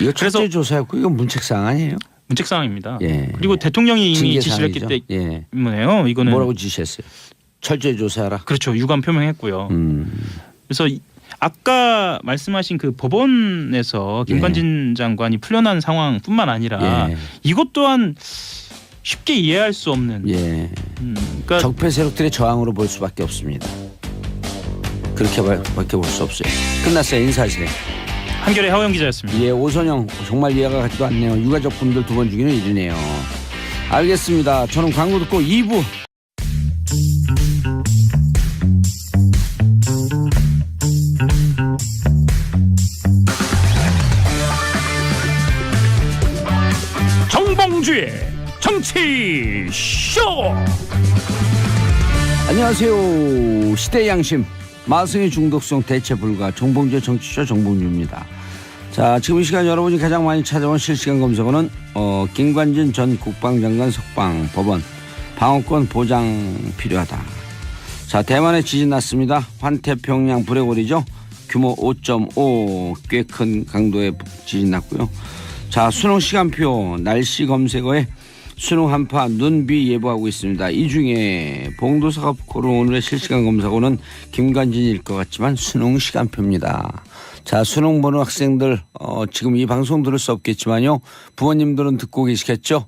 이거 그래서- 철저히 조사했고 이거 문책사항 아니에요? 문책 사항입니다. 예. 그리고 대통령이 이미 지시를 했기 징계사항이죠. 예. 때문에요. 이거는 뭐라고 지시했어요? 철저히 조사하라. 그렇죠. 유감 표명했고요. 그래서 아까 말씀하신 그 법원에서 김관진 장관이 풀려난 상황뿐만 아니라 예. 이것 또한 쉽게 이해할 수 없는 예. 그러니까 적폐 세력들의 저항으로 볼 수밖에 없습니다. 그렇게밖에 볼 수 없어요. 끝났어요. 인사하시네. 한결의 하호영 기자였습니다. 예, 오선영 정말 이해가 가지도 않네요. 유가족 분들 두 번 죽이는 일이네요. 알겠습니다. 저는 광고 듣고 2부. 정봉주의 정치 쇼. 안녕하세요. 시대의 양심 마성의 중독성 대체 불가 정봉주의 정치쇼 정봉주입니다. 자, 지금 이 시간 여러분이 가장 많이 찾아온 실시간 검색어는 김관진 전 국방장관 석방 법원 방어권 보장 필요하다. 자, 대만에 지진 났습니다. 환태평양 불레고리죠. 규모 5.5 꽤 큰 강도의 지진 났고요. 자, 수능 시간표 날씨 검색어에 수능 한파 눈비 예보하고 있습니다. 이 중에 봉도사가 고른 오늘의 실시간 검색어는 김관진일 것 같지만 수능 시간표입니다. 자, 수능 보는 학생들 지금 이 방송 들을 수 없겠지만요. 부모님들은 듣고 계시겠죠.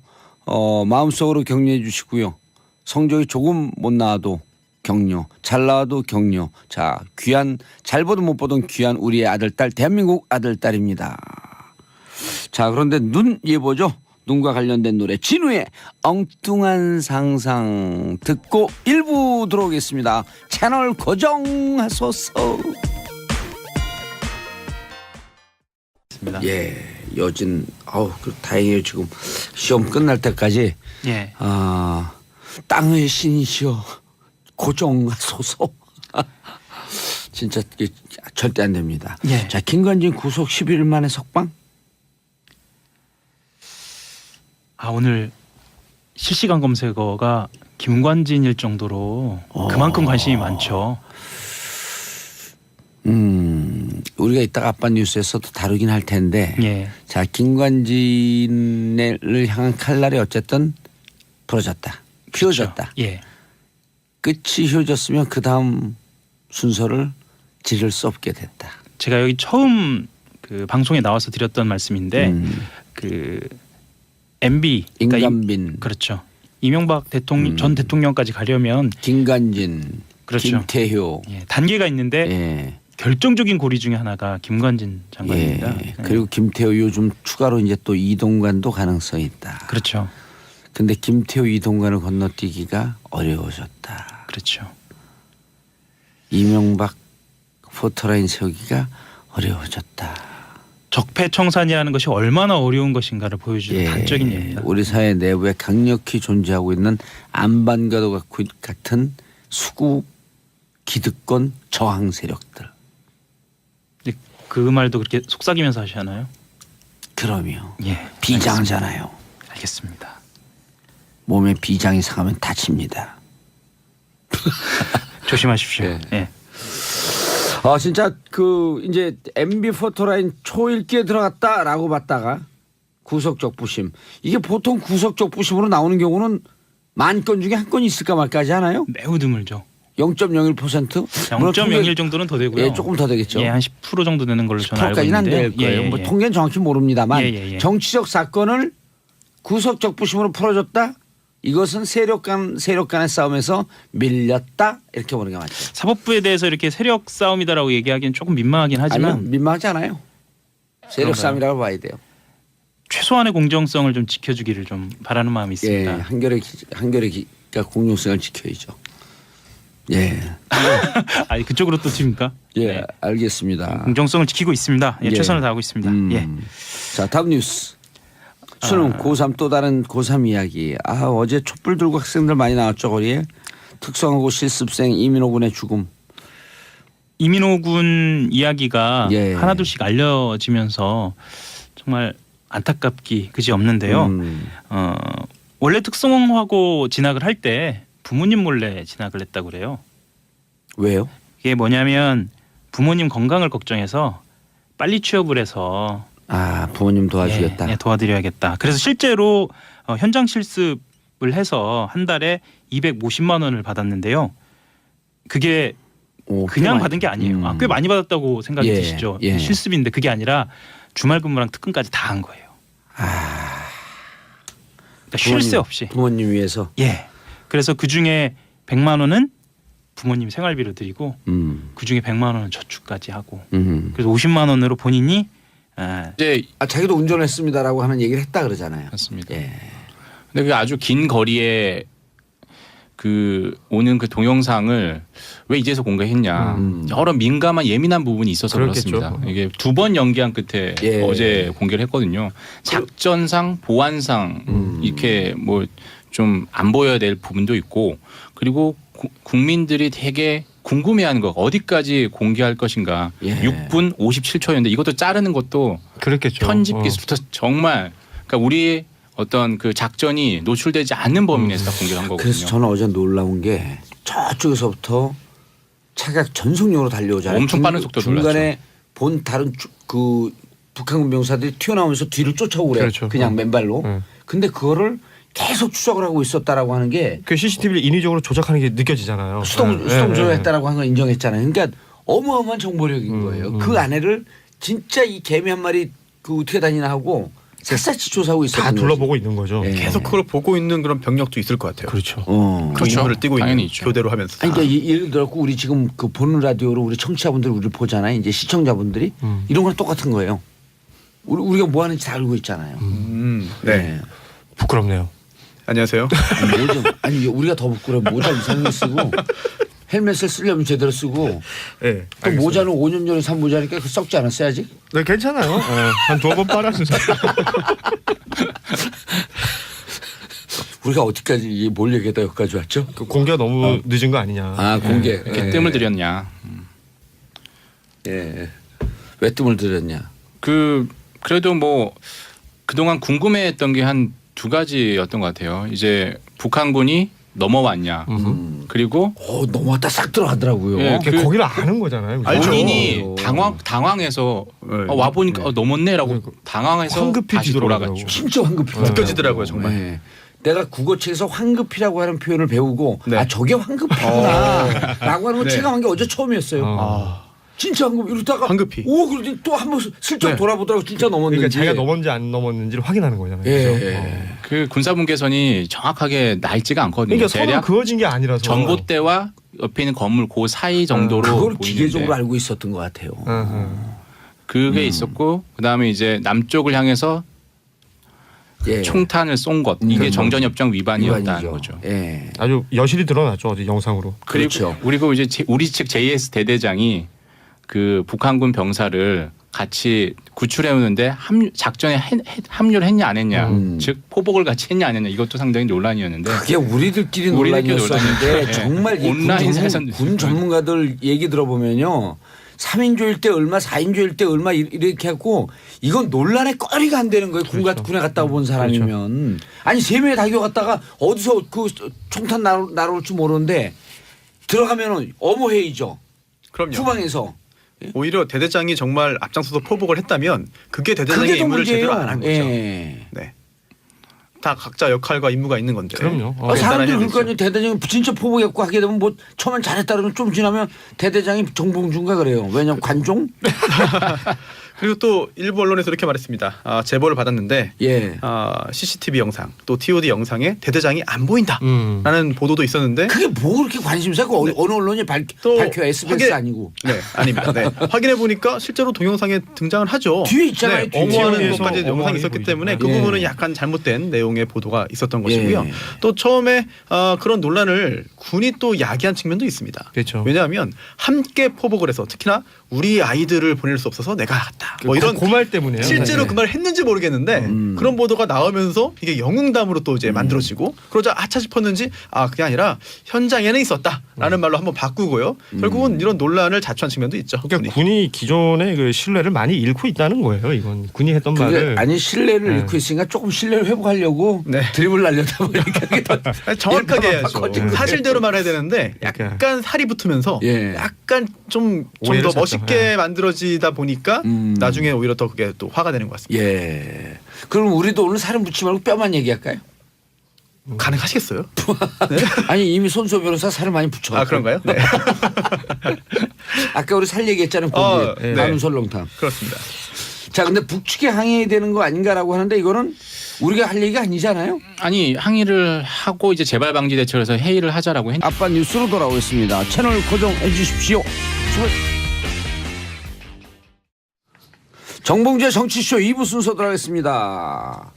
마음속으로 격려해 주시고요. 성적이 조금 못 나와도 격려, 잘 나와도 격려. 자, 귀한 잘 보든 못 보든 귀한 우리의 아들 딸 대한민국 아들 딸입니다. 자, 그런데 눈 예보죠. 눈과 관련된 노래 진우의 엉뚱한 상상 듣고 1부 들어오겠습니다. 채널 고정하소서. 예, 여진 다행이에요. 지금 시험 끝날 때까지 예. 땅의 신이시여 고정하소서. 진짜 절대 안 됩니다. 예. 자, 김관진 구속 11일 만에 석방? 오늘 실시간 검색어가 김관진일 정도로 그만큼 관심이 많죠. 우리가 이따가 아빠 뉴스에서도 다루긴 할 텐데. 예. 자, 김관진을 향한 칼날이 어쨌든 부러졌다. 휘어졌다. 예. 끝이 휘어졌으면 그 다음 순서를 지를 수 없게 됐다. 제가 여기 처음 그 방송에 나와서 드렸던 말씀인데 그 MB 그러니까 임관빈, 그렇죠. 이명박 대통령 전 대통령까지 가려면 김관진, 그렇죠. 김태효. 단계가 있는데 예. 결정적인 고리 중에 하나가 김관진 장관입니다. 예. 그리고 김태효 요즘 추가로 이제 또 이동관도 가능성이 있다. 그렇죠. 근데 김태효 이동관을 건너뛰기가 어려워졌다. 그렇죠. 이명박 포토라인 세우기가 어려워졌다. 적폐청산이라는 것이 얼마나 어려운 것인가를 보여주는 단적인 예입니다. 우리 사회 내부에 강력히 존재하고 있는 안반과도 같은 수구 기득권 저항 세력들. 그 말도 그렇게 속삭이면서 하시나요? 그럼요. 예, 비장하잖아요. 알겠습니다. 몸에 비장이 상하면 다칩니다. 조심하십시오. 예. 예. 진짜 그 이제 MB 포토라인 초읽기에 들어갔다라고 봤다가 구석적 부심. 이게 보통 구석적 부심으로 나오는 경우는 10,000건 중에 한 건이 있을까 말까 하지 않아요? 매우 드물죠. 0.01%? 0.01 정도는 더 되고요. 예, 조금 더 되겠죠. 예, 한 10% 정도 되는 걸로 저는 알고 10%까지는 안 있는데요. 될 거예요. 예, 예, 뭐 예. 통계는 정확히 모릅니다만 예. 정치적 사건을 구석적 부심으로 풀어줬다. 이것은 세력 간의 싸움에서 밀렸다 이렇게 보는 게 맞죠. 사법부에 대해서 이렇게 세력 싸움이다라고 얘기하기는 조금 민망하긴 하지만 아니요, 민망하지 않아요. 세력 그런가요? 싸움이라고 봐야 돼요. 최소한의 공정성을 좀 지켜주기를 좀 바라는 마음이 예, 있습니다. 한결의 공정성을 지켜야죠. 예, 아니 그쪽으로 또 칩니까? 예, 네. 알겠습니다. 공정성을 지키고 있습니다. 예, 예. 최선을 다하고 있습니다. 예. 자, 다음 뉴스. 수능 고3 또 다른 고3 이야기. 어제 촛불 들고 학생들 많이 나왔죠 거리에. 특성화고 실습생 이민호 군의 죽음. 이민호 군 이야기가 예. 하나둘씩 알려지면서 정말 안타깝기 그지 없는데요. 원래 특성화고 진학을 할 때 부모님 몰래 진학을 했다고 그래요. 왜요? 이게 뭐냐면 부모님 건강을 걱정해서 빨리 취업을 해서 부모님 도와주겠다. 예, 도와드려야겠다. 그래서 실제로 현장 실습을 해서 한 달에 250만 원을 받았는데요. 그게 그냥 받은 게 아니에요. 꽤 많이 받았다고 생각이 예, 드시죠. 예. 실습인데 그게 아니라 주말 근무랑 특근까지 다 한 거예요. 그러니까 쉴 새 없이. 부모님 위해서. 예. 그래서 그 중에 100만 원은 부모님 생활비로 드리고 그 중에 100만 원은 저축까지 하고 그래서 50만 원으로 본인이 이제 자기도 운전했습니다라고 하는 얘기를 했다 그러잖아요. 맞습니다. 예. 근데 그 아주 긴 거리에 그 오는 그 동영상을 왜 이제서 공개했냐 여러 민감한 예민한 부분이 있어서 그렇겠죠. 그렇습니다. 이게 2번 연기한 끝에 예. 어제 공개를 했거든요. 작전상 보안상 이렇게 뭐 좀 안 보여야 될 부분도 있고 그리고 국민들이 되게 궁금해하는 거 어디까지 공개할 것인가. 예. 6분 57초였는데 이것도 자르는 것도 그렇겠죠. 편집 기술도 정말 그러니까 우리 어떤 그 작전이 노출되지 않는 범위 내에서 다 공개한 거거든요. 그래서 저는 어제 놀라운 게 저쪽에서부터 차가 전속력으로 달려오잖아요. 엄청 빠른 속도로 중간에 본 다른 그 북한군 병사들이 튀어나오면서 뒤를 쫓아오고 그래요. 그렇죠. 그냥 맨발로. 근데 그거를 계속 추적을 하고 있었다라고 하는 게 그 CCTV를 인위적으로 조작하는 게 느껴지잖아요. 수동 조작했다라고 하는 걸 인정했잖아요. 그러니까 어마어마한 정보력인 거예요. 그 안에를 진짜 이 개미 한 마리 그 어떻게 다니나 하고 샅샅이 조사하고 있었던 다 거지. 둘러보고 있는 거죠. 예. 계속 그걸 보고 있는 그런 병력도 있을 것 같아요. 그렇죠. 그 그렇죠. 임무를 띄고 당연히 있는 있죠. 교대로 하면서. 아니, 그러니까 예를 들어 우리 지금 그 보는 라디오로 우리 청취자분들 우리를 보잖아요. 이제 시청자분들이 이런 거랑 똑같은 거예요. 우리가 뭐 하는지 다 알고 있잖아요. 네. 부끄럽네요. 안녕하세요. 아니 우리가 더 부끄러워. 모자 이상하게 쓰고 헬멧을 쓰려면 제대로 쓰고 네. 또 모자는 5년 전에 산 모자니까 그 썩지 않았어요 아직? 네, 괜찮아요. 한 2번 빨았어요. 우리가 어디까지 뭘 얘기하다 여기까지 왔죠? 그 공개가 너무 늦은 거 아니냐. 공개. 이렇게 뜸을 들였냐. 예. 왜 뜸을 들였냐? 그래도 뭐 그동안 궁금해했던 게 한 2가지였던 것 같아요. 이제 북한군이 넘어왔냐. 그리고 넘어왔다 싹 들어가더라고요. 예, 거기를 아는 거잖아요. 그죠? 본인이 당황해서 와 보니까 넘었네라고 당황해서 황급히 다시 뒤돌아가더라고. 돌아갔죠. 진짜 황급히 느껴지더라고요 정말. 네. 내가 국어책에서 황급히라고 하는 표현을 배우고 네. 저게 황급히구나 라고 하는 걸 네. 체감한 게 어제 처음이었어요. 진짜 황급 이러다가 황급히. 그러더니 또 한 번 슬쩍 네. 돌아보더라고 진짜 넘었는지. 그러니까 자기가 넘었는지 안 넘었는지를 확인하는 거잖아요. 예. 그죠? 그 군사분 개선이 정확하게 날지가 않거든요. 그러니까 서로 대략 그어진 게 아니라서. 전봇대와 옆에 있는 건물 그 사이 정도로 그걸 보이는데 기계적으로 알고 있었던 것 같아요. 그게 있었고 그다음에 이제 남쪽을 향해서 예. 총탄을 쏜 것 이게 그건 정전협정 위반이었다는 위반이죠. 거죠. 예. 아주 여실히 드러났죠. 어제 영상으로. 그리고 그렇죠. 우리 이제 우리 측 JS 대대장이 그 북한군 병사를 같이 구출해오는데 작전에 합류를 했냐 안 했냐, 즉 포복을 같이 했냐 안 했냐, 이것도 상당히 논란이었는데 그게 우리들끼리 우리들끼리 논란이었었는데 논란이었죠. 정말 이 온라인에서는 군 전문가들 얘기 들어보면요. 3인조일 때 얼마, 4인조일 때 얼마 이렇게 했고 이건 논란의 거리가 안 되는 거예요. 군에 갔다 본 사람이면. 아니 3명이 다 기어갔다가 어디서 그 총탄 날아올 줄 모르는데 들어가면은 어머해이죠. 그럼요. 후방에서. 오히려 대대장이 정말 앞장서서 포복을 했다면 그게 대대장의 그게 더 임무를 문제예요. 제대로 안 한 거죠. 예. 네. 다 각자 역할과 임무가 있는 건데. 그럼요. 사람들이 그러니까 대대장이 진짜 포복했고 하게 되면 뭐 처음엔 잘했다 그러면 좀 지나면 대대장이 정봉준가 그래요. 왜냐면 관종? 그리고 또 일부 언론에서 이렇게 말했습니다. 제보를 받았는데 예. CCTV 영상 또 TOD 영상에 대대장이 안 보인다라는 보도도 있었는데 그게 뭐 그렇게 관심사? 그 어느 언론이 밝혀 SBS 아니고. 네, 아닙니다. 네. 확인해 보니까 실제로 동영상에 등장을 하죠. 뒤에 있잖아요. 네, 뒤에. 어머하는 뒤에서 것까지 영상이 어머하게 있었기 보이죠. 때문에 그 예. 부분은 약간 잘못된 내용의 보도가 있었던 것이고요. 예. 또 처음에 그런 논란을 군이 또 야기한 측면도 있습니다. 그렇죠. 왜냐하면 함께 포복을 해서 특히나 우리 아이들을 보낼 수 없어서 내가 갔다. 뭐 이런 그 말 때문에요. 실제로 네. 그 말을 했는지 모르겠는데 그런 보도가 나오면서 이게 영웅담으로 또 이제 만들어지고 그러자 아차 싶었는지 그게 아니라 현장에는 있었다라는 말로 한번 바꾸고요. 결국은 이런 논란을 자초한 측면도 있죠. 그러니까 군이 기존의 그 신뢰를 많이 잃고 있다는 거예요. 이건 군이 했던 그게 말을 아니 신뢰를 네. 잃고 있으니까 조금 신뢰를 회복하려고 네. 드립을 날려다 보니까 그게 더 정확하게 얘가 해야죠. 바꿔진 거예요. 사실대로 말해야 되는데 그러니까. 약간 살이 붙으면서 예. 약간 좀 오해를 더 샀죠. 멋있게 만들어지다 보니까 나중에 나중에 오히려 더 그게 또 화가 되는 것 같습니다. 예. 그럼 우리도 오늘 살은 붙지 말고 뼈만 얘기할까요? 가능하시겠어요? 아니 이미 손소 변호사 살을 많이 붙여. 그런가요? 네. 아까 우리 살 얘기했잖아요. 고기. 네. 나는 설렁탕. 그렇습니다. 자, 근데 북측에 항의해야 되는 거 아닌가라고 하는데 이거는 우리가 할 얘기가 아니잖아요. 아니 항의를 하고 이제 재발 방지 대책에서 회의를 하자라고 했. 아빠 뉴스로 돌아오겠습니다. 채널 고정해 주십시오. 정봉재 정치쇼 2부 순서 들어가겠습니다.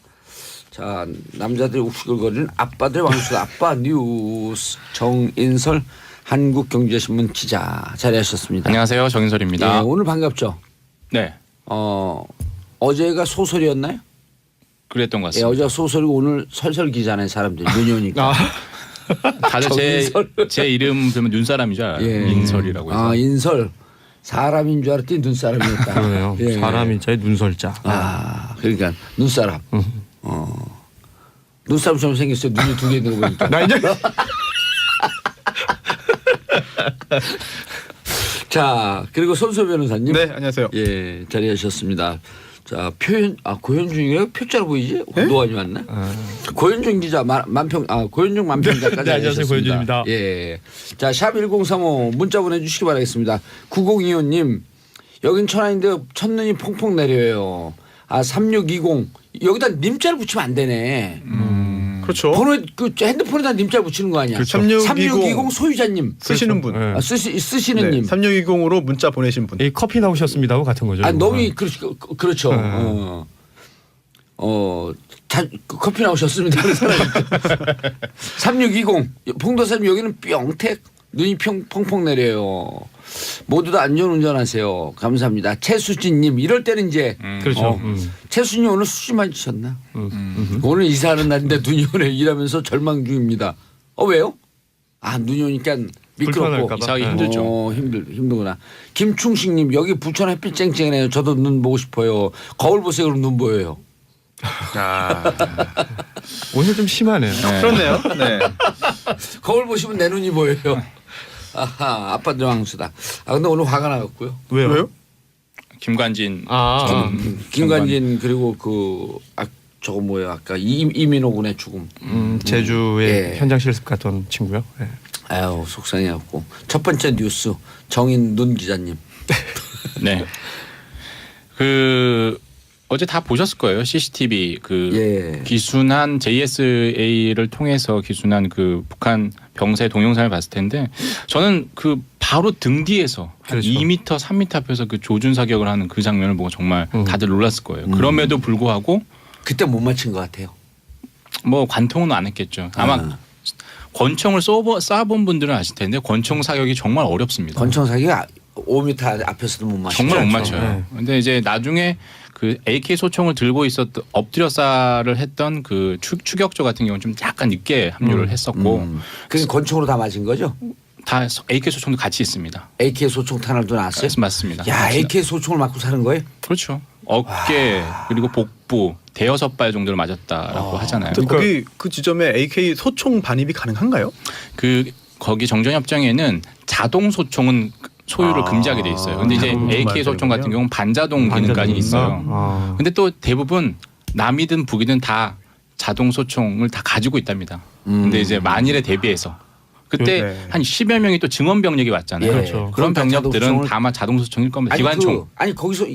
자, 남자들이 욱실거리는 아빠들 왕수다. 아빠 뉴스 정인설 한국경제신문 기자 자리하셨습니다. 안녕하세요, 정인설입니다. 예, 오늘 반갑죠. 네, 어제가 소설이었나요? 그랬던 것 예, 같습니다. 어제가 소설이고 오늘 설설 기자네 사람들이 눈이 오니까. 다들 제 이름 들으면 눈사람인 줄 알아요. 예. 인설이라고 해서. 인설. 사람인 줄 알았더니 눈사람이었다. 그러네요. 예. 사람인 자의 눈설자. 그러니까 눈사람. 눈사람처럼 생겼어요. 눈이 2개 있는 거 보니까. 나 이제 자, 그리고 손소 변호사님. 네, 안녕하세요. 예, 자리하셨습니다. 자, 고현중이에요? 표자로 보이지? 노안이 왔나? 고현중 기자, 고현중 만평자까지 네, 안녕하세요. 고현중입니다. 예. 자, 샵 1035 문자 보내주시기 바라겠습니다. 9025님, 여긴 천안인데 첫눈이 퐁퐁 내려요. 3620, 여기다 님자를 붙이면 안 되네. 그렇죠. 번호, 핸드폰에다 님자 붙이는 거 아니야? 3620 소유자님. 쓰시는 분. 네. 쓰시는 님. 3620으로 문자 보내신 분. 이 커피 나오셨습니다고 같은 거죠. 너무 그렇죠. 커피 나오셨습니다. 3620 봉도사님 여기는 뿅택 눈이 펑펑 내려요. 모두 다 안전운전하세요. 감사합니다. 최수진님 이럴 때는 이제 그렇죠. 최수진님 오늘 수지 맞으셨나? 오늘 이사하는 날인데 눈이 오네 일하면서 절망 중입니다. 왜요? 눈이 오니까 미끄럽고 불편할까 봐. 이사하기 힘들죠. 힘들구나. 김충식님 여기 부천 햇빛 쨍쨍해요. 저도 눈 보고 싶어요. 거울 보세요. 그럼 눈 보여요. 오늘 좀 심하네요. 그렇네요. 네. 거울 보시면 내 눈이 보여요. 아빠들 왕수다. 근데 오늘 화가 나갔고요. 왜요? 김관진. 김관진 그리고 저거 뭐예요? 아까 이민호 군의 죽음. 제주의 예. 현장 실습 갔던 친구요. 예. 아유 속상해갖고 첫 번째 뉴스 정인눈 기자님. 네. 어제 다 보셨을 거예요. CCTV 기순한 JSA를 통해서 기순한 북한 병사의 동영상을 봤을 텐데 저는 바로 등 뒤에서 한 그렇죠. 2m, 3m 앞에서 조준 사격을 하는 그 장면을 보고 정말 다들 놀랐을 거예요. 그럼에도 불구하고 그때 못 맞힌 것 같아요. 뭐 관통은 안 했겠죠. 아마 권총을 쏴본 분들은 아실 텐데 권총 사격이 정말 어렵습니다. 권총 사격이 5m 앞에서도 못 맞춰요. 정말 못 맞춰요. 근데 이제 나중에 그 AK 소총을 들고 있었던 엎드려 쌀을 했던 그 추격조 같은 경우는 좀 약간 늦게 합류를 했었고. 그게 권총으로 다 맞은 거죠? 다 AK 소총도 같이 있습니다. AK 소총 탄알도 나왔어요? 맞습니다. 야, AK 소총을 맞고 사는 거예요? 그렇죠. 어깨 그리고 복부 대여섯 발 정도를 맞았다라고 하잖아요. 거기 그 지점에 AK 소총 반입이 가능한가요? 거기 정전협정에는 자동 소총은 소유를 금지하게 돼 있어요. 근데 이제 AK 소총 같은 경우는 반자동 기능까지 있어요. 근데 또 대부분 남이든 북이든 다 자동 소총을 다 가지고 있답니다. 근데 이제 만일에 대비해서 그때 한 10여 명이 또 증원 병력이 왔잖아요. 그렇죠. 그런 병력들은 다만 자동 소총일 겁니다. 기관총. 아니 거기서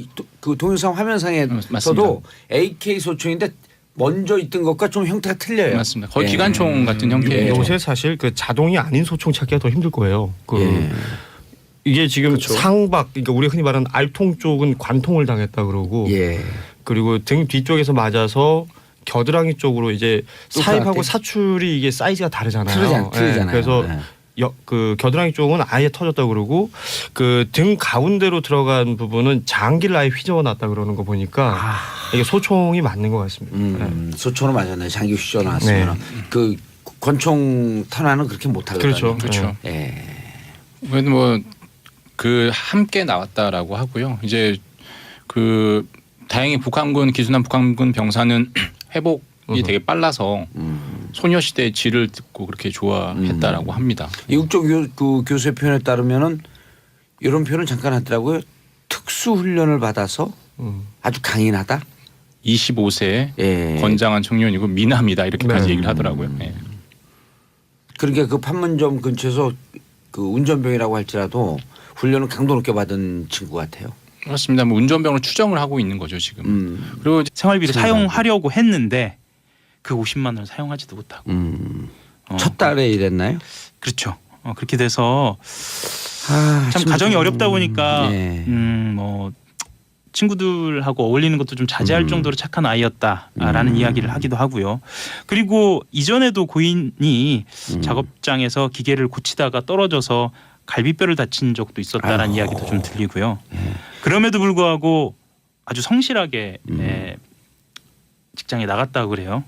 그 동영상 화면상에서도 AK 소총인데 먼저 있던 것과 좀 형태가 틀려요. 맞습니다. 거의 기관총 같은 형태예요. 요새 사실 그 자동이 아닌 소총 찾기가 더 힘들 거예요. 이게 지금 상박, 그러니까 우리가 흔히 말하는 알통 쪽은 관통을 당했다 그러고, 그리고 등 뒤쪽에서 맞아서 겨드랑이 쪽으로 이제 사입하고 사출이 이게 사이즈가 다르잖아요. 틀리잖아요. 그래서 그 겨드랑이 쪽은 아예 터졌다 그러고 그 등 가운데로 들어간 부분은 장기를 아예 휘저어놨다 그러는 거 보니까 이게 소총이 맞는 것 같습니다. 소총으로 맞았네. 장기 휘저어놨으면 그 권총 탄환은 그렇게 못하거든요. 그렇죠. 그래도 뭐 그 함께 나왔다라고 하고요. 이제 그 다행히 기순한 북한군 병사는 회복이 되게 빨라서 소녀시대의 질을 듣고 그렇게 좋아했다라고 합니다. 이국적 그 교수의 표현에 따르면은 이런 표현을 잠깐 하더라고요. 특수 훈련을 받아서 아주 강인하다. 25세 건장한 청년이고 미남이다 이렇게까지 얘기를 하더라고요. 그러니까 그 판문점 근처에서 그 운전병이라고 할지라도 훈련을 강도 높게 받은 친구 같아요. 그렇습니다. 뭐 운전병을 추정을 하고 있는 거죠 지금. 그리고 생활비를 사용하려고 했는데 그 50만 원을 사용하지도 못하고. 첫 달에 이랬나요? 그렇죠. 그렇게 돼서 참 가정이 어렵다 보니까 뭐 친구들하고 어울리는 것도 좀 자제할 정도로 착한 아이였다라는 이야기를 하기도 하고요. 그리고 이전에도 고인이 작업장에서 기계를 고치다가 떨어져서 갈비뼈를 다친 적도 있었다라는 이야기도 좀 들리고요. 그럼에도 불구하고 아주 성실하게 직장에 나갔다고 그래요.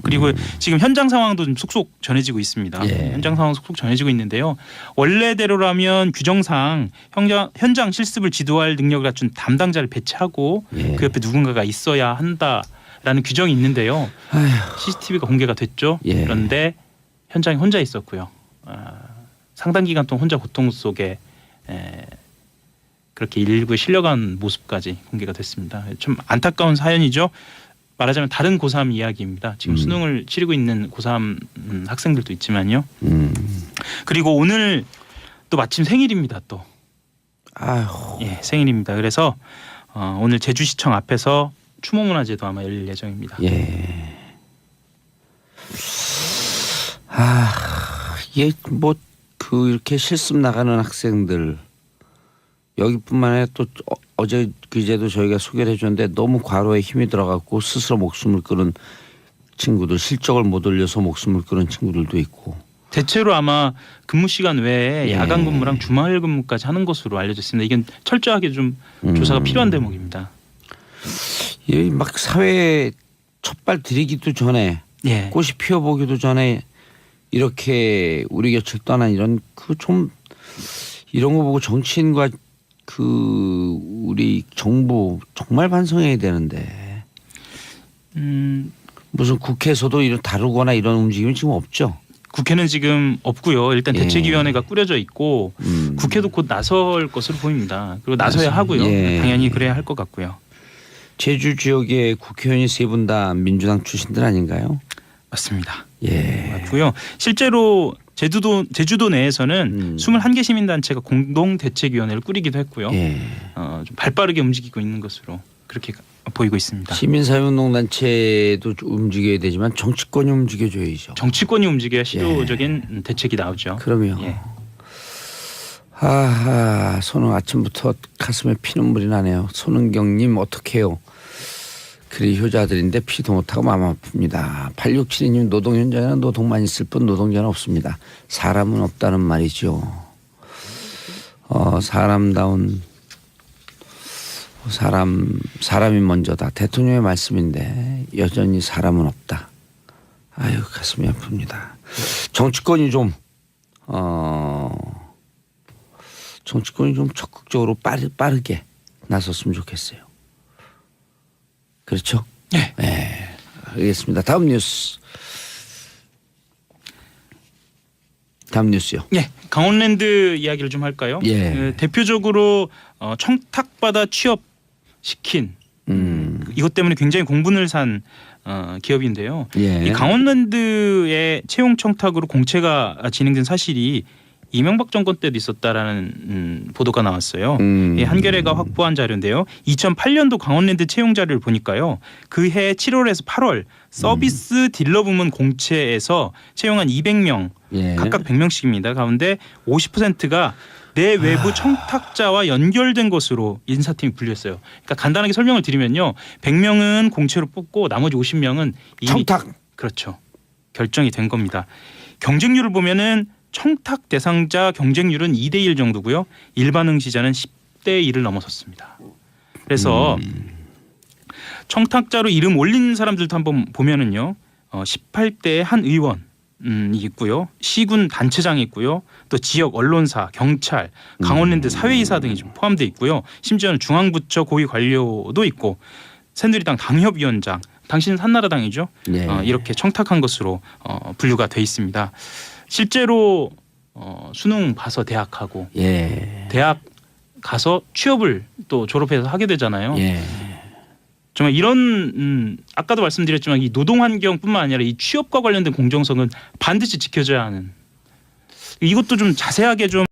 그리고 지금 현장 상황도 좀 속속 전해지고 있습니다. 현장 상황 속속 전해지고 있는데요. 원래대로라면 규정상 현장 실습을 지도할 능력을 갖춘 담당자를 배치하고 그 옆에 누군가가 있어야 한다라는 규정이 있는데요. CCTV가 공개가 됐죠. 그런데 현장에 혼자 있었고요. 상당 기간 동안 혼자 고통 속에 그렇게 일부에 실려간 모습까지 공개가 됐습니다. 좀 안타까운 사연이죠. 말하자면 다른 고3 이야기입니다. 지금 수능을 치르고 있는 고3 학생들도 있지만요. 그리고 오늘 또 마침 생일입니다. 또 생일입니다. 그래서 오늘 제주시청 앞에서 추모문화제도 아마 열릴 예정입니다. 이게 뭐 그 이렇게 실습 나가는 학생들 여기뿐만 아니라 또 어제 그제도 저희가 소개를 해줬는데 너무 과로에 힘이 들어갔고 스스로 목숨을 끊은 친구들, 실적을 못 올려서 목숨을 끊은 친구들도 있고. 대체로 아마 근무 시간 외에 야간 근무랑 주말 근무까지 하는 것으로 알려졌습니다. 이건 철저하게 좀 조사가 필요한 대목입니다. 막 사회에 첫발 들이기도 전에 꽃이 피어보기도 전에 이렇게 우리 곁을 떠난 이런 이런 거 보고 정치인과 그 우리 정부 정말 반성해야 되는데 무슨 국회에서도 이런 다루거나 이런 움직임이 지금 없죠. 국회는 지금 없고요. 일단 대책위원회가 꾸려져 있고 국회도 곧 나설 것으로 보입니다. 그리고 나서야 하고요. 당연히 그래야 할 것 같고요. 제주 지역의 국회의원이 세 분 다 민주당 출신들 아닌가요? 맞습니다. 맞고요. 실제로 제주도 내에서는 21개 시민단체가 공동대책위원회를 꾸리기도 했고요. 좀 발빠르게 움직이고 있는 것으로 그렇게 보이고 있습니다. 시민사회운동단체도 움직여야 되지만 정치권이 움직여줘야죠. 정치권이 움직여야 실효적인 대책이 나오죠. 그럼요. 손은 아침부터 가슴에 피눈물이 나네요. 손은경님 어떡해요. 그리 효자들인데 피도 못하고 마음 아픕니다. 8672님 노동 현장에는 노동만 있을 뿐 노동자는 없습니다. 사람은 없다는 말이죠. 사람다운 사람이 먼저다. 대통령의 말씀인데 여전히 사람은 없다. 아유 가슴이 아픕니다. 정치권이 좀 적극적으로 빠르게 나섰으면 좋겠어요. 그렇죠? 네. 네. 알겠습니다. 다음 뉴스요. 네, 강원랜드 이야기를 좀 할까요? 예. 대표적으로 청탁받아 취업시킨 이것 때문에 굉장히 공분을 산 기업인데요. 예. 이 강원랜드의 채용 청탁으로 공채가 진행된 사실이 이명박 정권 때도 있었다라는 보도가 나왔어요. 한겨레가 확보한 자료인데요. 2008년도 강원랜드 채용 자료를 보니까요. 그해 7월에서 8월 서비스 딜러 부문 공채에서 채용한 200명 예. 각각 100명씩입니다. 가운데 50%가 내 외부 청탁자와 연결된 것으로 인사팀이 분류했어요. 그러니까 간단하게 설명을 드리면요. 100명은 공채로 뽑고 나머지 50명은 이미 청탁. 그렇죠. 결정이 된 겁니다. 경쟁률을 보면은 청탁 대상자 경쟁률은 2대1 정도고요. 일반 응시자는 10대 1을 넘어섰습니다. 그래서 청탁자로 이름 올린 사람들도 한번 보면은요. 18대 한 의원이 있고요. 시군 단체장이 있고요. 또 지역 언론사, 경찰, 강원랜드 사회이사 등이 좀 포함되어 있고요. 심지어는 중앙부처 고위 관료도 있고 새누리당 당협위원장, 당신은 한나라당이죠. 예. 이렇게 청탁한 것으로 분류가 돼 있습니다. 실제로 수능 봐서 대학 가고 예. 대학 가서 취업을 또 졸업해서 하게 되잖아요. 예. 정말 이런 아까도 말씀드렸지만 이 노동 환경뿐만 아니라 이 취업과 관련된 공정성은 반드시 지켜져야 하는 이것도 좀 자세하게 좀